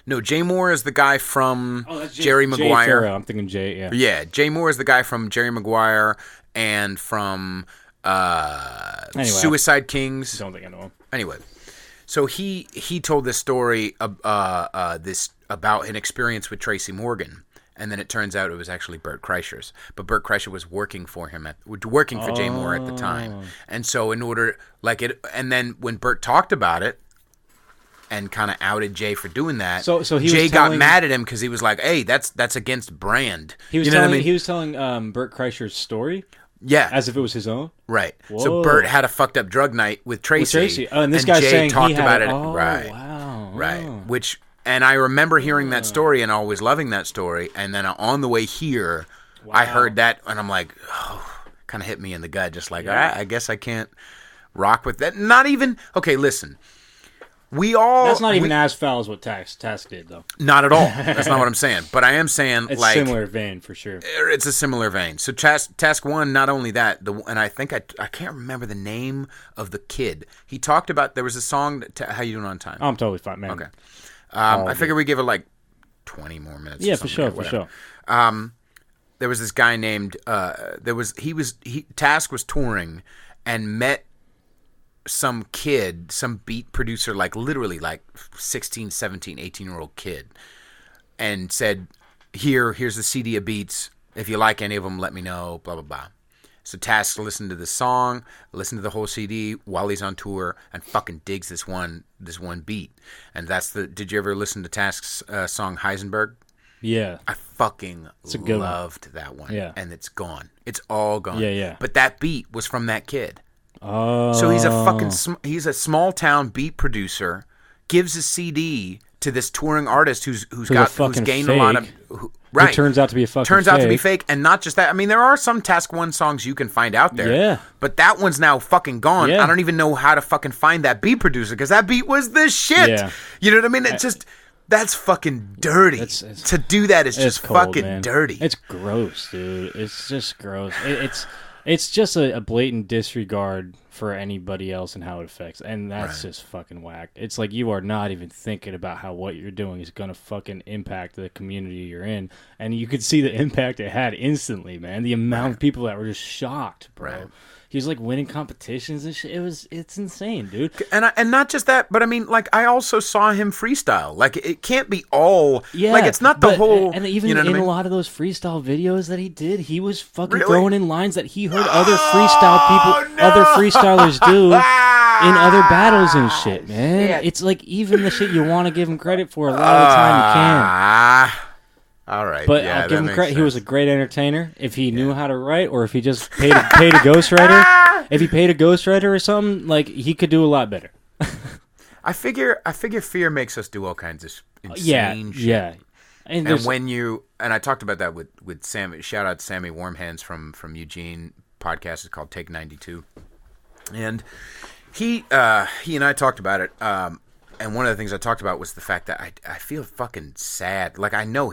No, Jay Moore is the guy from Jerry Jay Maguire. Farrell. I'm thinking Jay. Yeah. Yeah, Jay Moore is the guy from Jerry Maguire and from Suicide Kings. Don't think I know him. Anyway, so he told this story about an experience with Tracy Morgan, and then it turns out it was actually Bert Kreischer's. But Bert Kreischer was working for Jay Moore at the time, and so and then when Bert talked about it and kind of outed Jay for doing that, so Jay got mad at him because he was like, "Hey, that's against brand." He was He was telling Bert Kreischer's story. Yeah. As if it was his own? Right. Whoa. So Bert had a fucked up drug night with Tracy. Oh, and this guy's Jay saying talked he had about it. it. Oh, right. Wow. Right. And I remember hearing that story and always loving that story. And then on the way here, I heard that and I'm like, kind of hit me in the gut. Just like, all right, I guess I can't rock with that. Not even, okay, listen. That's not even as foul as what Task did, though. Not at all. That's not what I'm saying. But I am saying, it's a similar vein for sure. It's a similar vein. So Task 1, not only that, and I think I can't remember the name of the kid. He talked about there was a song. How you doing on time? I'm totally fine, man. Okay. I figure we give it like 20 more minutes. Yeah, for sure. There was this guy named. Task was touring and met some beat producer, like literally like 16, 17, 18-year-old kid, and said, here's the CD of beats. If you like any of them, let me know, blah, blah, blah. So Task listened to the song, listened to the whole CD while he's on tour, and fucking digs this one beat. And did you ever listen to Task's song Heisenberg? Yeah. I fucking loved that one. Yeah. And it's gone. It's all gone. Yeah. But that beat was from that kid. Oh. So he's a small town beat producer, gives a CD to this touring artist who's gained a lot of right. It turns out to be a fucking turns out to be fake, and not just that. I mean, there are some Task 1 songs you can find out there. Yeah. But that one's now fucking gone. Yeah. I don't even know how to fucking find that beat producer because that beat was the shit. Yeah. You know what I mean? It's just that's fucking dirty. To do that is just cold, fucking man. dirty. It's gross, dude. It's just gross. It's just a blatant disregard for anybody else and how it affects, and that's just fucking whack. It's like you are not even thinking about how what you're doing is gonna fucking impact the community you're in, and you could see the impact it had instantly, man. The amount of people that were just shocked, bro. Right. He was like winning competitions and shit. It's insane, dude. And not just that, but I mean, like I also saw him freestyle. Like it can't be all. Yeah, like it's not the whole. And even you know in a lot of those freestyle videos that he did, he was fucking throwing in lines that he heard other freestylers do in other battles and shit, man. Yeah. It's like even the shit you want to give him credit for, a lot of the time you can't. All right, but I'll give him credit. He was a great entertainer. If he knew how to write, or if he just paid a ghostwriter, if he paid a ghostwriter or something, like he could do a lot better. I figure fear makes us do all kinds of insane shit. Yeah. And I talked about that with Sammy. Shout out to Sammy Warmhands from Eugene. Podcast is called Take 92, and he and I talked about it. And one of the things I talked about was the fact that I feel fucking sad. Like I know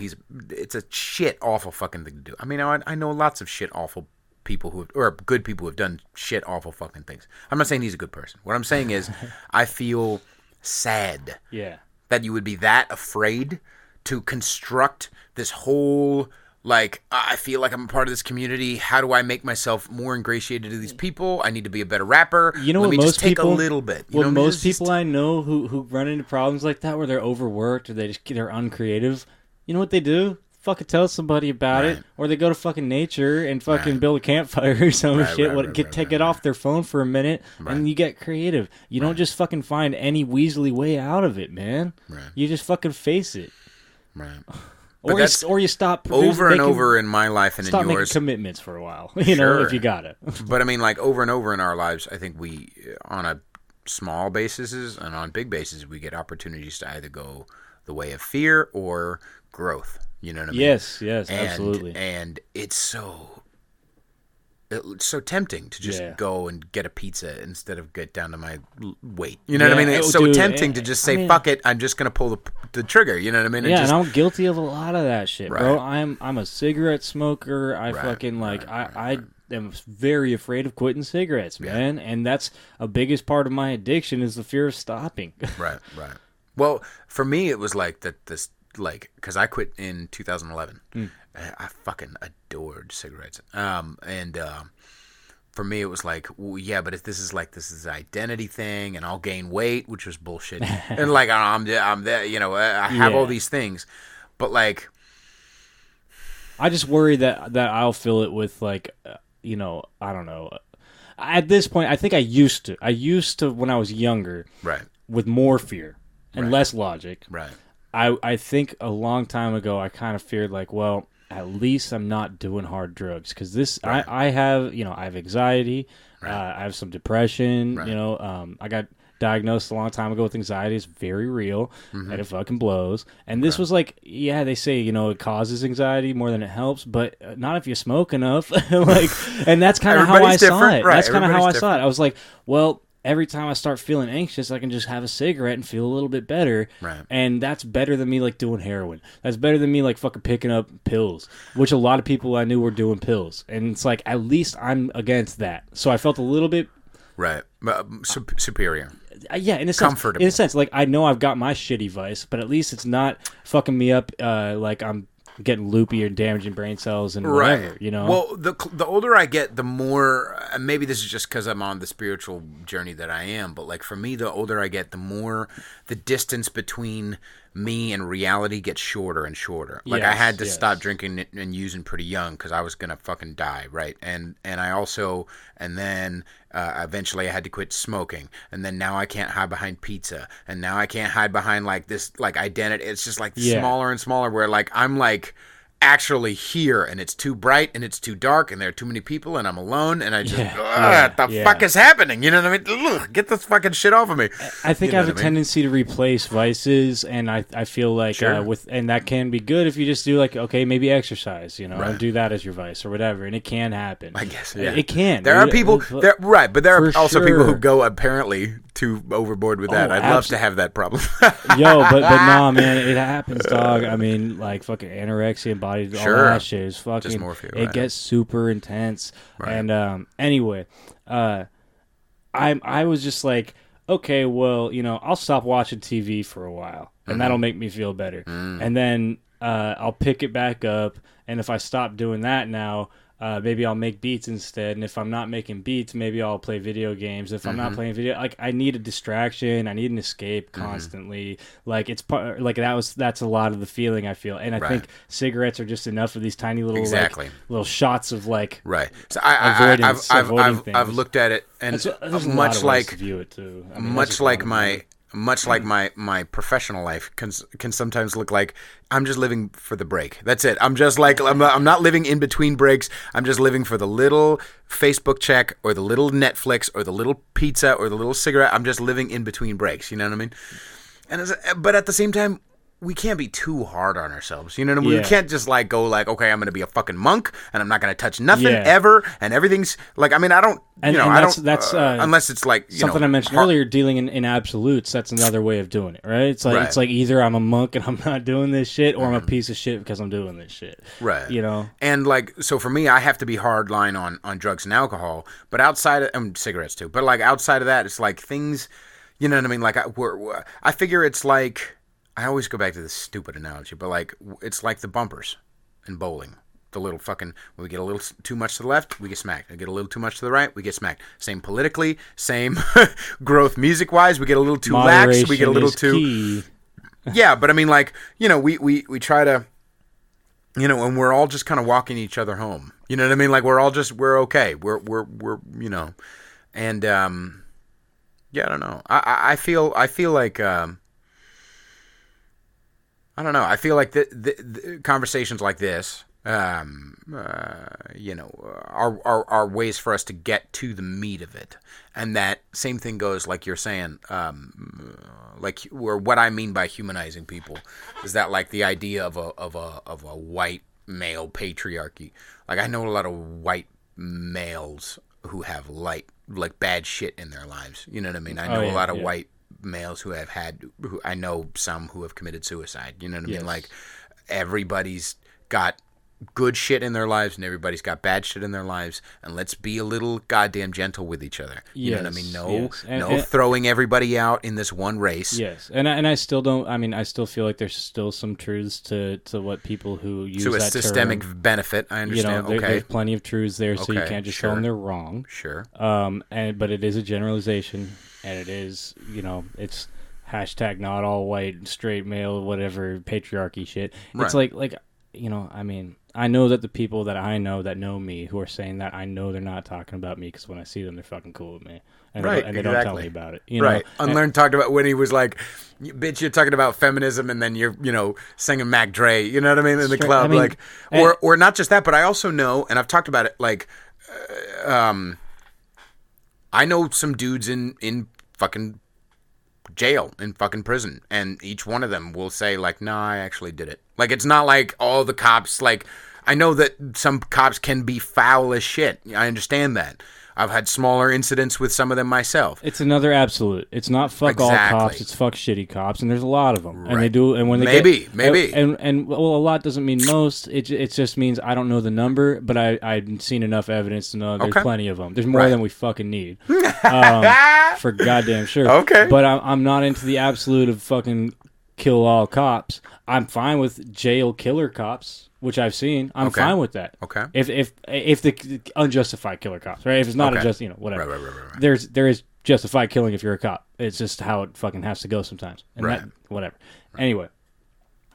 it's a shit awful fucking thing to do. I mean, I know lots of shit awful people or good people who have done shit awful fucking things. I'm not saying he's a good person. What I'm saying is I feel sad. Yeah. That you would be that afraid to construct this whole, like, I feel like I'm a part of this community. How do I make myself more ingratiated to these people? I need to be a better rapper. You know Let what me most just take people, a little bit. Most people I know who run into problems like that where they're overworked or they're uncreative, you know what they do? fucking tell somebody about it, or they go to fucking nature and fucking build a campfire or some shit. Get off their phone for a minute, and you get creative. You don't just fucking find any weaselly way out of it, man. Right. You just fucking face it. Right. Or you stop over and over in my life and in yours. Stop making commitments for a while, you know, if you got it. But I mean, like over and over in our lives, I think we, on a small basis and on big bases, we get opportunities to either go the way of fear or growth. You know what I mean? Yes, absolutely. And it's so tempting to just go and get a pizza instead of get down to my weight. You know what I mean? It's so tempting to just say, fuck it, I'm just going to pull the trigger. You know what I mean? And I'm guilty of a lot of that shit, bro. I'm a cigarette smoker. I am very afraid of quitting cigarettes, man. And that's a biggest part of my addiction is the fear of stopping. Right. Well, for me, it was like because I quit in 2011. I fucking adored cigarettes. For me, it was like, well, yeah, but if this is an identity thing, and I'll gain weight, which was bullshit. And like, I'm there, you know, I have all these things, but like, I just worry that I'll fill it with like, you know, I don't know. At this point, I think I used to when I was younger, right, with more fear and less logic, right. I think a long time ago, I kind of feared like, well, at least I'm not doing hard drugs because this, I have anxiety, I have some depression, you know, I got diagnosed a long time ago with anxiety. It's very real, and it fucking blows. And this was like, yeah, they say, you know, it causes anxiety more than it helps, but not if you smoke enough. Like, and that's kind of how I saw it. Right. That's kind of how I saw it. I was like, well, every time I start feeling anxious, I can just have a cigarette and feel a little bit better. Right. And that's better than me like doing heroin. That's better than me like fucking picking up pills, which a lot of people I knew were doing pills. And it's like, at least I'm against that. So I felt a little bit superior. Yeah, in a sense. Comfortable. In a sense, like I know I've got my shitty vice, but at least it's not fucking me up like I'm getting loopy or damaging brain cells and whatever, you know? Well, the older I get, the more, maybe this is just because I'm on the spiritual journey that I am, but like for me, the older I get, the more the distance between me and reality gets shorter and shorter. Like I had to stop drinking and using pretty young because I was going to fucking die, right? And I also, and then eventually I had to quit smoking, and then now I can't hide behind pizza, and now I can't hide behind like this like identity. It's just like smaller and smaller where like I'm like actually here, and it's too bright and it's too dark and there are too many people and I'm alone and I just what the fuck is happening? You know what I mean? Ugh, get this fucking shit off of me. I think I have a tendency to replace vices, and I feel like and that can be good if you just do like, okay, maybe exercise, you know, do that as your vice or whatever, and it can happen. I guess it can. There are people but there are also people who go apparently too overboard with that. I'd love to have that problem. but nah, man, it happens, dog. I mean, like fucking anorexia and body, all that shit is fucking. Dysmorphia, it gets super intense. And anyway, I was just like, okay, well, you know, I'll stop watching TV for a while, and that'll make me feel better. And then I'll pick it back up, and if I stop doing that now, maybe I'll make beats instead. And if I'm not making beats, maybe I'll play video games. If I'm not playing video, like I need a distraction. I need an escape constantly. Like it's part, like that's a lot of the feeling I feel. And I think cigarettes are just enough of these tiny little like, little shots of like So I've looked at it, and there's much like to view it too. I mean, much like my professional life can sometimes look like I'm just living for the break. That's it. I'm just like I'm not living in between breaks. I'm just living for the little Facebook check or the little Netflix or the little pizza or the little cigarette. I'm just living in between breaks. You know what I mean? But at the same time, we can't be too hard on ourselves. You know what I mean? We can't just like go like, okay, I'm going to be a fucking monk and I'm not going to touch nothing ever, and everything's like, I mean, I don't, that's unless it's like something I mentioned earlier, dealing in absolutes. That's another way of doing it, right? It's like it's like either I'm a monk and I'm not doing this shit, or I'm a piece of shit because I'm doing this shit, right? You know, and like so for me, I have to be hard line on drugs and alcohol, but outside of cigarettes too. But like outside of that, it's like things, you know what I mean? Like I figure it's like. I always go back to this stupid analogy, but like it's like the bumpers in bowling. The little fucking, when we get a little too much to the left, we get smacked. We get a little too much to the right, we get smacked. Same politically, same growth music-wise. We get a little too lax, we get a little too... Key. Yeah, but I mean, like, you know, we try to and we're all just kind of walking each other home. You know what I mean? Like we're okay. We're and yeah, I don't know. I feel like I don't know. I feel like the conversations like this, are ways for us to get to the meat of it. And that same thing goes, like you're saying, or what I mean by humanizing people is that like the idea of a white male patriarchy. Like I know a lot of white males who have like bad shit in their lives. You know what I mean? I know a lot of white males who I know some who have committed suicide. You know what I mean? Like everybody's got good shit in their lives and everybody's got bad shit in their lives, and let's be a little goddamn gentle with each other. You know what I mean? No throwing everybody out in this one race. Yes, and I still don't. I mean, I still feel like there's still some truths to what people who use that term. To a systemic benefit, I understand. There's plenty of truths there, so you can't just tell them they're wrong. Sure. But it is a generalization, and it is, it's hashtag not all white, straight male, whatever, patriarchy shit. Right. It's like, I mean, I know that the people that I know that know me who are saying that, I know they're not talking about me because when I see them, they're fucking cool with me. And they don't tell me about it. Right. Unlearned talked about when he was like, bitch, you're talking about feminism and then you're, singing Mac Dre, you know what I mean, in the club. Or not just that, but I also know, and I've talked about it, like, I know some dudes in fucking jail, in fucking prison, and each one of them will say like, nah, I actually did it. Like, it's not like all the cops, like, I know that some cops can be foul as shit. I understand that. I've had smaller incidents with some of them myself. It's another absolute. It's not fuck all cops. It's fuck shitty cops, and there's a lot of them, right. And they do. And when they maybe, and a lot doesn't mean most. It just means I don't know the number, but I've seen enough evidence to know there's plenty of them. There's more than we fucking need, for goddamn sure. Okay, but I'm not into the absolute of fucking kill all cops. I'm fine with jail killer cops, which I've seen. I'm fine with that. Okay. If the unjustified killer cops, right? If it's not whatever. Right. There is justified killing if you're a cop. It's just how it fucking has to go sometimes. And whatever. Right. Anyway,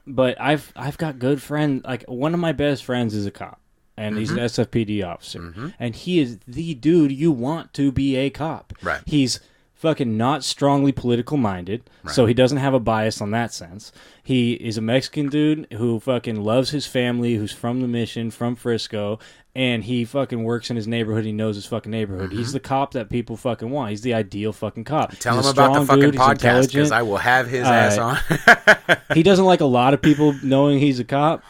but I've got good friends. Like, one of my best friends is a cop, and he's an SFPD officer, and he is the dude you want to be a cop. Right. He's fucking not strongly political minded, so he doesn't have a bias on that sense. He is a Mexican dude who fucking loves his family, who's from the Mission, from Frisco, and he fucking works in his neighborhood. He knows his fucking neighborhood. He's the cop that people fucking want. He's the ideal fucking cop. Tell him about the fucking podcast, because I will have his ass on. He doesn't like a lot of people knowing he's a cop.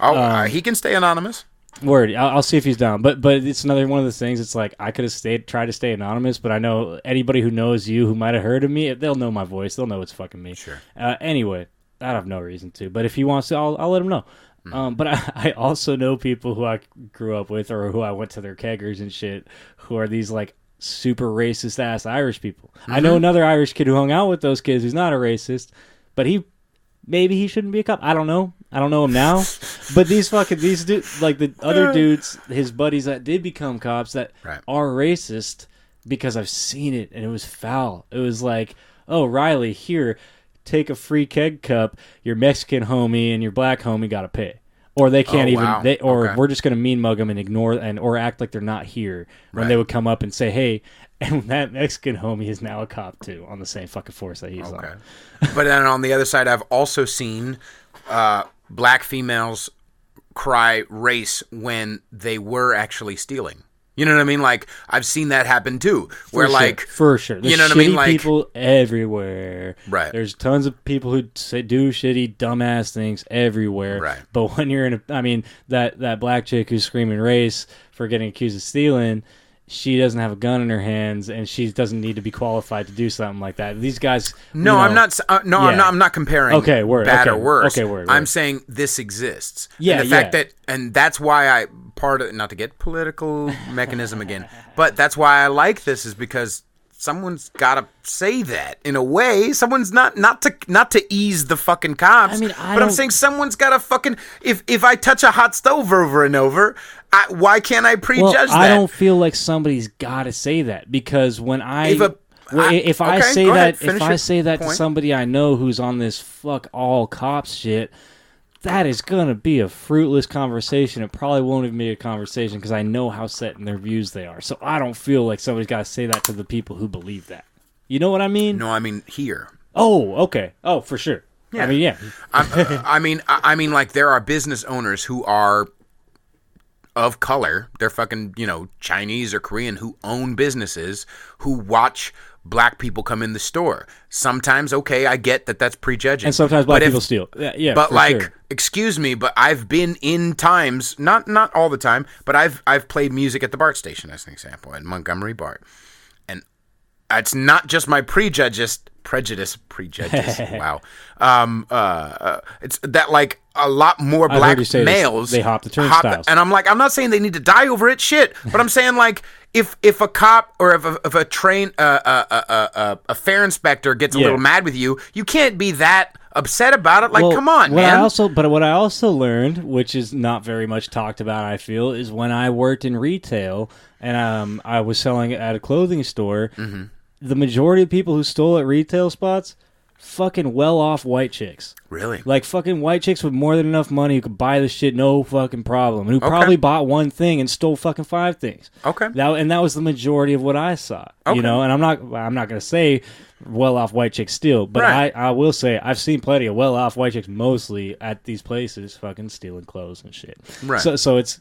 He can stay anonymous. Word, I'll see if he's down. But it's another one of the things. It's like, I could have tried to stay anonymous, but I know anybody who knows you who might have heard of me, they'll know my voice. They'll know it's fucking me. Sure. Anyway, I have no reason to. But if he wants to, I'll let him know. But I also know people who I grew up with or who I went to their keggers and shit who are these like super racist ass Irish people. I know another Irish kid who hung out with those kids who's not a racist, but maybe he shouldn't be a cop. I don't know. I don't know him now. But these dudes, like the other dudes, his buddies that did become cops that are racist, because I've seen it and it was foul. It was like, oh, Riley, here, take a free keg cup. Your Mexican homie and your black homie got to pay. Or they can't we're just going to mean mug them and ignore or act like they're not here when they would come up and say, hey, and that Mexican homie is now a cop too on the same fucking force that he's on. But then on the other side, I've also seen black females cry race when they were actually stealing. You know what I mean? Like, I've seen that happen too. Where for sure. There's, you know what I mean? Like, people everywhere. Right. There's tons of people who do shitty, dumbass things everywhere. Right. But when you're that black chick who's screaming race for getting accused of stealing, she doesn't have a gun in her hands, and she doesn't need to be qualified to do something like that. These guys. No, I'm not. I'm not comparing. Okay, word. Bad or worse. Okay, word. I'm saying this exists. Yeah, and the fact that, and that's why not to get political mechanism again, but that's why I like this, is because someone's got to say that in a way. Someone's not to ease the fucking cops. I'm saying someone's got to fucking, if I touch a hot stove over and over, why can't I prejudge that? I don't feel like somebody's got to say that, because when if I say that to somebody I know who's on this fuck all cops shit, that is going to be a fruitless conversation. It probably won't even be a conversation because I know how set in their views they are. So I don't feel like somebody's got to say that to the people who believe that. You know what I mean? No, I mean here. Oh, okay. Oh, for sure. Yeah. I mean, yeah. I mean, like there are business owners who are of color. They're fucking, Chinese or Korean who own businesses who watch black people come in the store. Sometimes, okay, I get that that's prejudging. And sometimes black people steal. Yeah, but like, sure. Excuse me, but I've been in times, not all the time, but I've played music at the BART station as an example, at Montgomery BART. And it's not just my prejudice. Wow. It's that like a lot more black males they hop the turnstiles. And I'm like, I'm not saying they need to die over it, shit. But I'm saying like if a cop or if a train a fare inspector gets a little mad with you, you can't be that upset about it. Like, come on, man. What I also learned, which is not very much talked about, I feel, is when I worked in retail and I was selling at a clothing store. Mm-hmm. The majority of people who stole at retail spots, fucking well-off white chicks. Really? Like fucking white chicks with more than enough money who could buy the shit no fucking problem. And who probably bought one thing and stole fucking 5 things. Okay. That was the majority of what I saw. Okay. And I'm not going to say well-off white chicks steal, but I will say I've seen plenty of well-off white chicks mostly at these places fucking stealing clothes and shit. Right. So it's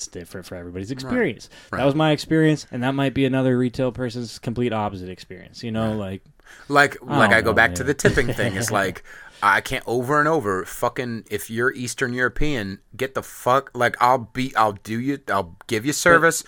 different for everybody's experience. Right. That was my experience, and that might be another retail person's complete opposite experience. Like I go back to the tipping thing. It's like I can't over and over fucking if you're Eastern European, get the fuck like I'll give you service,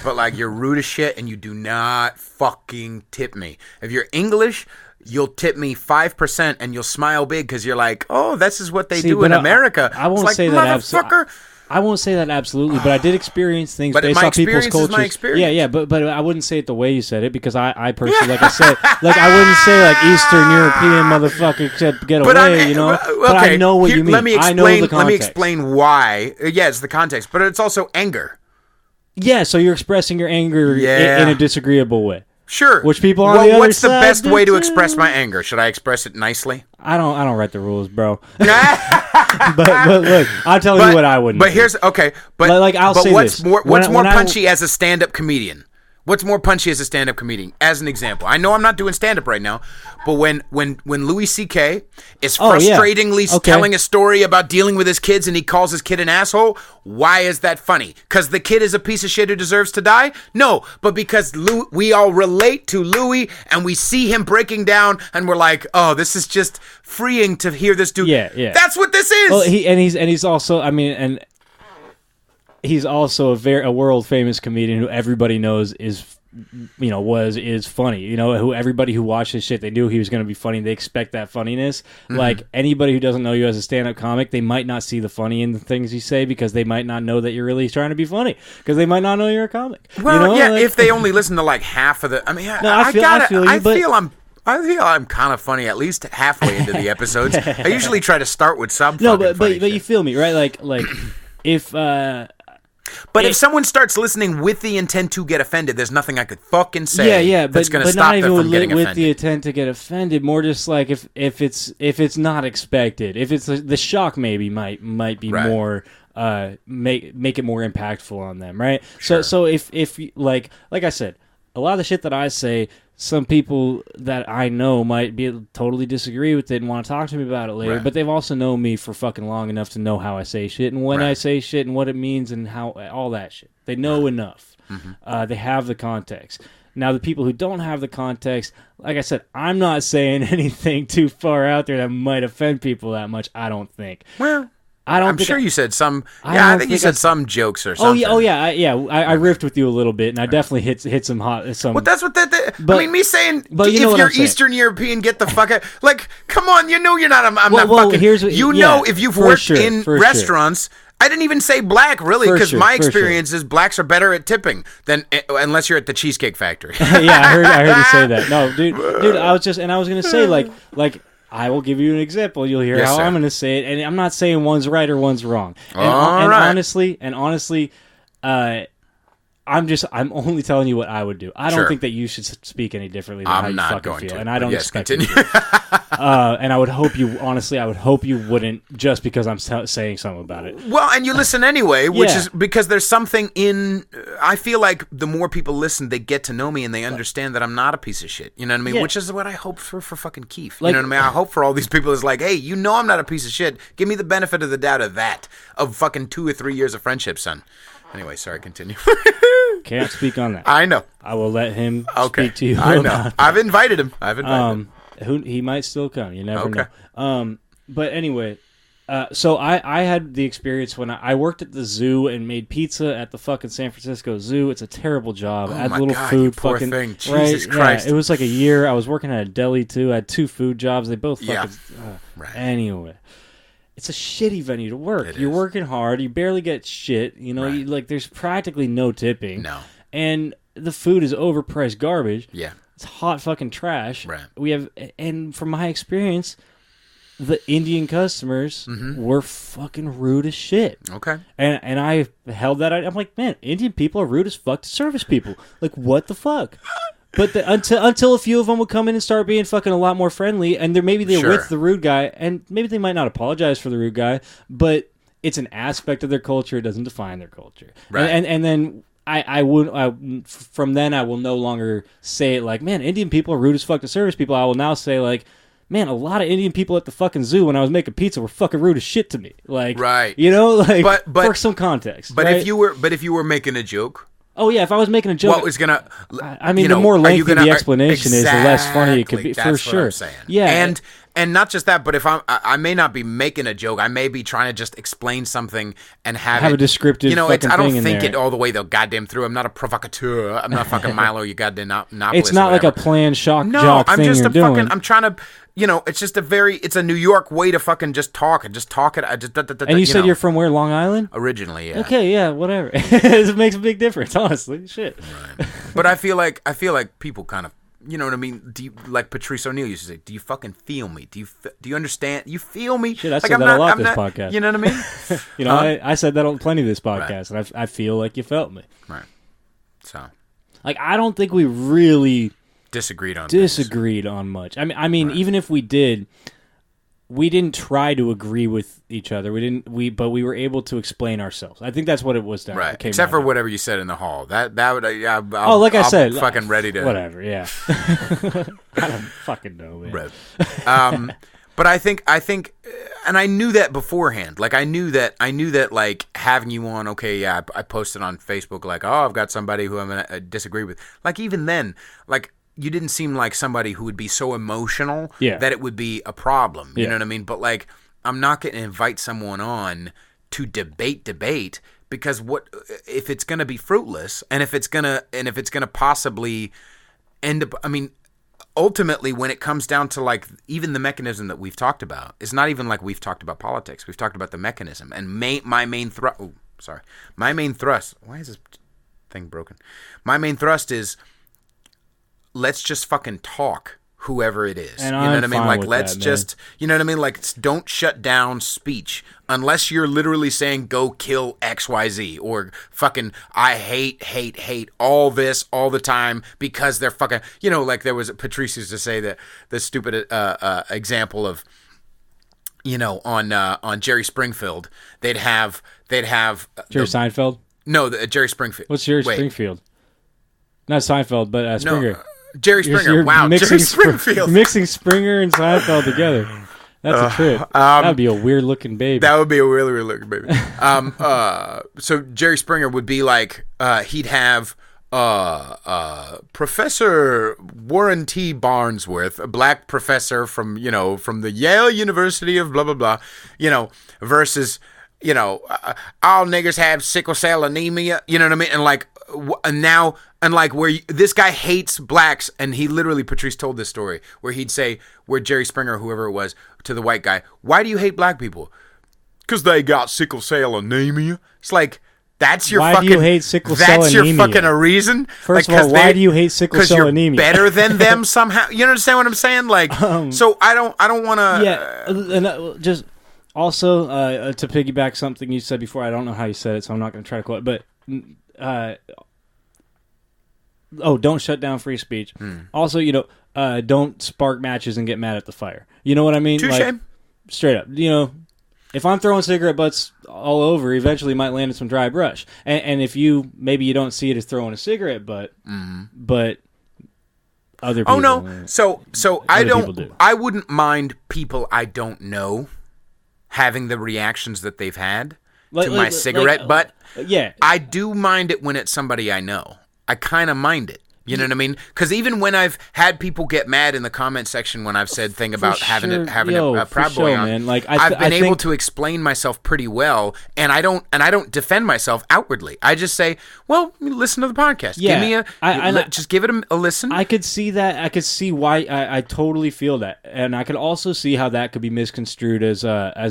but like you're rude as shit and you do not fucking tip me. If you're English, you'll tip me 5% and you'll smile big because you're like, oh, this is what they do in America. I won't say that absolutely. I won't say that absolutely, but I did experience things based on people's cultures. My experience. Yeah, but I wouldn't say it the way you said it because I personally, like I said, like I wouldn't say like Eastern European motherfucker get away, But I know what you mean. Let me explain, I know the context. Let me explain why. Yeah, it's the context, but it's also anger. Yeah, so you're expressing your anger in a disagreeable way. Sure. Which people on the other side what's the best way to express my anger? Should I express it nicely? I don't write the rules, bro. but look, I'll tell you what I wouldn't. But here's okay. But like I'll say what's more punchy as a stand-up comedian? What's more punchy as a stand-up comedian? As an example, I know I'm not doing stand-up right now, but when Louis C.K. is frustratingly telling a story about dealing with his kids and he calls his kid an asshole, why is that funny? Because the kid is a piece of shit who deserves to die? No, but because we all relate to Louis and we see him breaking down and we're like, oh, this is just freeing to hear this dude. Yeah. That's what this is. Well, he's also, he's also a world famous comedian who everybody knows is funny. Who everybody who watched his shit, they knew he was going to be funny. They expect that funniness. Mm-hmm. Like anybody who doesn't know you as a stand-up comic, they might not see the funny in the things you say because they might not know that you're really trying to be funny because they might not know you're a comic. Well, if they only listen to like half of the. I feel I'm kind of funny at least halfway into the episodes. I usually try to start with some. No, but you feel me, right? Like if. But if someone starts listening with the intent to get offended, there's nothing I could fucking say that's going to stop them from getting offended. With the intent to get offended, more just like if it's not expected, if it's the shock maybe might be more make it more impactful on them, right? Sure. So if like I said, a lot of the shit that I say, some people that I know might totally disagree with it and want to talk to me about it later, but they've also known me for fucking long enough to know how I say shit and when I say shit and what it means and how all that shit. They know enough. Mm-hmm. They have the context. Now, the people who don't have the context, like I said, I'm not saying anything too far out there that might offend people that much, I don't think. Well, I'm sure you said some. Yeah, I think you said some jokes or something. I riffed with you a little bit, and I definitely hit some hot. Well, that's what me saying. But if you're Eastern European, get the fuck out. Like, come on, you're not. I'm not fucking. If you've worked in restaurants. I didn't even say black, really, because my experience is blacks are better at tipping than unless you're at the Cheesecake Factory. Yeah, I heard you say that. No, dude, I was going to say like. I will give you an example. You'll hear how I'm going to say it, and I'm not saying one's right or one's wrong. And honestly, I I'm only telling you what I would do. I don't Sure. think that you should speak any differently than how you not fucking going feel. to. And I don't Yes, expect continue. you to. And I would hope you wouldn't just because I'm saying something about it. Well, and you listen anyway, which Yeah. is because there's something in. I feel like the more people listen, they get to know me and they understand that I'm not a piece of shit. You know what I mean? Yeah. Which is what I hope for fucking Keith. Like- You know what I mean? I hope for all these people is like, hey, you know I'm not a piece of shit. Give me the benefit of the doubt of that, of fucking 2 or 3 years of friendship, son. Anyway, sorry, continue. Can't speak on that. I know. I will let him Okay. speak to you. I know. about that. I've invited him. He might still come. You never Okay. know. But anyway, so I had the experience when I worked at the zoo and made pizza at the fucking San Francisco Zoo. It's a terrible job. I had my little God, food you poor fucking thing. right. Jesus Christ. Yeah, it was like a year. I was working at a deli too. I had 2 food jobs. They both Yeah. fucking Right. Anyway. It's a shitty venue to work. It You're is. working hard. You barely get shit. You know, Right. there's practically no tipping. No. And the food is overpriced garbage. Yeah. It's hot fucking trash. Right. And from my experience, the Indian customers were fucking rude as shit. Okay. And I held that. I'm like, man, Indian people are rude as fuck to service people. Like, what the fuck? But until a few of them would come in and start being fucking a lot more friendly, and maybe they're Sure. with the rude guy, and maybe they might not apologize for the rude guy, but it's an aspect of their culture. It doesn't define their culture. Right. And then from then I will no longer say it like, man, Indian people are rude as fuck to service people. I will now say like, man, a lot of Indian people at the fucking zoo when I was making pizza were fucking rude as shit to me. Like, Right. you know, like, But for some context. But right? if you were making a joke, oh yeah, if I was making a joke, what was gonna? I mean, you the know, more are you lengthy gonna- the explanation is, the less funny it could be, Exactly, for that's what sure. I'm saying. Yeah, and not just that, but if I may not be making a joke, I may be trying to just explain something and have a descriptive. You know, fucking I don't thing in think there. it all the way though. Goddamn through. I'm not a provocateur. I'm not fucking Milo. You goddamn novelist. It's not like a planned shock jock I'm thing just you're a doing. fucking. I'm trying to. You know, it's just it's a New York way to fucking just talk and just talk it. And you said you're from where? Long Island? Originally, yeah. Okay, yeah, whatever. It makes a big difference, honestly. Shit. Right. But I feel like people kind of, you know what I mean? Do you, like Patrice O'Neal used to say, "Do you fucking feel me? Do you understand? You feel me?" Shit, I like, said I'm that not, a lot I'm this not- podcast. You know what I mean? You know, I said that on plenty of this podcast, and I feel like you felt me. Right. So Like, I don't think we really disagreed on much. I mean, even if we did, we didn't try to agree with each other. But we were able to explain ourselves. I think that's what it was down. right. Except for whatever you said in the hall. That would I said, fucking ready to whatever. Yeah. I don't fucking know, man. Right. But I think, and I knew that beforehand. Like I knew that, like having you on. Okay, yeah, I posted on Facebook like, oh, I've got somebody who I'm gonna disagree with. Like even then, like you didn't seem like somebody who would be so emotional that it would be a problem. You know what I mean? But like, I'm not going to invite someone on to debate because what if it's going to be fruitless, and if it's gonna possibly end up? I mean, ultimately, when it comes down to like even the mechanism that we've talked about, it's not even like we've talked about politics. We've talked about the mechanism, and my main thrust. Oh, sorry, my main thrust. Why is this thing broken? My main thrust is let's just fucking talk, whoever it is. And you know what I mean? Like let's just, you know what I mean? Like don't shut down speech unless you're literally saying go kill XYZ or fucking I hate all this all the time because they're fucking, you know, like there was Patrice used to say that the stupid example of, you know, on Jerry Springfield, they'd have Jerry Seinfeld? No, Jerry Springfield. What's Jerry Springfield? Not Seinfeld, but Springer. No, Jerry Springer. You're Wow, mixing Jerry Springfield. mixing Springer and Seinfeld together. That's a trip. That'd be a weird looking baby. That would be a really weird looking baby. So Jerry Springer would be like, he'd have Professor Warren T. Barnesworth, a black professor from the Yale University of blah blah blah, you know, versus, you know, all niggers have sickle cell anemia, you know what I mean? And like, and now, and like this guy hates blacks, and he literally, Patrice told this story where he'd say, where Jerry Springer, whoever it was, to the white guy, why do you hate black people? Because they got sickle cell anemia. It's like, that's your why fucking. Why do you hate sickle cell anemia? That's your fucking a reason. First like, of all, why do you hate sickle cell you're anemia? Better than them somehow. You understand what I'm saying? Like, so I don't want to. Yeah, and just also to piggyback something you said before. I don't know how you said it, so I'm not going to try to quote it. But don't shut down free speech. Also, don't spark matches and get mad at the fire. You know what I mean? Touche. Like, straight up. If I'm throwing cigarette butts all over, eventually it might land in some dry brush. And if maybe you don't see it as throwing a cigarette butt, but other people. Oh no! So I wouldn't mind people I don't know having the reactions that they've had to my cigarette butt. Yeah, I do mind it when it's somebody I know. I kind of mind it. You know what I mean? Because even when I've had people get mad in the comment section when I've said thing about having a Proud Boy on, man. Like, I've been able to explain myself pretty well, and I don't defend myself outwardly. I just say, well, listen to the podcast. Yeah, Give me just give it a listen. I could see that. I could see why. I totally feel that, and I could also see how that could be misconstrued as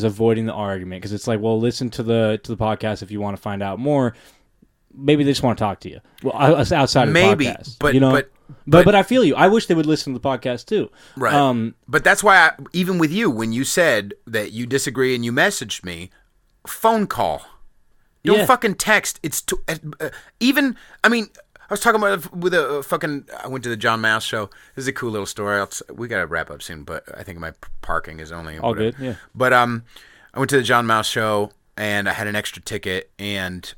avoiding the argument, because it's like, well, listen to the podcast if you want to find out more. Maybe they just want to talk to you. Well, outside of the podcast, but I feel you. I wish they would listen to the podcast too. Right. But that's why even with you, when you said that you disagree and you messaged me, phone call. Don't fucking text. It's even. I mean, I was talking about with a fucking. I went to the John Mouse show. This is a cool little story. We gotta wrap up soon, but I think my parking is only all good. Yeah. But I went to the John Mouse show and I had an extra ticket and.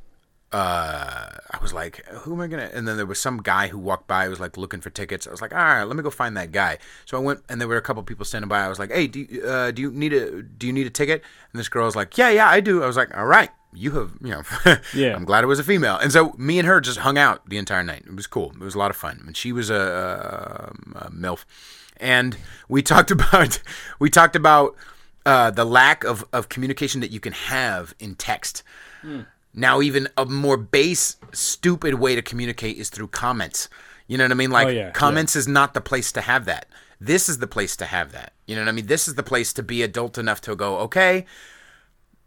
I was like, who am I gonna? And then there was some guy who walked by who was like looking for tickets. I was like, all right, let me go find that guy. So I went, and there were a couple people standing by. I was like, hey, do you need a ticket? And this girl was like, yeah, I do. I was like, all right, you have, yeah. I'm glad it was a female. And so me and her just hung out the entire night. It was cool. It was a lot of fun. And she was a MILF, and we talked about the lack of communication that you can have in text. Now, even a more base, stupid way to communicate is through comments. You know what I mean? Like, comments is not the place to have that. This is the place to have that. You know what I mean? This is the place to be adult enough to go, okay,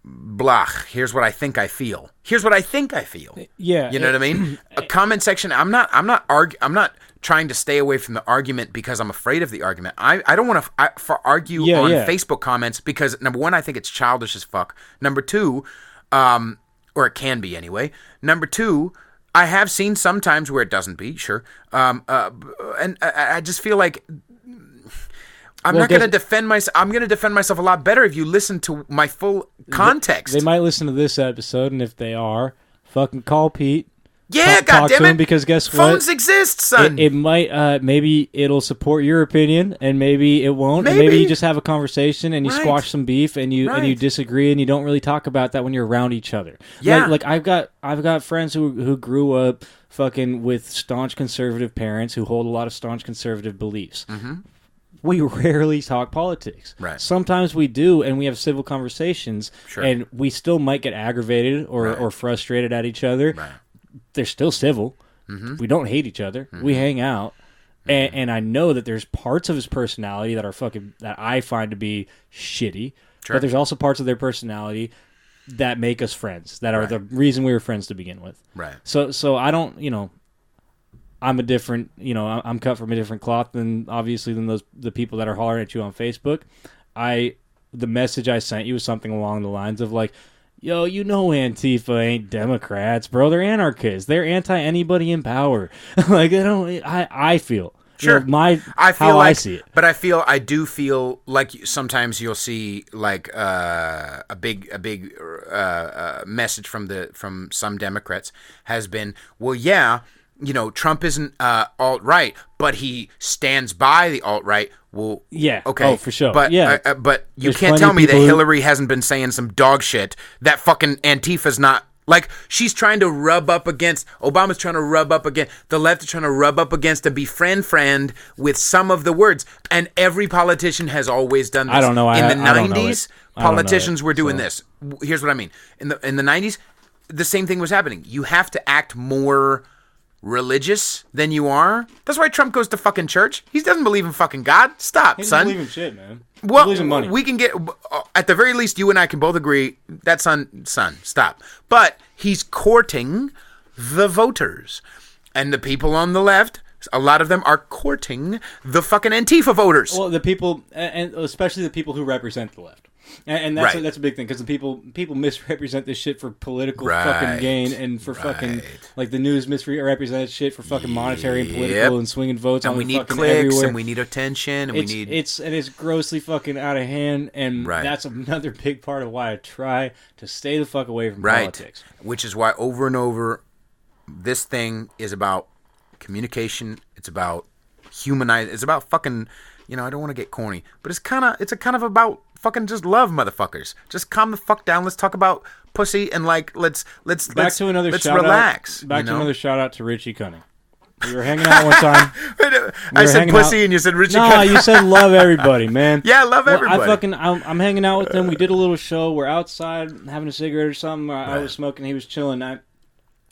blah, here's what I think I feel. Here's what I think I feel. Yeah. You know what I mean? A comment section, I'm not trying to stay away from the argument because I'm afraid of the argument. I don't want to argue on Facebook comments because, number one, I think it's childish as fuck. Number two, or it can be anyway. Number two, I have seen sometimes where it doesn't be, sure. And I just feel like I'm going to defend myself a lot better if you listen to my full context. They might listen to this episode, and if they are, fucking call Pete. Yeah, talk to goddammit. him, because guess what? Phones exist, son. It might, maybe it'll support your opinion, and maybe it won't. Maybe. And maybe you just have a conversation and you Right. squash some beef, and you disagree, and you don't really talk about that when you're around each other. Yeah. Like I've got friends who grew up fucking with staunch conservative parents who hold a lot of staunch conservative beliefs. Mm-hmm. We rarely talk politics. Right. Sometimes we do, and we have civil conversations, Sure. and we still might get aggravated or frustrated at each other. Right. They're still civil. Mm-hmm. We don't hate each other. Mm-hmm. We hang out. Mm-hmm. And I know that there's parts of his personality that I find to be shitty. Sure. But there's also parts of their personality that make us friends, that are the reason we were friends to begin with. Right. So I don't, I'm a different, I'm cut from a different cloth than the people that are hollering at you on Facebook. The message I sent you was something along the lines of like, yo, Antifa ain't Democrats, bro. They're anarchists. They're anti anybody in power. Like, I feel. Sure. I see it. But I do feel like sometimes you'll see like a big message from some Democrats has been, well, yeah, Trump isn't alt-right, but he stands by the alt-right. Well, yeah. Okay. Oh, for sure. But, yeah. But you can't tell me that Hillary hasn't been saying some dog shit. That fucking Antifa's not. Like, she's trying to rub up against, Obama's trying to rub up against, the left is trying to rub up against and be friend with some of the words. And every politician has always done this. I don't know. In the 90s, politicians were doing this. Here's what I mean. In the 90s, the same thing was happening. You have to act more religious than you are. That's why Trump goes to fucking church. He doesn't believe in fucking God. Stop, he son. He doesn't believe in shit, man. Well, he believes in money. We can get, at the very least, you and I can both agree that son, stop. But he's courting the voters. And the people on the left, a lot of them are courting the fucking Antifa voters. Well, the people, and especially the people who represent the left. And that's a big thing, because people misrepresent this shit for political fucking gain, and for fucking, like, the news misrepresents shit for fucking monetary and political and swinging votes. And we need clicks, everywhere. And we need attention, and it's grossly fucking out of hand, and that's another big part of why I try to stay the fuck away from politics. Which is why over and over, this thing is about communication. It's about humanize. It's about fucking. I don't want to get corny, but it's kind of about fucking just love, motherfuckers. Just calm the fuck down. Let's talk about pussy and let's relax. Back to another shout out to Richie Cunning. We were hanging out one time. I said pussy and you said Richie Cunning. No, you said love everybody, man. Yeah, love everybody. I'm hanging out with him. We did a little show. We're outside having a cigarette or something. I was smoking. He was chilling.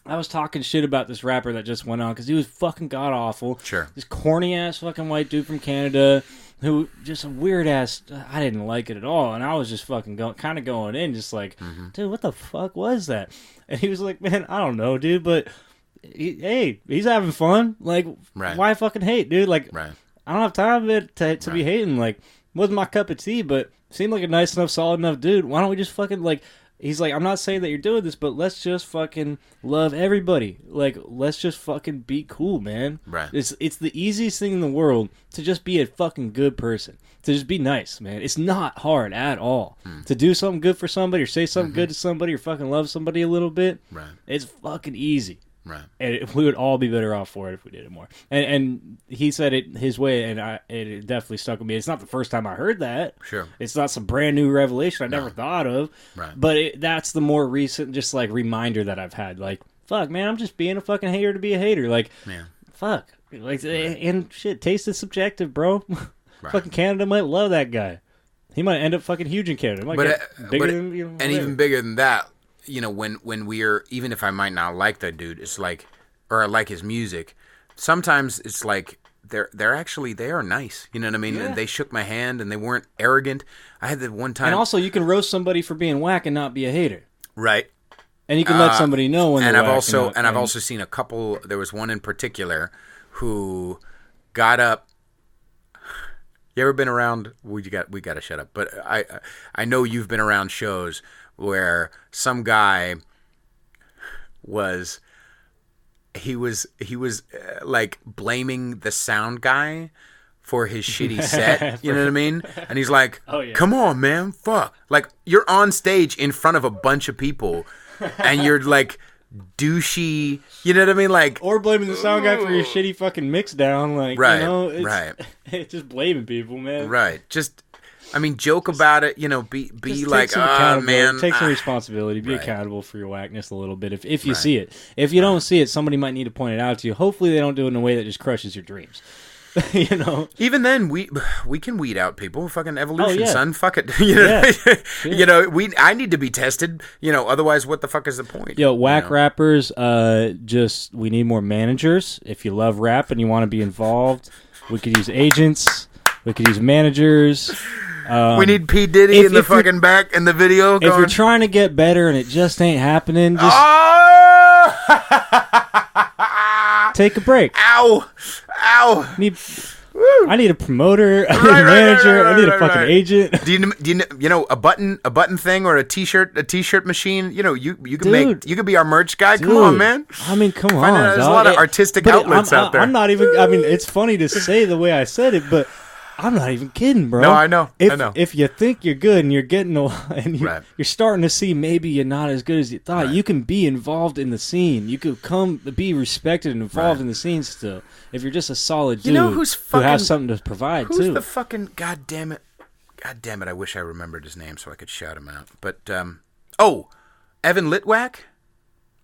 I was talking shit about this rapper that just went on, because he was fucking god awful. Sure. This corny ass fucking white dude from Canada who just a weird ass. I didn't like it at all, and I was just fucking going in, just like, dude, what the fuck was that? And he was like, man, I don't know, dude, but hey, he's having fun. Like, why fucking hate, dude? Like, I don't have time to be hating. Like, wasn't my cup of tea, but seemed like a nice enough, solid enough dude. Why don't we just fucking, like. He's like, I'm not saying that you're doing this, but let's just fucking love everybody. Like, let's just fucking be cool, man. Right. It's the easiest thing in the world to just be a fucking good person. To just be nice, man. It's not hard at all. To do something good for somebody, or say something good to somebody, or fucking love somebody a little bit. Right. It's fucking easy. Right. And we would all be better off for it if we did it more. And he said it his way, and it definitely stuck with me. It's not the first time I heard that. Sure. It's not some brand new revelation I never thought of. Right. But that's the more recent, just like, reminder that I've had. Like, fuck, man, I'm just being a fucking hater to be a hater. Like, fuck. Like, and shit, taste is subjective, bro. Fucking Canada might love that guy. He might end up fucking huge in Canada. Even bigger than that. When we're, even if I might not like that dude, it's like, or I like his music, sometimes it's like they are nice. You know what I mean? Yeah. And they shook my hand and they weren't arrogant. I had that one time. And also, you can roast somebody for being whack and not be a hater. Right. And you can let somebody know when they're whack. I've also seen a couple. There was one in particular who got up. You ever been around? We got to shut up. But I know you've been around shows where some guy was like blaming the sound guy for his shitty set. You know what I mean? And he's like, come on, man, fuck. Like, you're on stage in front of a bunch of people and you're like douchey, you know what I mean? Like, or blaming the sound guy for your shitty fucking mix down. Like, it's just blaming people, man. Right. Just, I mean, joke about it, be like, man. Take some responsibility. Be accountable for your whackness a little bit. If you see it. If you don't see it, somebody might need to point it out to you. Hopefully they don't do it in a way that just crushes your dreams. Even then, we can weed out people. Fucking evolution, son. Fuck it. I need to be tested. Otherwise, what the fuck is the point? Whack rappers. We need more managers. If you love rap and you want to be involved, we could use agents. We could use managers. We need P. Diddy in the fucking back in the video. If you're trying to get better and it just ain't happening, just take a break. Ow! I need a promoter. I need a manager. I need a fucking agent. Do you know a button thing or a t-shirt machine? You could be our merch guy. Come on, man. I mean, come on. There's a lot of artistic outlets out there. I'm not even. I mean, it's funny to say the way I said it, but I'm not even kidding, bro. No, I know. If you think you're good and you're getting and you're starting to see maybe you're not as good as you thought, you can be involved in the scene. You could come be respected and involved in the scene still. If you're just a solid dude who has something to provide too. Who's the fucking goddamn it? I wish I remembered his name so I could shout him out. But Evan Litwack.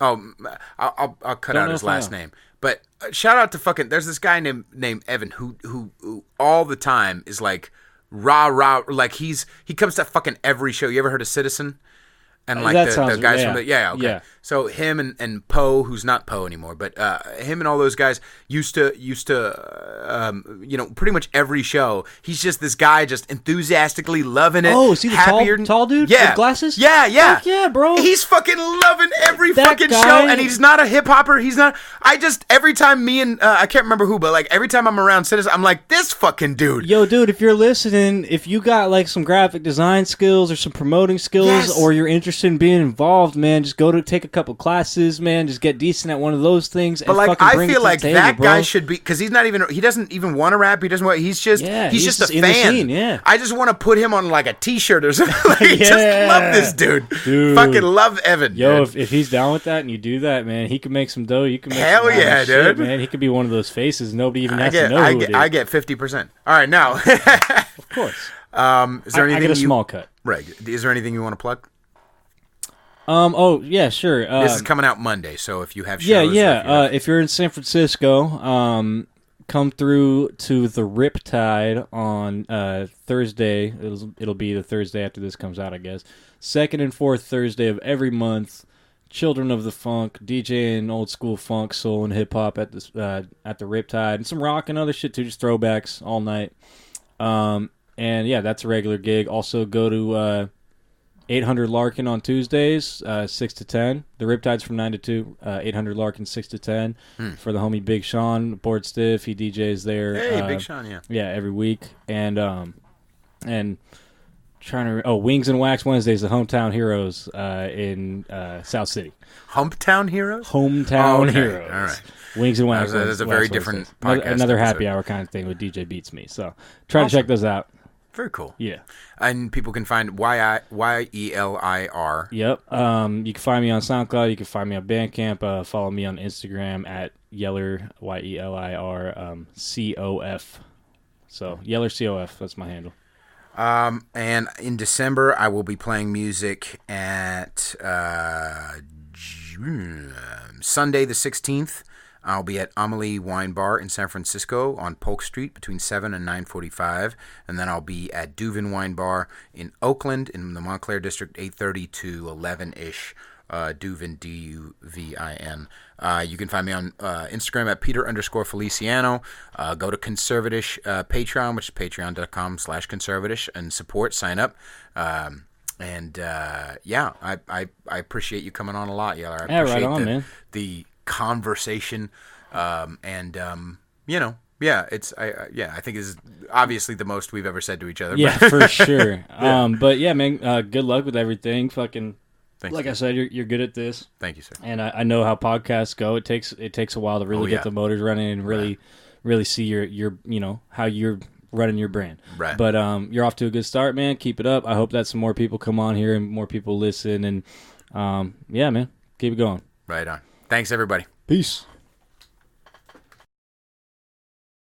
Oh, I'll cut out his last name. But shout out to fucking. There's this guy named Evan who all the time is like rah. Like he comes to fucking every show. You ever heard of Citizen? And like the guys from the okay. So him and Poe, who's not Poe anymore, but him and all those guys used to pretty much every show. He's just this guy just enthusiastically loving it. Oh, is he the tall dude with glasses? Yeah. Fuck yeah, bro. He's fucking loving every That fucking guy- show, and he's not a hip hopper. He's not. Every time me and I can't remember who, but like every time I'm around Citizen, I'm like, this fucking dude. Yo, dude, if you're listening, if you got like some graphic design skills or some promoting skills, or you're interested in being involved, man, just go to take a couple classes, man. Just get decent at one of those things. But like, I feel like that guy should be, because he doesn't even want to rap. He doesn't want. He's just a fan. The scene, yeah. I just want to put him on like a T-shirt or something. Like, just love this dude. Fucking love Evan. Yo, dude. if he's down with that and you do that, man, he can make some dough. You can make hell some yeah, shit, dude. man. He could be one of those faces nobody even has to know. I get 50%. All right, now. Of course. Is there anything I get a small cut. Right. Is there anything you want to plug? Oh yeah, sure. This is coming out Monday, so if you have shows, if you're in San Francisco, come through to the Riptide on Thursday. It'll be the Thursday after this comes out, I guess. Second and fourth Thursday of every month. Children of the Funk, DJing old school funk, soul, and hip hop at the Riptide, and some rock and other shit too, just throwbacks all night. And yeah, that's a regular gig. Also, go to 800 Larkin on Tuesdays, 6 to 10. The Riptide's from 9 to 2. 800 Larkin, 6 to 10. For the homie Big Sean, Board Stiff, he DJs there. Hey, Big Sean, yeah. Yeah, every week. And Wings and Wax Wednesdays, the Hometown Heroes in South City. Hometown Heroes? Hometown Heroes. All right. Wings and Wax. That's a very different podcast. Another happy hour kind of thing with DJ Beats Me. So try to check those out. Very cool. Yeah. And people can find Yelir. Yep. You can find me on SoundCloud. You can find me on Bandcamp. Follow me on Instagram at Yelir, Yelir, COF. So Yelir COF. That's my handle. And in December, I will be playing music at Sunday the 16th. I'll be at Amelie Wine Bar in San Francisco on Polk Street between 7 and 9:45. And then I'll be at Duvin Wine Bar in Oakland in the Montclair District, 8:30 to 11-ish. Duvin, Duvin. You can find me on Instagram at Peter_Feliciano. Go to Conservatish Patreon, which is patreon.com/Conservatish, and sign up. I appreciate you coming on a lot, Yeller. I appreciate right on, man. The conversation, I think is obviously the most we've ever said to each other. Yeah, for sure. But yeah, man, good luck with everything. Fucking, thanks, like I said, you're good at this. Thank you, sir. And I know how podcasts go. It takes a while to really get the motors running and really see your how you're running your brand. Right. But you're off to a good start, man. Keep it up. I hope that some more people come on here and more people listen. And yeah, man, keep it going. Right on. Thanks, everybody. Peace.